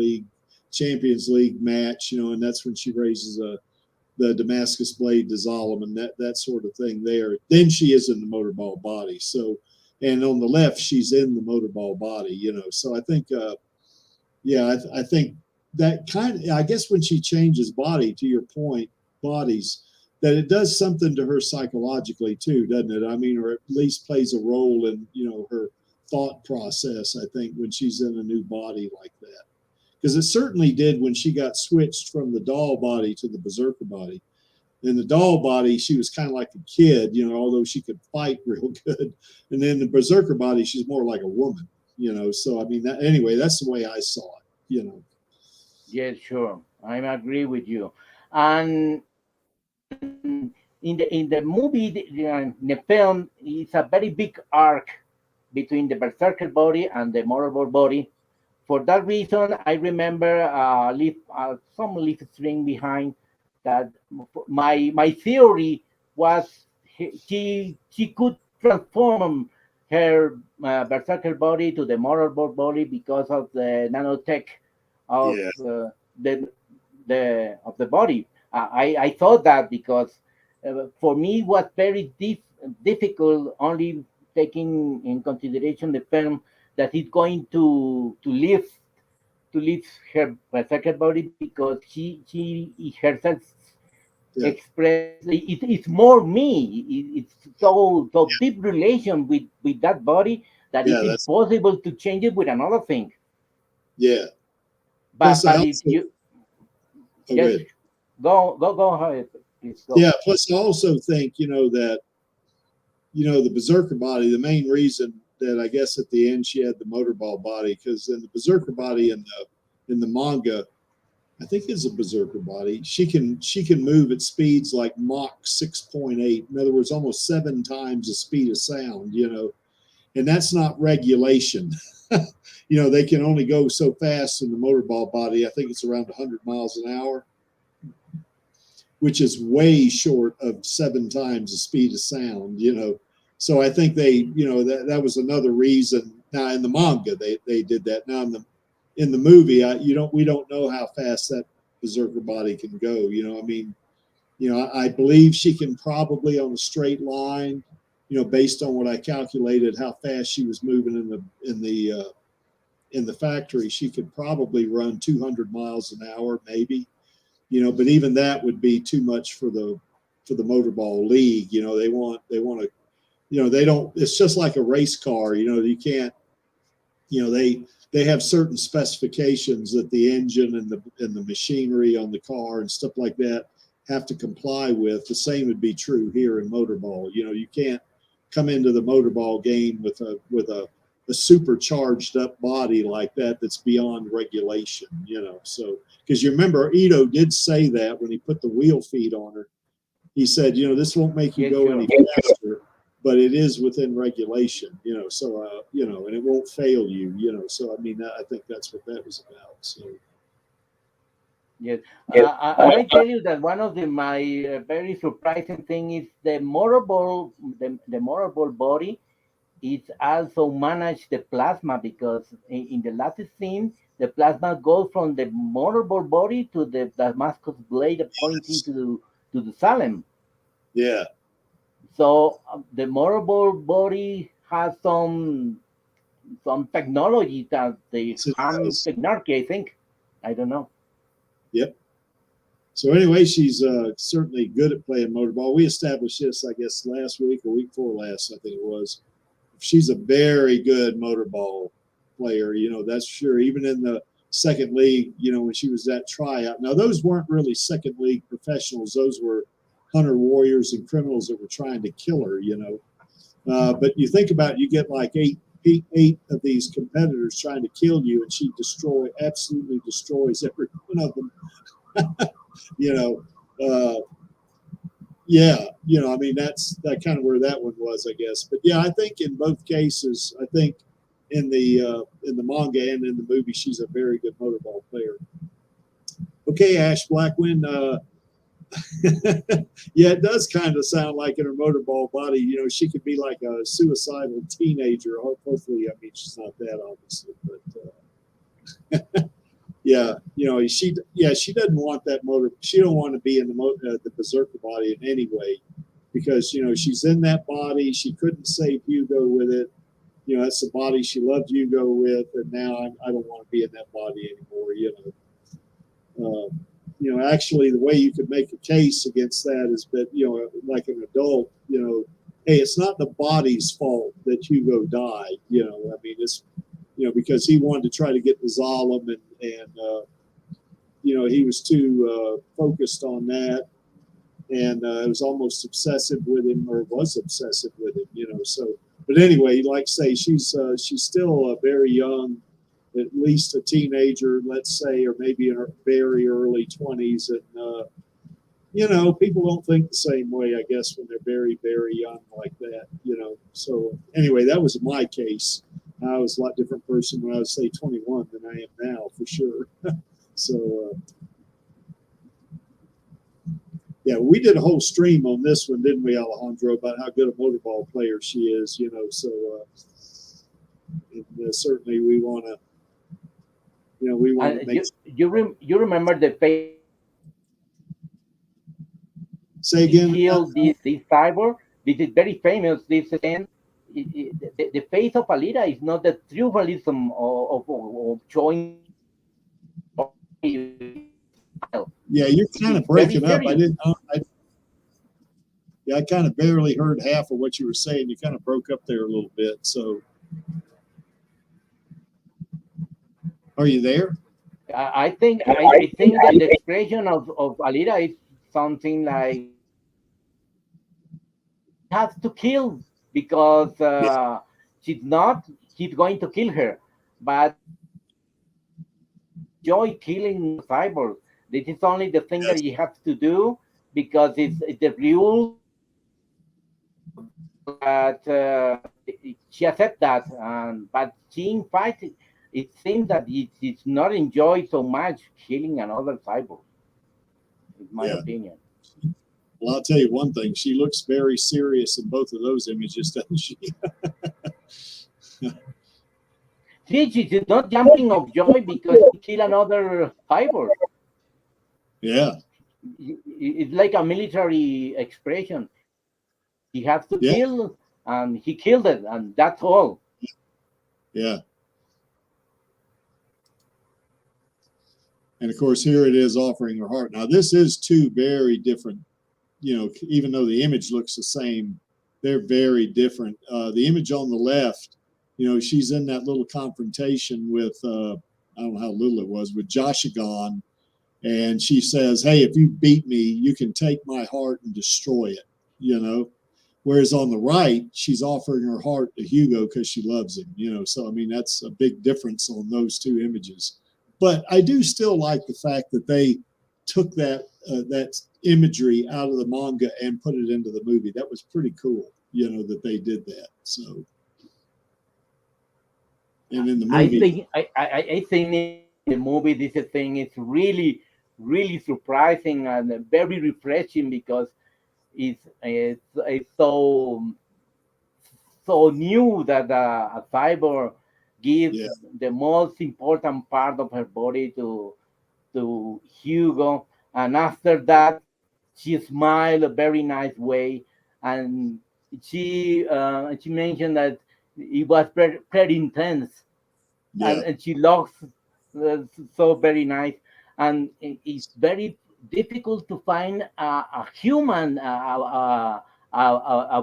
League match, and that's when she raises the Damascus blade to Zolom, that sort of thing there. Then she is in the motorball body. So, and on the left, she's in the motorball body. So I think, yeah, I think that I guess when she changes body, to your point, bodies, that it does something to her psychologically too, doesn't it? I mean, or at least plays a role in, her thought process, I think, when she's in a new body like that, because it certainly did when she got switched from the doll body to the berserker body. In the doll body, she was kind of like a kid, although she could fight real good. And then the berserker body, she's more like a woman. So I mean, anyway, that's the way I saw it. Yes, sure. I agree with you. And in the movie, the film, it's a very big arc between the berserker body and the motorboard body. For that reason, I remember some leaf string behind that. My theory was she could transform her berserker body to the motorboard body because of the nanotech of Yeah, the of the body. I thought that because for me it was very difficult only taking in consideration the film that is going to lift her second body because she herself yeah, express it's more me. It's so deep relation with that body that yeah. it's That's impossible to change it with another thing. yeah. Plus, I But if also you oh, go just ahead. go ahead, please go. Yeah. Plus, I also think that the berserker body. The main reason that I guess at the end she had the motorball body because in the berserker body in the manga, I think it's a berserker body. She can move at speeds like Mach 6.8. In other words, almost 7 times the speed of sound. And that's not regulation. They can only go so fast in the motorball body. I think it's around 100 miles an hour, which is way short of 7 times the speed of sound. So I think that was another reason. Now in the manga they did that. Now in the movie, we don't know how fast that berserker body can go. I believe she can probably on a straight line, based on what I calculated how fast she was moving in the factory, she could probably run 200 miles an hour, maybe. But even that would be too much for the motorball league. They want to. They don't. It's just like a race car. You can't. They have certain specifications that the engine and the machinery on the car and stuff like that have to comply with. The same would be true here in motorball. You can't come into the motorball game with a supercharged up body like that that's beyond regulation. So because you remember Ito did say that when he put the wheel feet on her, he said, this won't make you Yes, go any sure. faster, but it is within regulation, so, and it won't fail you, so, I mean, I think that's what that was about. So, Yes, I tell you that one of my very surprising thing is the motorable body is also manage the plasma because in the last scene the plasma goes from the motorable body to the Damascus blade pointing yes. to the Salem. Yeah. So the motorable body has some technology that the Yes, it hand does. technology, I think. I don't know. Yep. So anyway, she's certainly good at playing motorball. We established this, I guess, last week or week before last, I think it was. She's a very good motorball player, that's sure. Even in the second league, when she was at tryout. Now, those weren't really second league professionals. Those were hunter warriors and criminals that were trying to kill her. But you think about it, you get like eight of these competitors trying to kill you, and she absolutely destroys every one of them. you know, uh, yeah, I mean, that's that kind of where that one was, I guess. But yeah, I think in both cases, I think in the manga and in the movie, she's a very good motorball player. Okay, Ash Blackwind. Yeah, it does kind of sound like in her motorball body, she could be like a suicidal teenager. Hopefully, I mean, she's not that obviously, but yeah, she doesn't want that motor. She don't want to be in the berserker body in any way because she's in that body. She couldn't save Hugo with it. That's the body she loved Hugo with, and now I don't want to be in that body anymore. Actually, the way you could make a case against that is that, like an adult, hey, it's not the body's fault that Hugo died. I mean, it's, because he wanted to try to get the Zalem and he was too focused on that. And it was almost obsessive with him, or was obsessive with him, so, but anyway, like I say, she's still very young. at least a teenager, let's say, or maybe in her very early 20s. And, you know, people don't think the same way, I guess, when they're very, very young like that, you know. So anyway, that was my case. I was a lot different person when I was, say, 21 than I am now, for sure. So, yeah, we did a whole stream on this one, didn't we, Alejandro, about how good a motorball player she is, you know. So certainly we want to, you know, we want to make. You remember the face? Say again. Killed this cyborg. This is very famous. This scene. The face of Alita is not the tribalism of showing. Yeah, you're kind of breaking up. I kind of barely heard half of what you were saying. You kind of broke up there a little bit. So, are you there? I think that the expression of Alita is something like has to kill because he's going to kill her, but enjoy killing cyborgs. This is only the thing that you have to do because it's the rule that she accepts that. But she in fact, it seems that it's not enjoy so much killing another cyborg. In my opinion. Well, I'll tell you one thing. She looks very serious in both of those images, doesn't she? She's not jumping of joy because she killed another cyborg. Yeah. It's like a military expression. He has to kill, and he killed it, and that's all. Yeah. And of course, here it is offering her heart. Now, this is two very different, you know, even though the image looks the same, they're very different. The image on the left, you know, she's in that little confrontation with, I don't know how little it was, with Joshigon. And she says, hey, if you beat me, you can take my heart and destroy it, you know. Whereas on the right, she's offering her heart to Hugo because she loves him, you know. So, I mean, that's a big difference on those two images. But I do still like the fact that they took that that imagery out of the manga and put it into the movie. That was pretty cool, you know, that they did that. So, and in the movie, I think in the movie this thing is really surprising and very refreshing because it's so new that a cyborg gives the most important part of her body to Hugo, and after that she smiled a very nice way, and she mentioned that it was pretty intense, and she looks so very nice, and it's very difficult to find a human, a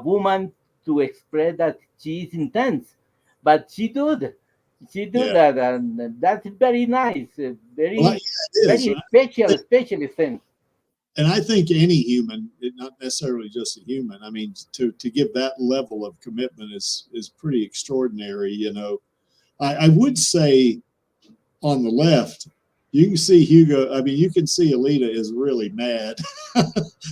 woman to express that she is intense, but she did that, and that's very nice, very special thing. And I think any human, not necessarily just a human, I mean, to give that level of commitment is pretty extraordinary, you know. I would say on the left, you can see Hugo, I mean, you can see Alita is really mad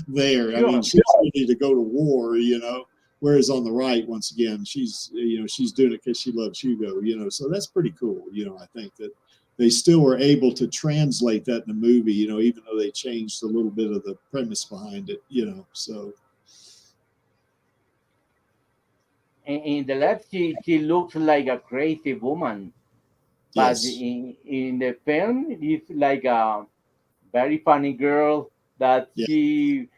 there. I mean, she's ready to go to war, you know. Whereas on the right, once again, she's, you know, she's doing it because she loves Hugo, you know. So that's pretty cool, you know. I think that they still were able to translate that in the movie, you know, even though they changed a little bit of the premise behind it, you know. So in the left, she looks like a crazy woman, but in the film, it's like a very funny girl that she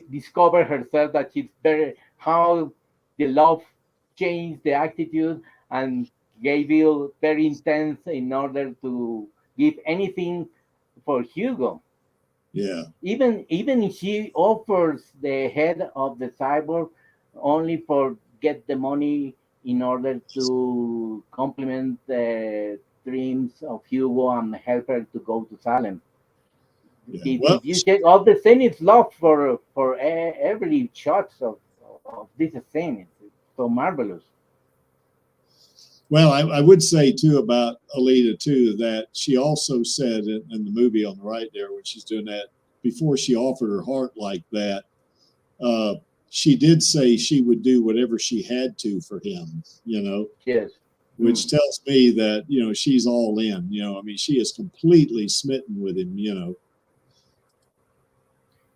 discovered herself that she's very, how the love changed the attitude and gave you very intense in order to give anything for Hugo. Yeah. Even if she offers the head of the cyborg only for get the money in order to complement the dreams of Hugo and help her to go to Salem. If you check all the scene, it's love for every shot of this scene. It's so marvelous. Well, I would say too about Alita too that she also said in the movie on the right there when she's doing that, before she offered her heart like that, she did say she would do whatever she had to for him, you know. Yes. Which tells me that, you know, she's all in, you know. I mean, she is completely smitten with him, you know.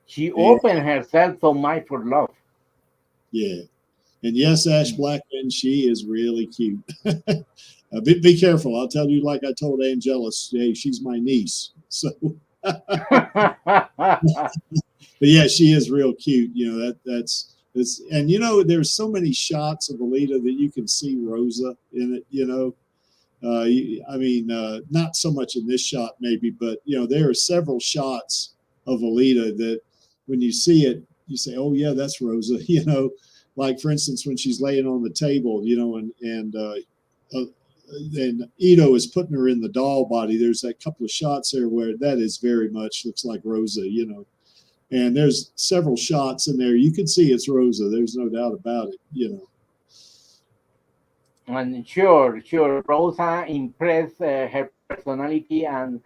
She opened herself so much for love. Yeah. And yes, Ash Blackman, she is really cute. Be careful. I'll tell you, like I told Angelus, hey, she's my niece. So, but yeah, she is real cute. You know, that's and you know, there's so many shots of Alita that you can see Rosa in it, you know. I mean, not so much in this shot, maybe, but you know, there are several shots of Alita that when you see it, you say, "Oh yeah, that's Rosa." You know, like for instance, when she's laying on the table, you know, and Ito is putting her in the doll body. There's a couple of shots there where that is very much looks like Rosa, you know. And there's several shots in there. You can see it's Rosa. There's no doubt about it, you know. And sure, Rosa impressed her personality and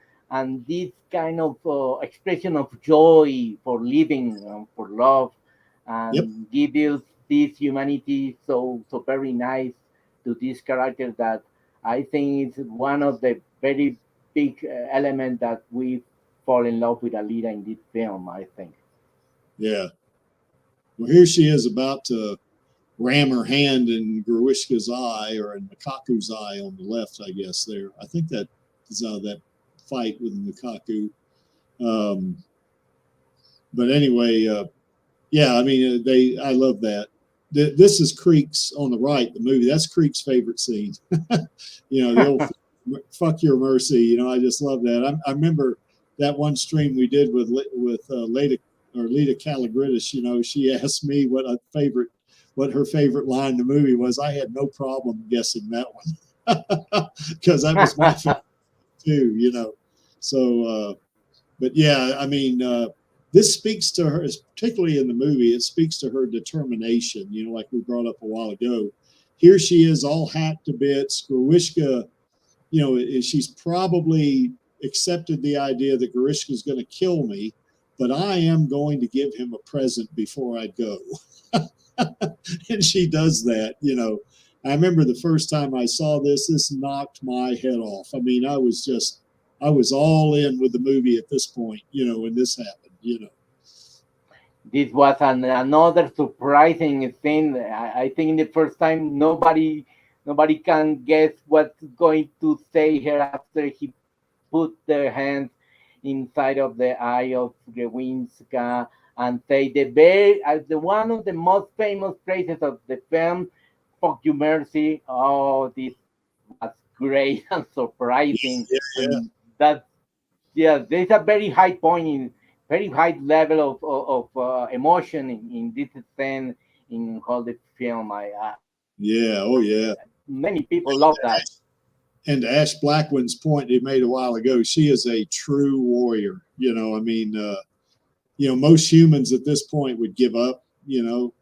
this kind of expression of joy for living, for love, and give you this humanity so very nice to this character that I think is one of the very big elements that we fall in love with Alita in this film, I think. Yeah. Well, here she is about to ram her hand in Gruishka's eye, or in Mikaku's eye on the left, I guess there. I think that is out of that fight with Mikaku. But anyway, yeah, I mean, I love that. This is Creek's on the right, the movie. That's Creek's favorite scene. You know, the old "fuck your mercy." You know, I just love that. I remember that one stream we did with Lita Calligridis. You know, she asked me what her favorite line in the movie was. I had no problem guessing that one because that was my favorite too. You know, so but yeah, I mean. This speaks to her, particularly in the movie, it speaks to her determination, you know, like we brought up a while ago. Here she is all hacked to bits. Gruishka, you know, she's probably accepted the idea that Gruishka is going to kill me, but I am going to give him a present before I go. And she does that, you know. I remember the first time I saw this knocked my head off. I mean, I was all in with the movie at this point, you know, when this happened. You know, this was another surprising thing. I think the first time nobody can guess what's going to say here after he put their hands inside of the eye of Grewinska and say the one of the most famous phrases of the film, "Fuck you, mercy." Oh, this was great and surprising, and that there's a very high point in very high level of emotion in this scene in all the film. Many people love that. And to Ash Blackman's point he made a while ago, she is a true warrior. You know, I mean, you know, most humans at this point would give up, you know,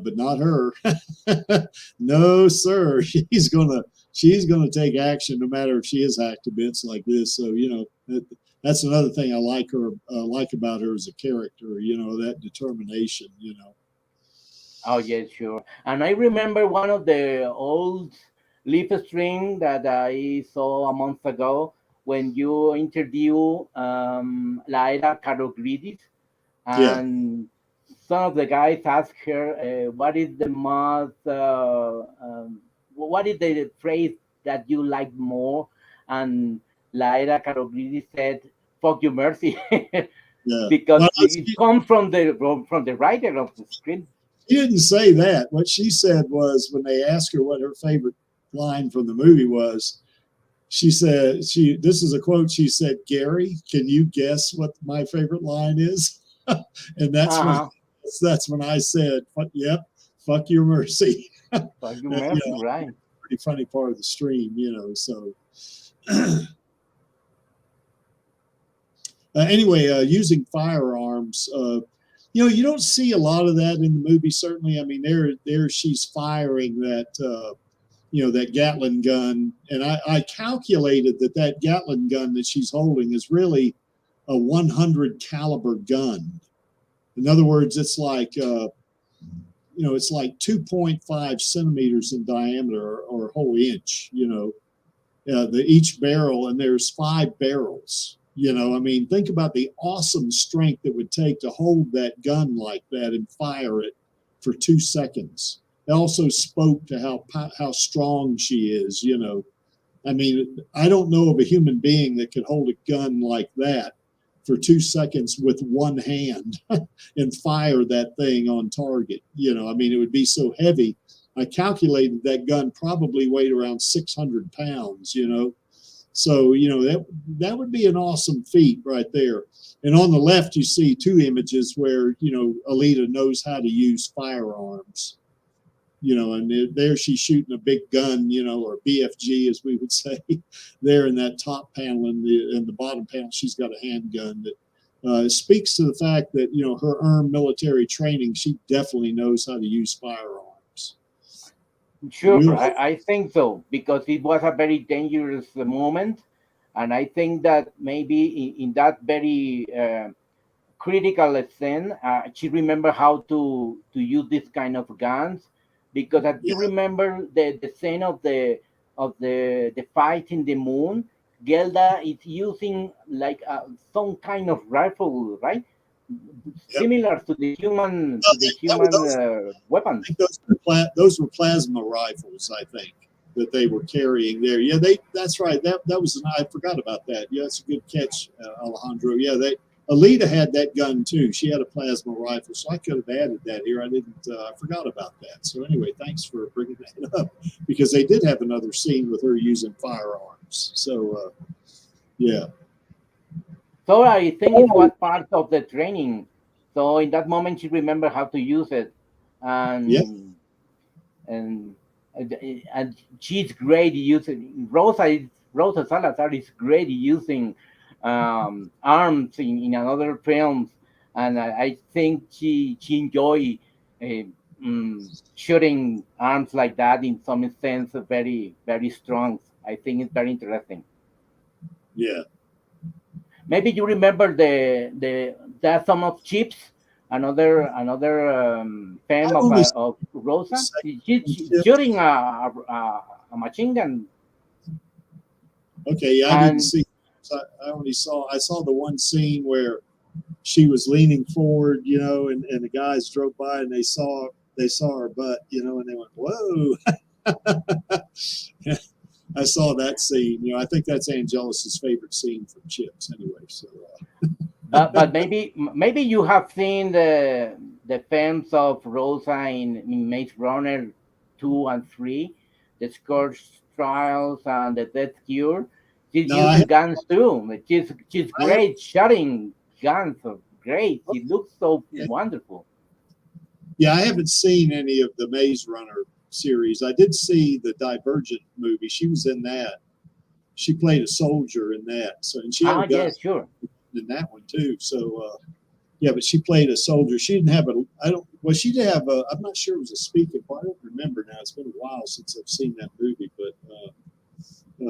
but not her. No, sir. She's gonna take action no matter if she is hacked to bits like this. So, you know, that's another thing I like about her as a character, you know, that determination, you know. Oh, yes, sure. And I remember one of the old live stream that I saw a month ago when you interview Laila Karogridis, and some of the guys asked her, what is the phrase that you like more? And Laila Karogridis said, "Fuck you, mercy." Because it comes from the writer of the script. She didn't say that. What she said was, when they asked her what her favorite line from the movie was, she said, this is a quote, she said, "Gary, can you guess what my favorite line is?" And that's when I said, "Yep, fuck your mercy." Fuck your mercy, you know, right. Pretty funny part of the stream, you know, so. Anyway, using firearms, you know, you don't see a lot of that in the movie, certainly. I mean, there she's firing that that Gatling gun, and I calculated that Gatling gun that she's holding is really a 100 caliber gun. In other words, it's like it's like 2.5 centimeters in diameter or a whole inch. Each barrel, and there's 5 barrels. I mean, think about the awesome strength it would take to hold that gun like that and fire it for 2 seconds. It also spoke to how strong she is. I mean, I don't know of a human being that could hold a gun like that for 2 seconds with one hand and fire that thing on target. I mean, it would be so heavy. I calculated that gun probably weighed around 600 pounds, So, that would be an awesome feat right there. And on the left, you see 2 images where, Alita knows how to use firearms, and there she's shooting a big gun, or BFG, as we would say, there in that top panel. In the bottom panel, she's got a handgun that speaks to the fact that, her earned military training, she definitely knows how to use firearms. Sure, I think so, because it was a very dangerous moment. And I think that maybe in that very critical scene, she remember how to use this kind of guns, because as you remember the scene of the fight in the moon, Gelda is using like some kind of rifle, right? Similar to the human weapons. I think those were plasma rifles, I think, that they were carrying there. Yeah, that's right. That was I forgot about that. Yeah, that's a good catch, Alejandro. Yeah, Alita had that gun too. She had a plasma rifle, so I could have added that here. I forgot about that. So anyway, thanks for bringing that up, because they did have another scene with her using firearms. So yeah. So I think it was part of the training. So in that moment, she remembered how to use it, and and and she's great using Rosa Salazar is great using arms in another films, and I think she enjoy uh, shooting arms like that in some sense very very strong. I think it's very interesting. Yeah. Maybe you remember the some of Chips, another fan of Rosa. She's shooting a machine gun. Okay, yeah, I didn't see. I saw the one scene where she was leaning forward, and the guys drove by and they saw her butt, and they went, "Whoa." I saw that scene. I think that's Angelus's favorite scene from Chips, anyway. So, but maybe you have seen the films of Rosa in Maze Runner 2 and 3, the Scourge Trials and the Death Cure. She's using guns too. She's great shooting guns. Great. It looks so wonderful. Yeah, I haven't seen any of the Maze Runner series. I did see the Divergent movie. She was in that. She played a soldier in that. So, and she had a gun in that one too. So yeah, but she played a soldier. She didn't have she did have I'm not sure it was a speaking part. I don't remember now. It's been a while since I've seen that movie, but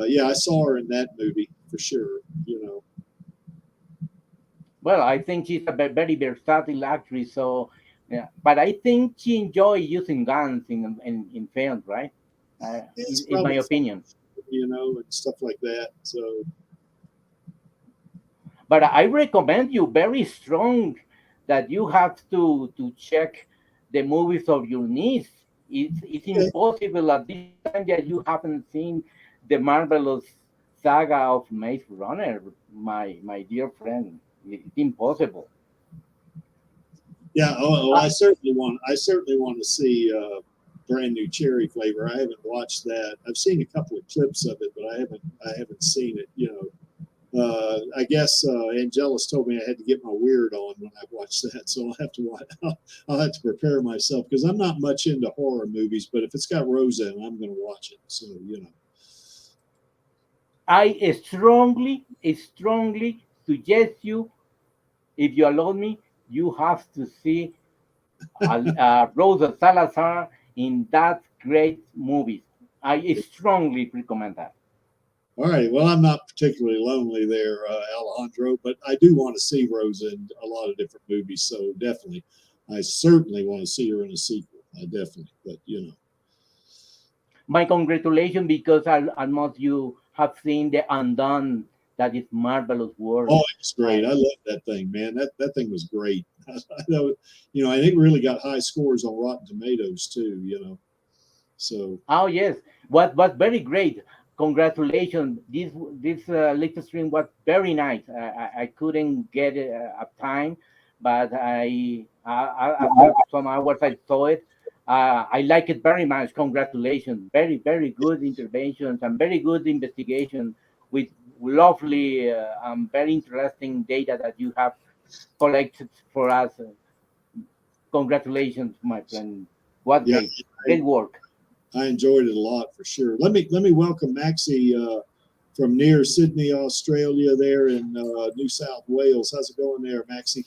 yeah, I saw her in that movie for sure. Well, I think she's a very versatile actress. So, yeah, but I think she enjoys using guns in films, right? In my opinion, and stuff like that. So, but I recommend you very strong that you have to check the movies of your niece. It's impossible at this time that you haven't seen the marvelous saga of Maze Runner, my dear friend. It's impossible. Yeah, I certainly want to see Brand New Cherry Flavor. I haven't watched that. I've seen a couple of clips of it, but I haven't seen it. I guess Angelus told me I had to get my weird on when I watched that, so I'll have to I'll have to prepare myself, because I'm not much into horror movies, but if it's got Rosa in, I'm going to watch it. So I strongly suggest you, if you allow me, you have to see Rosa Salazar in that great movie. I strongly recommend that. All right. Well, I'm not particularly lonely there, Alejandro, but I do want to see Rosa in a lot of different movies. So definitely, I certainly want to see her in a sequel. I definitely, but you know. My congratulations, because almost you have seen the Undone. That is marvelous work. Oh, it's great. I love that thing, man. That thing was great. I know, you know, I think it really got high scores on Rotten Tomatoes too, you know. So Oh yes, what was very great. Congratulations. This latest stream was very nice. I couldn't get it at time, but after some hours I saw it. I like it very much. Congratulations. Very good interventions and very good investigation with lovely very interesting data that you have collected for us. Congratulations, my friend. What yeah, great work. I enjoyed it a lot for sure. Let me welcome Maxie from near Sydney, Australia, there in New South Wales. How's it going there, Maxie?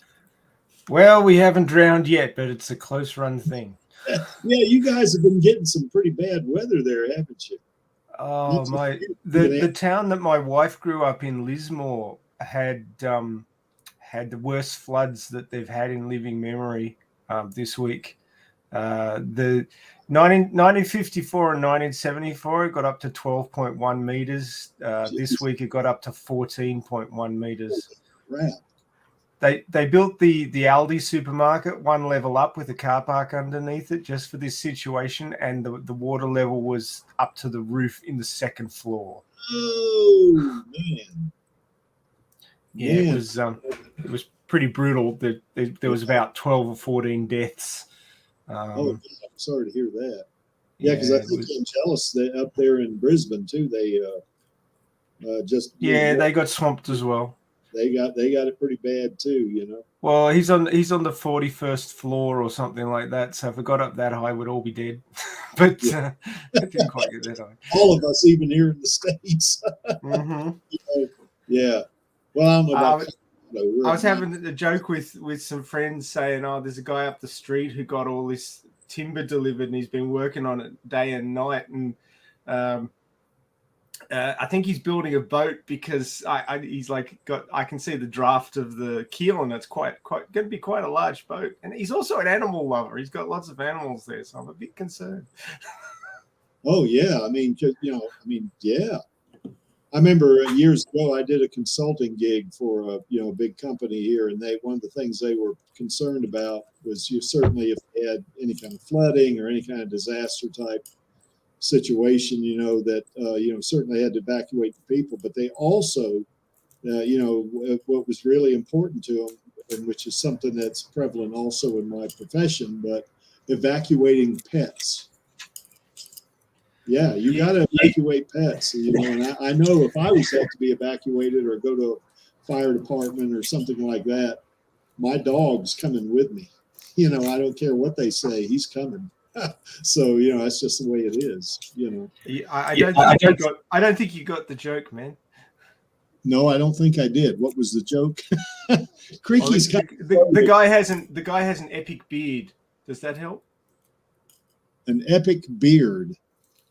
Well, we haven't drowned yet, but it's a close run thing. Yeah, you guys have been getting some pretty bad weather there, haven't you? Oh my! The town that my wife grew up in, Lismore, had the worst floods that they've had in living memory this week. The 1954 and 1974 it got up to 12.1 meters. This week it got up to 14.1 meters. Right. They built the Aldi supermarket one level up with a car park underneath it just for this situation, and the water level was up to the roof in the second floor. Oh man! Yeah, it was pretty brutal. There was about 12 or 14 deaths. I'm sorry to hear that. Yeah, because I think I'm jealous that up there in Brisbane too. They they got swamped as well. They got it pretty bad too, you know. Well, he's on the 41st floor or something like that. So if it got up that high, we'd all be dead. But it didn't quite get that high. All of us, even here in the States. Mm-hmm. You know, yeah. Well, I don't know about. I was having a joke with some friends saying, "Oh, there's a guy up the street who got all this timber delivered, and he's been working on it day and night, and I think he's building a boat because he's like I can see the draft of the keel, and it's quite going to be quite a large boat. And he's also an animal lover. He's got lots of animals there, so I'm a bit concerned." Oh yeah, yeah. I remember years ago I did a consulting gig for a big company here, and one of the things they were concerned about was certainly if they had any kind of flooding or any kind of disaster type situation, that certainly had to evacuate the people, but they also, what was really important to them, and which is something that's prevalent also in my profession, but evacuating pets. Yeah, you got to evacuate pets. And I know if I was had to be evacuated or go to a fire department or something like that, my dog's coming with me. I don't care what they say, he's coming. So that's just the way it is. I don't think you got the joke, man. No, I don't think I did. What was the joke? Creaky's the guy has an epic beard. Does that help? An epic beard.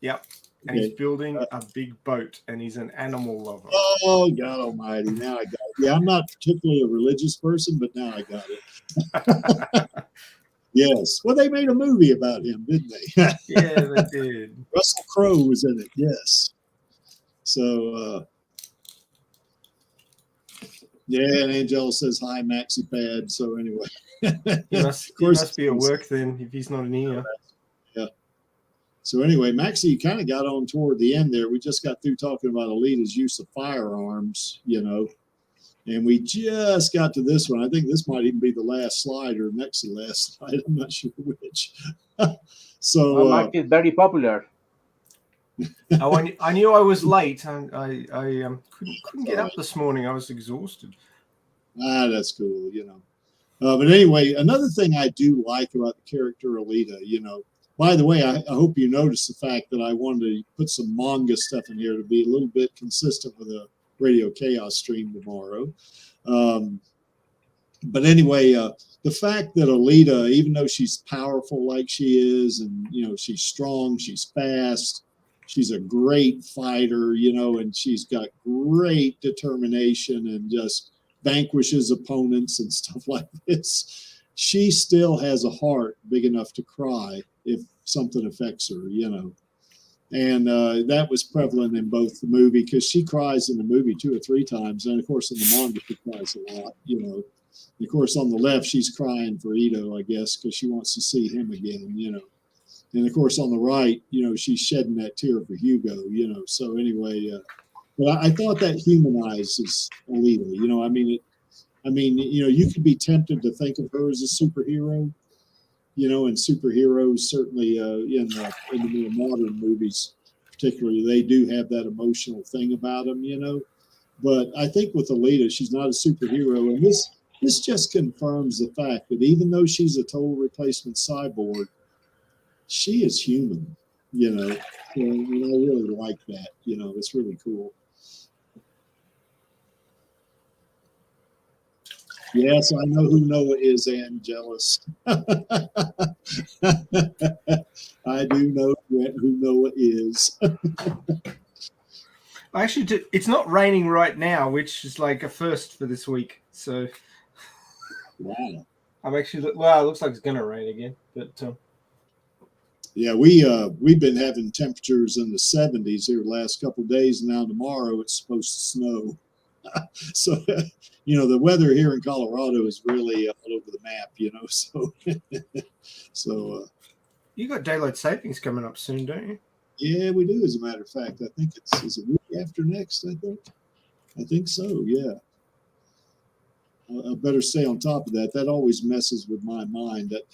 Yep. And he's building a big boat, and he's an animal lover. Oh, God almighty. Now I got it. Yeah, I'm not particularly a religious person, but now I got it. Yes. Well, they made a movie about him, didn't they? Yeah, they did. Russell Crowe was in it, yes. So, yeah, and Angela says, hi, Maxi Pad. So anyway. He must be at work then, if he's not in here. Yeah. So anyway, Maxie, you kind of got on toward the end there. We just got through talking about Alita's use of firearms, and we just got to this one. I think this might even be the last slide or next to the last slide. I'm not sure which. So Max is very popular. I knew I was late. I couldn't get up this morning. I was exhausted. That's cool, But anyway, another thing I do like about the character Alita, by the way, I hope you noticed the fact that I wanted to put some manga stuff in here to be a little bit consistent with a Radio Chaos stream tomorrow. But anyway, the fact that Alita, even though she's powerful like she is, and she's strong, she's fast, she's a great fighter, you know, and she's got great determination and just vanquishes opponents and stuff like this. She still has a heart big enough to cry if something affects her, you know. And that was prevalent in both the movie, because she cries in the movie 2 or 3 times. And of course, in the manga, she cries a lot, you know. And of course, on the left, she's crying for Ito, I guess, because she wants to see him again, you know. And of course, on the right, you know, she's shedding that tear for Hugo, you know. So anyway, but I thought that humanizes Alita. You know, I mean, you know, you could be tempted to think of her as a superhero, you know, and superheroes certainly in the more modern movies, particularly, they do have that emotional thing about them, you know. But I think with Alita, she's not a superhero, and this just confirms the fact that even though she's a total replacement cyborg, she is human, you know. And I really like that, you know. It's really cool. Yes, I know who Noah is, and jealous. I do know who Noah is. Actually, it's not raining right now, which is like a first for this week. So, wow. I'm actually it looks like it's gonna rain again, but. Yeah, we've been having temperatures in the 70s here the last couple of days. Now tomorrow it's supposed to snow. So, you know, the weather here in Colorado is really all over the map, you know. So, you got daylight savings coming up soon, don't you? Yeah, we do. As a matter of fact, I think is it week after next. I think so. Yeah. I better stay on top of that. That always messes with my mind. That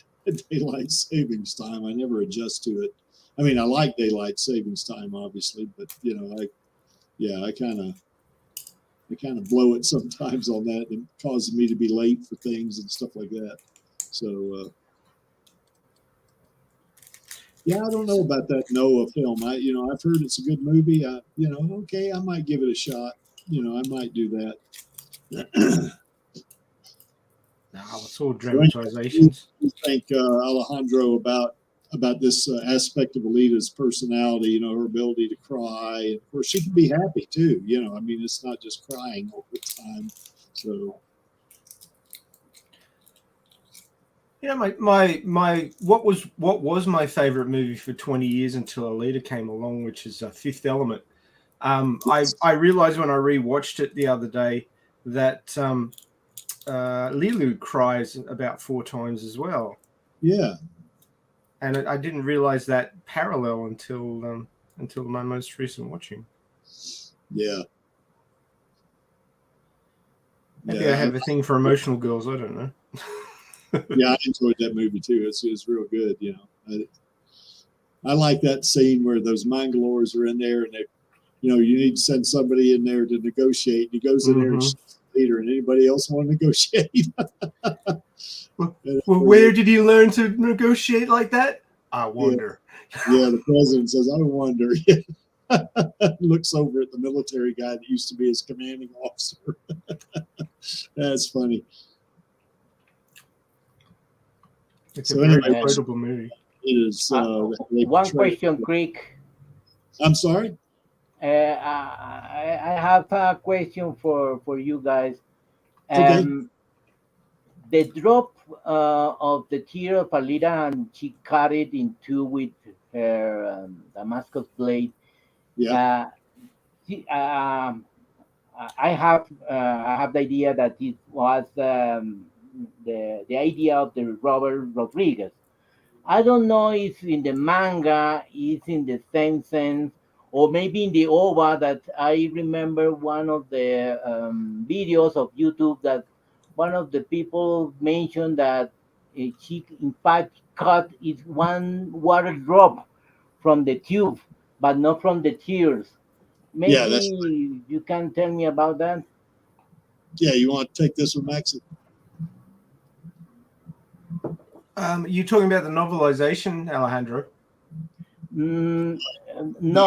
daylight savings time, I never adjust to it. I mean, I like daylight savings time, obviously, but you know, I kind of blow it sometimes on that, and it causes me to be late for things and stuff like that. So yeah, I don't know about that Noah film. I've heard it's a good movie. Okay, I might give it a shot. You know, I might do that. It's all dramatizations. You think, Alejandro, about this aspect of Alita's personality? You know, her ability to cry, and of course she can be happy too. You know, I mean, it's not just crying all the time. So, you know, my what was my favorite movie for 20 years until Alita came along, which is Fifth Element. I realized when I rewatched it the other day that Lilu cries about 4 times as well. Yeah. And I didn't realize that parallel until my most recent watching. Yeah. Maybe I have a thing for emotional girls. I don't know. Yeah, I enjoyed that movie too. It's real good. You know, I like that scene where those Mangalores are in there, and they, you know, you need to send somebody in there to negotiate. He goes in there and shoots the leader, and anybody else want to negotiate? Well, where did you learn to negotiate like that? I wonder. Yeah, the president says, I wonder. Looks over at the military guy that used to be his commanding officer. That's funny. It's a very quotable movie. It is. One question, Crick. I'm sorry? I have a question for you guys. Okay. The drop of the tear of Alita, and she cut it in 2 with her Damascus blade. Yeah. I have the idea that it was the idea of the Robert Rodriguez. I don't know if in the manga it's in the same sense, or maybe in the OVA, that I remember one of the videos of YouTube that one of the people mentioned that she in fact cut it 1 water drop from the tube, but not from the tears. Maybe you can tell me about that. Yeah, you want to take this one, Max? You talking about the novelization, Alejandro? No,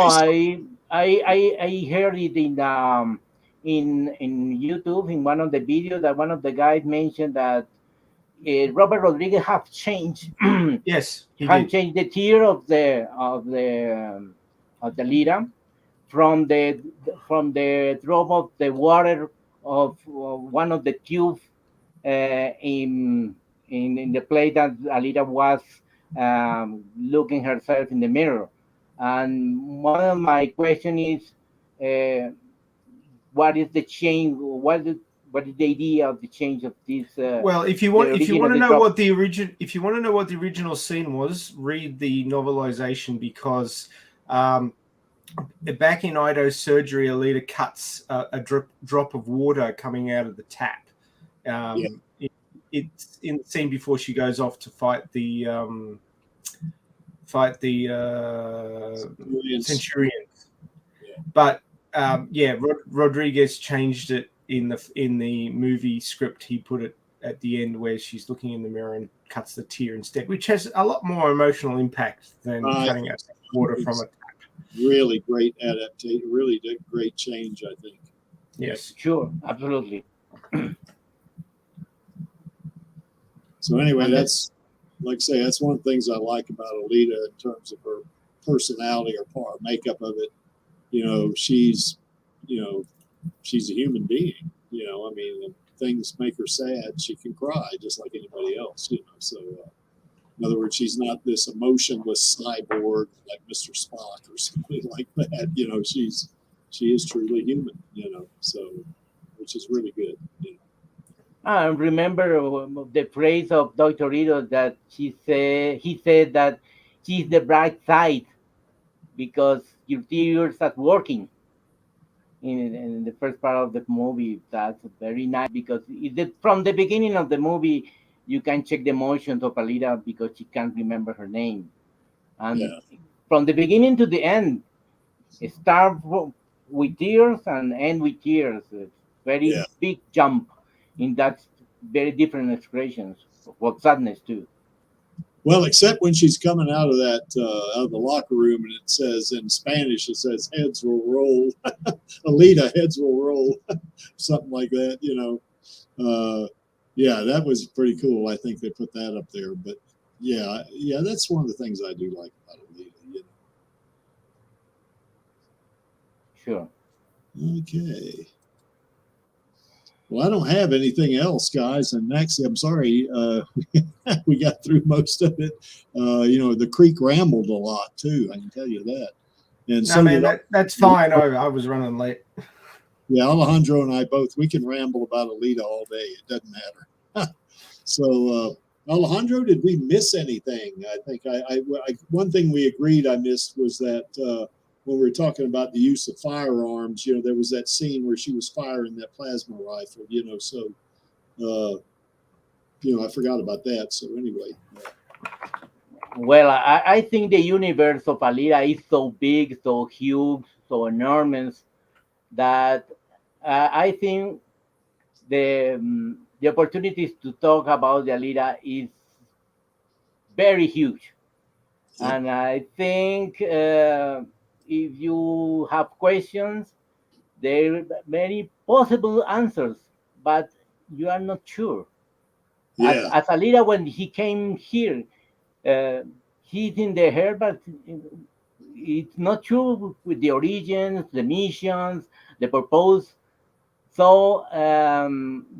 I heard it in YouTube, in one of the videos, that one of the guys mentioned that Robert Rodriguez have changed. Yes, he have did. changed the tier of the of the Alita from the drop of the water of one of the tubes in the place that Alita was looking herself in the mirror. And one of my question is, what is the change? What is the idea of the change of this? Well, if you want to know what the original scene was, read the novelization, because back in Ido's surgery, Alita cuts a drop of water coming out of the tap. It's in the scene before she goes off to fight the Centurions. Yeah. But Rodriguez changed it in the movie script. He put it at the end where she's looking in the mirror and cuts the tear instead, which has a lot more emotional impact than cutting out water from a tap. Really great adaptation. Really great change, I think. Yes, sure, absolutely. So anyway, that's, like I say, that's one of the things I like about Alita in terms of her personality or makeup of it. You know, she's a human being. You know, I mean, if things make her sad, she can cry just like anybody else. You know, so in other words, she's not this emotionless cyborg like Mr. Spock or something like that. You know, she is truly human. You know, so which is really good. You know. I remember the phrase of Dr. Ito that he said that she's the bright side because your tears are working. In the first part of the movie, that's very nice because from the beginning of the movie, you can check the emotions of Alita because she can't remember her name. And from the beginning to the end, start with tears and end with tears. It's very big jump in that very different expressions of sadness too. Well, except when she's coming out of the locker room and it says in Spanish, it says heads will roll, Alita heads will roll, something like that. You know, that was pretty cool. I think they put that up there. But yeah, that's one of the things I do like about Alita. You know. Sure. Okay. Well, I don't have anything else, guys. And actually, I'm sorry, we got through most of it. You know, the creek rambled a lot too. I can tell you that. And so that's fine. I was running late. Yeah, Alejandro and I both, we can ramble about Alita all day. It doesn't matter. So, Alejandro, did we miss anything? I think one thing we agreed I missed was that when we were talking about the use of firearms, you know, there was that scene where she was firing that plasma rifle, you know, so, you know, I forgot about that. So anyway. Well, I think the universe of Alita is so big, so huge, so enormous that I think the opportunities to talk about the Alita is very huge. Yep. And I think if you have questions, there are many possible answers, but you are not sure. Yeah. As Alita, when he came here, he's in the air, but it's not true with the origins, the missions, the purpose. So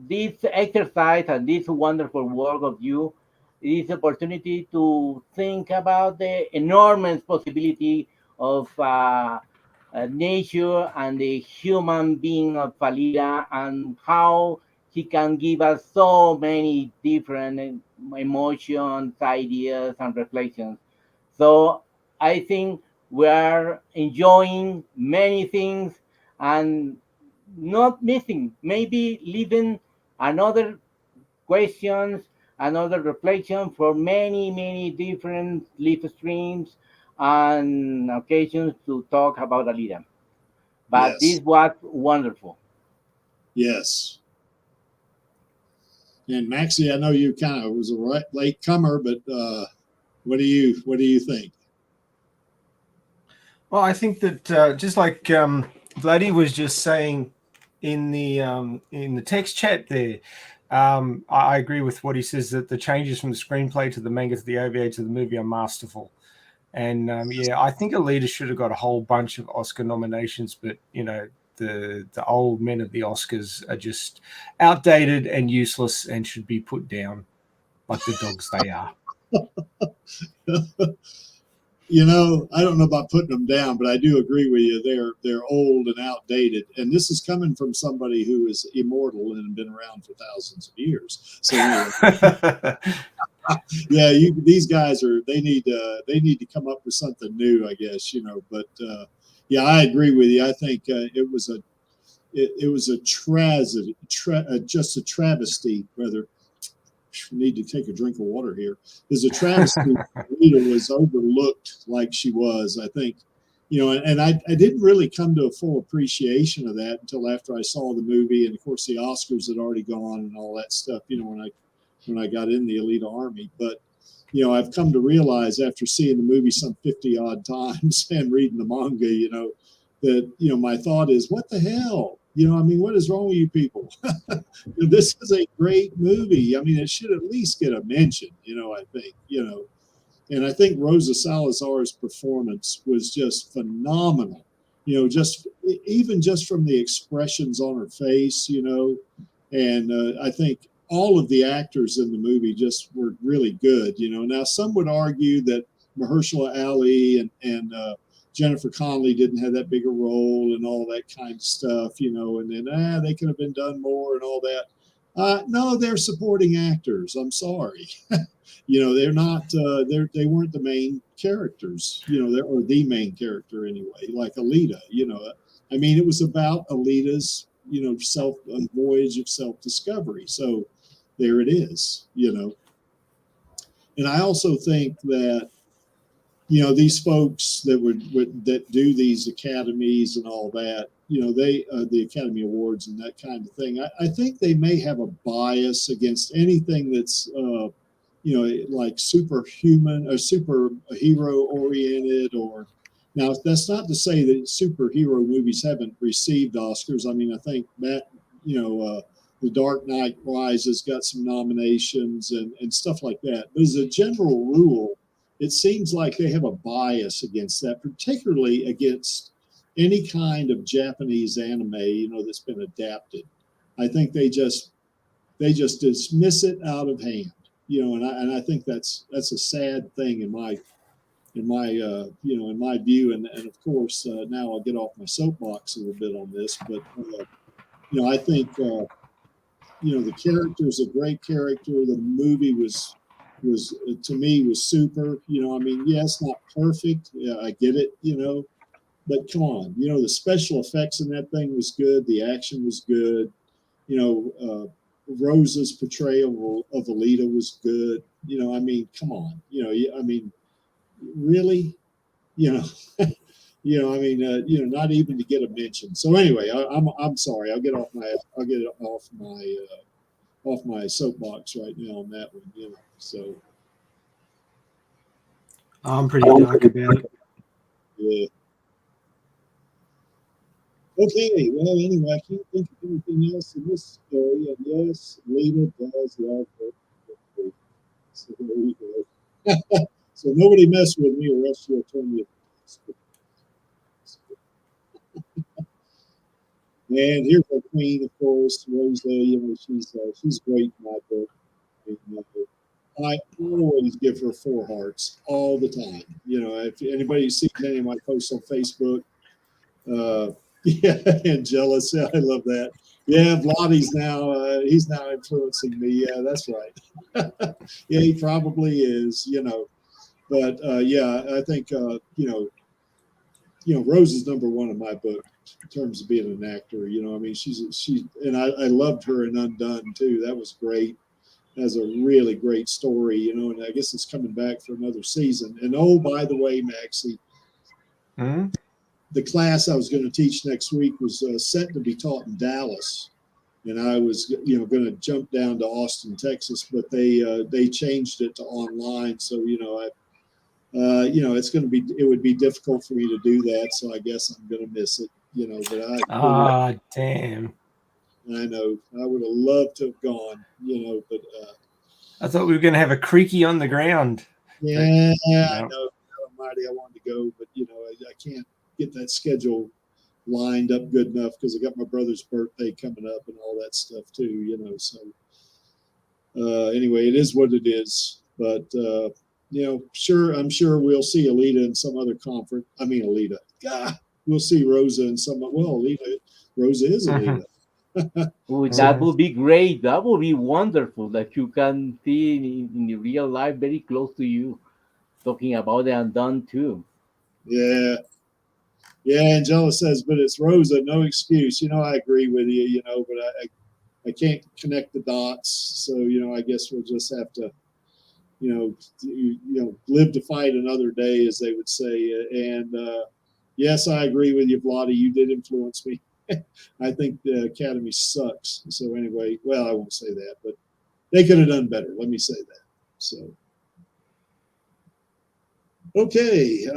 this exercise and this wonderful work of you is opportunity to think about the enormous possibility of nature and the human being of Alita and how he can give us so many different emotions, ideas, and reflections. So I think we are enjoying many things and not missing, maybe leaving another questions, another reflection for many different live streams and occasions to talk about Alita. But this was wonderful. Yes. And Maxie, I know you kind of was a late comer, but what do you think? Well, I think that just like Vladdy was just saying in the text chat there, I agree with what he says that the changes from the screenplay to the manga to the OVA to the movie are masterful. And yeah, I think Alita should have got a whole bunch of Oscar nominations, but you know, the old men of the Oscars are just outdated and useless and should be put down like the dogs they are. You know, I don't know about putting them down, but I do agree with you. They're old and outdated, and this is coming from somebody who is immortal and been around for thousands of years. So anyway, yeah, these guys they need to come up with something new, I guess. You know, but yeah, I agree with you. I think it was a tragedy, just a travesty, rather. Need to take a drink of water here. There's a travesty. Alita was overlooked like she was, I think, you know, and I didn't really come to a full appreciation of that until after I saw the movie, and of course the Oscars had already gone and all that stuff, you know, when I got in the Alita Army. But you know, I've come to realize after seeing the movie some 50 odd times and reading the manga, you know, that, you know, my thought is, what the hell? You know, I mean, what is wrong with you people? This is a great movie. I mean, it should at least get a mention, you know, I think, you know. And I think Rosa Salazar's performance was just phenomenal, you know, even just from the expressions on her face, you know. And I think all of the actors in the movie just were really good, you know. Now, some would argue that Mahershala Ali and Jennifer Connelly didn't have that big a role and all that kind of stuff, you know, and then they could have been done more and all that. No, they're supporting actors. I'm sorry. You know, they're not, they weren't the main characters, you know, or the main character anyway, like Alita, you know. I mean, it was about Alita's, you know, voyage of self-discovery. So there it is, you know. And I also think that, you know, these folks that do these academies and all that, you know, the Academy Awards and that kind of thing, I think they may have a bias against anything that's, you know, like superhuman or superhero oriented. Or now, that's not to say that superhero movies haven't received Oscars. I mean, I think that, you know, The Dark Knight Rises got some nominations and stuff like that. But as a general rule, it seems like they have a bias against that, particularly against any kind of Japanese anime, you know, that's been adapted. I think they just dismiss it out of hand, you know, and I think that's a sad thing in my you know, in my view. And of course, now I'll get off my soapbox a little bit on this, but you know, I think you know, the character is a great character. The movie was to me was super. You know, I mean, yeah, it's not perfect. Yeah, I get it. You know, but come on, you know, the special effects in that thing was good. The action was good. You know, Rosa's portrayal of Alita was good. You know, I mean, come on. You know, I mean, really, you know. You know, I mean, you know, not even to get a mention. So anyway, I'm sorry. I'll get off my soapbox right now on that one. You know, so I'm pretty dark about it. Yeah. Okay. Well, anyway, I can't think of anything else in this story. And yes, Lita does love her. So there we go. So nobody mess with me, or else you'll turn me. And here's our queen, of course, Rosa. You know, she's great in my book. I always give her 4 hearts all the time. You know, if anybody sees any of my posts on Facebook, yeah, and jealous. Yeah, I love that. Yeah, Vladdy's now, he's now influencing me. Yeah, that's right. Yeah, he probably is, you know. But yeah, I think, you know, Rose is number 1 in my book in terms of being an actor. You know, I mean, and I loved her in Undone too. That was great. That's a really great story, you know, and I guess it's coming back for another season. And oh, by the way, Maxie, the class I was going to teach next week was set to be taught in Dallas, and I was, you know, going to jump down to Austin, Texas, but they changed it to online. So, you know, you know, it would be difficult for me to do that. So I guess I'm going to miss it, you know. But damn. I know I would have loved to have gone, you know, but I thought we were going to have a creaky on the ground. Yeah, I know. mighty, I wanted to go, but I can't get that schedule lined up good enough because I got my brother's birthday coming up and all that stuff too. So anyway, it is what it is. But I'm sure we'll see Alita in some other conference. I mean, Alita. God, we'll see Rosa in some. Well, Rosa is Alita. Oh, that would be great. That would be wonderful that you can see in the real life, very close to you, talking about the undone too. Yeah. Angela says, but it's Rosa, no excuse. I agree with you. But I can't connect the dots. So I guess we'll just have to, live to fight another day, as they would say. And yes, I agree with you, Vladi. You did influence me. I think the Academy sucks. So anyway, well, I won't say that, but they could have done better. Let me say that. So, okay. You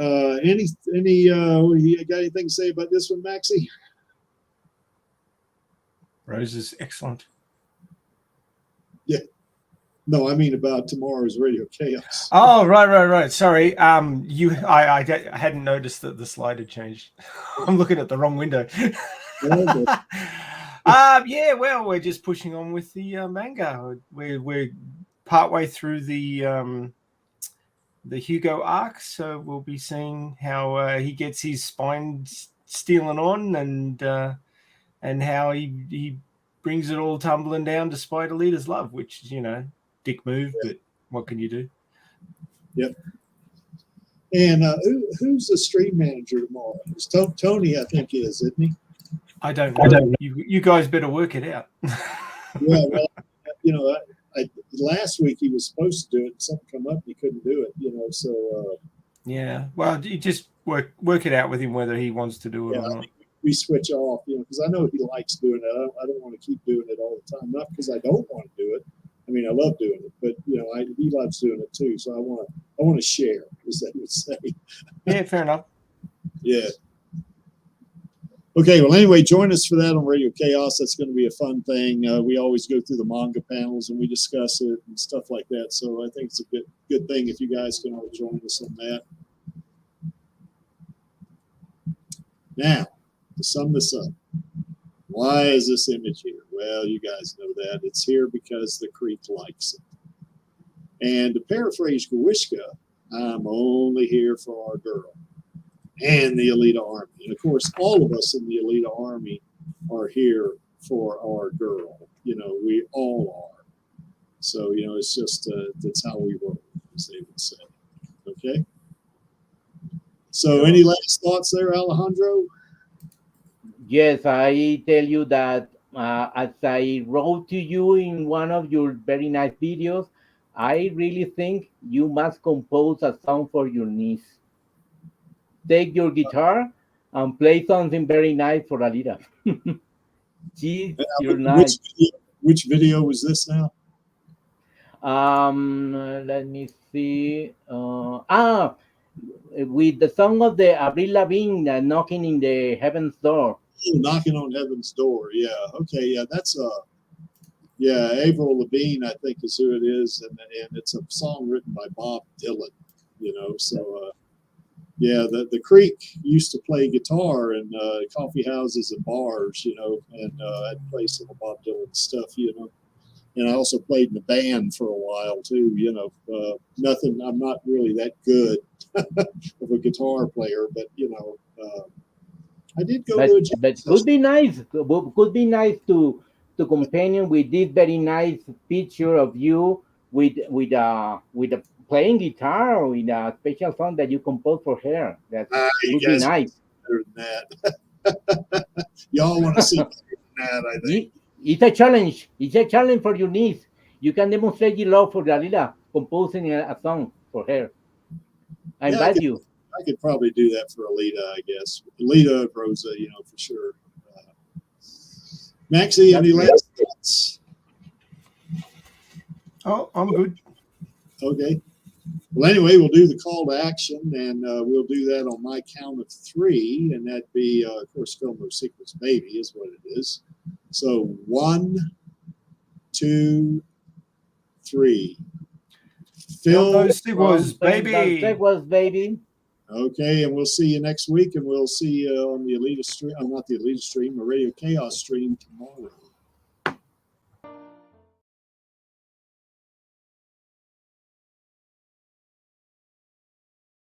got anything to say about this one, Maxie? Rose is excellent. Yeah. No, I mean about tomorrow's Radio Chaos. Oh, right. Sorry. I hadn't noticed that the slide had changed. I'm looking at the wrong window. Yeah, well, we're just pushing on with the manga. We're partway through the Hugo arc, so we'll be seeing how he gets his spine stealing on, and how he brings it all tumbling down despite Alita's love, which dick move, but what can you do? Yep. And who's the stream manager tomorrow? It's Tony, I think, isn't he? I don't know. You guys better work it out. Yeah, well, last week he was supposed to do it, and something come up, he couldn't do it. So. Yeah, well, you just work it out with him whether he wants to do it or not. We switch off, because I know he likes doing it. I don't want to keep doing it all the time, not because I don't want to do it. I mean, I love doing it, but he loves doing it too. So I want to share, as they would say. Yeah, fair enough. Yeah. Okay. Well, anyway, join us for that on Radio Chaos. That's going to be a fun thing. We always go through the manga panels and we discuss it and stuff like that. So I think it's a good thing if you guys can all join us on that. Now, to sum this up, why is this image here? Well, you guys know that. It's here because the Creek likes it. And to paraphrase Grishka, I'm only here for our girl and the Alita Army. And of course, all of us in the Alita Army are here for our girl. We all are. So, it's just, that's how we roll, as they would say. Okay? So, any last thoughts there, Alejandro? Yes, I tell you that as I wrote to you in one of your very nice videos, I really think you must compose a song for your niece. Take your guitar and play something very nice for Alita. She's your nice. Which video was this now? Let me see. With the song of the Avril Lavigne, Knocking in the Heaven's Door. Knocking on Heaven's Door. Yeah. Okay. Yeah. That's Avril Lavigne, I think, is who it is, and it's a song written by Bob Dylan. So the Creek used to play guitar in coffee houses and bars, and I'd play some of Bob Dylan stuff, and I also played in the band for a while too. Nothing. I'm not really that good of a guitar player, but I did go to a but could be nice. Could be nice to companion with this very nice picture of you with a playing guitar or with a special song that you composed for her. That would be nice. Better than that. Y'all want to see better than that, I think. It's a challenge. It's a challenge for your niece. You can demonstrate your love for Alita, composing a song for her. I invite you. I could probably do that for Alita, I guess. Alita, Rosa, for sure. Maxie, any last thoughts? Oh, I'm good. Okay. Well, anyway, we'll do the call to action, and we'll do that on my count of 3, and that'd be, of course, Film No Secrets Baby is what it is. So 1, 2, 3. Film No Secrets Baby. Secrets Baby. Okay, and we'll see you next week, and we'll see you on the Alita stream. Not the Alita stream, the Radio Chaos stream tomorrow.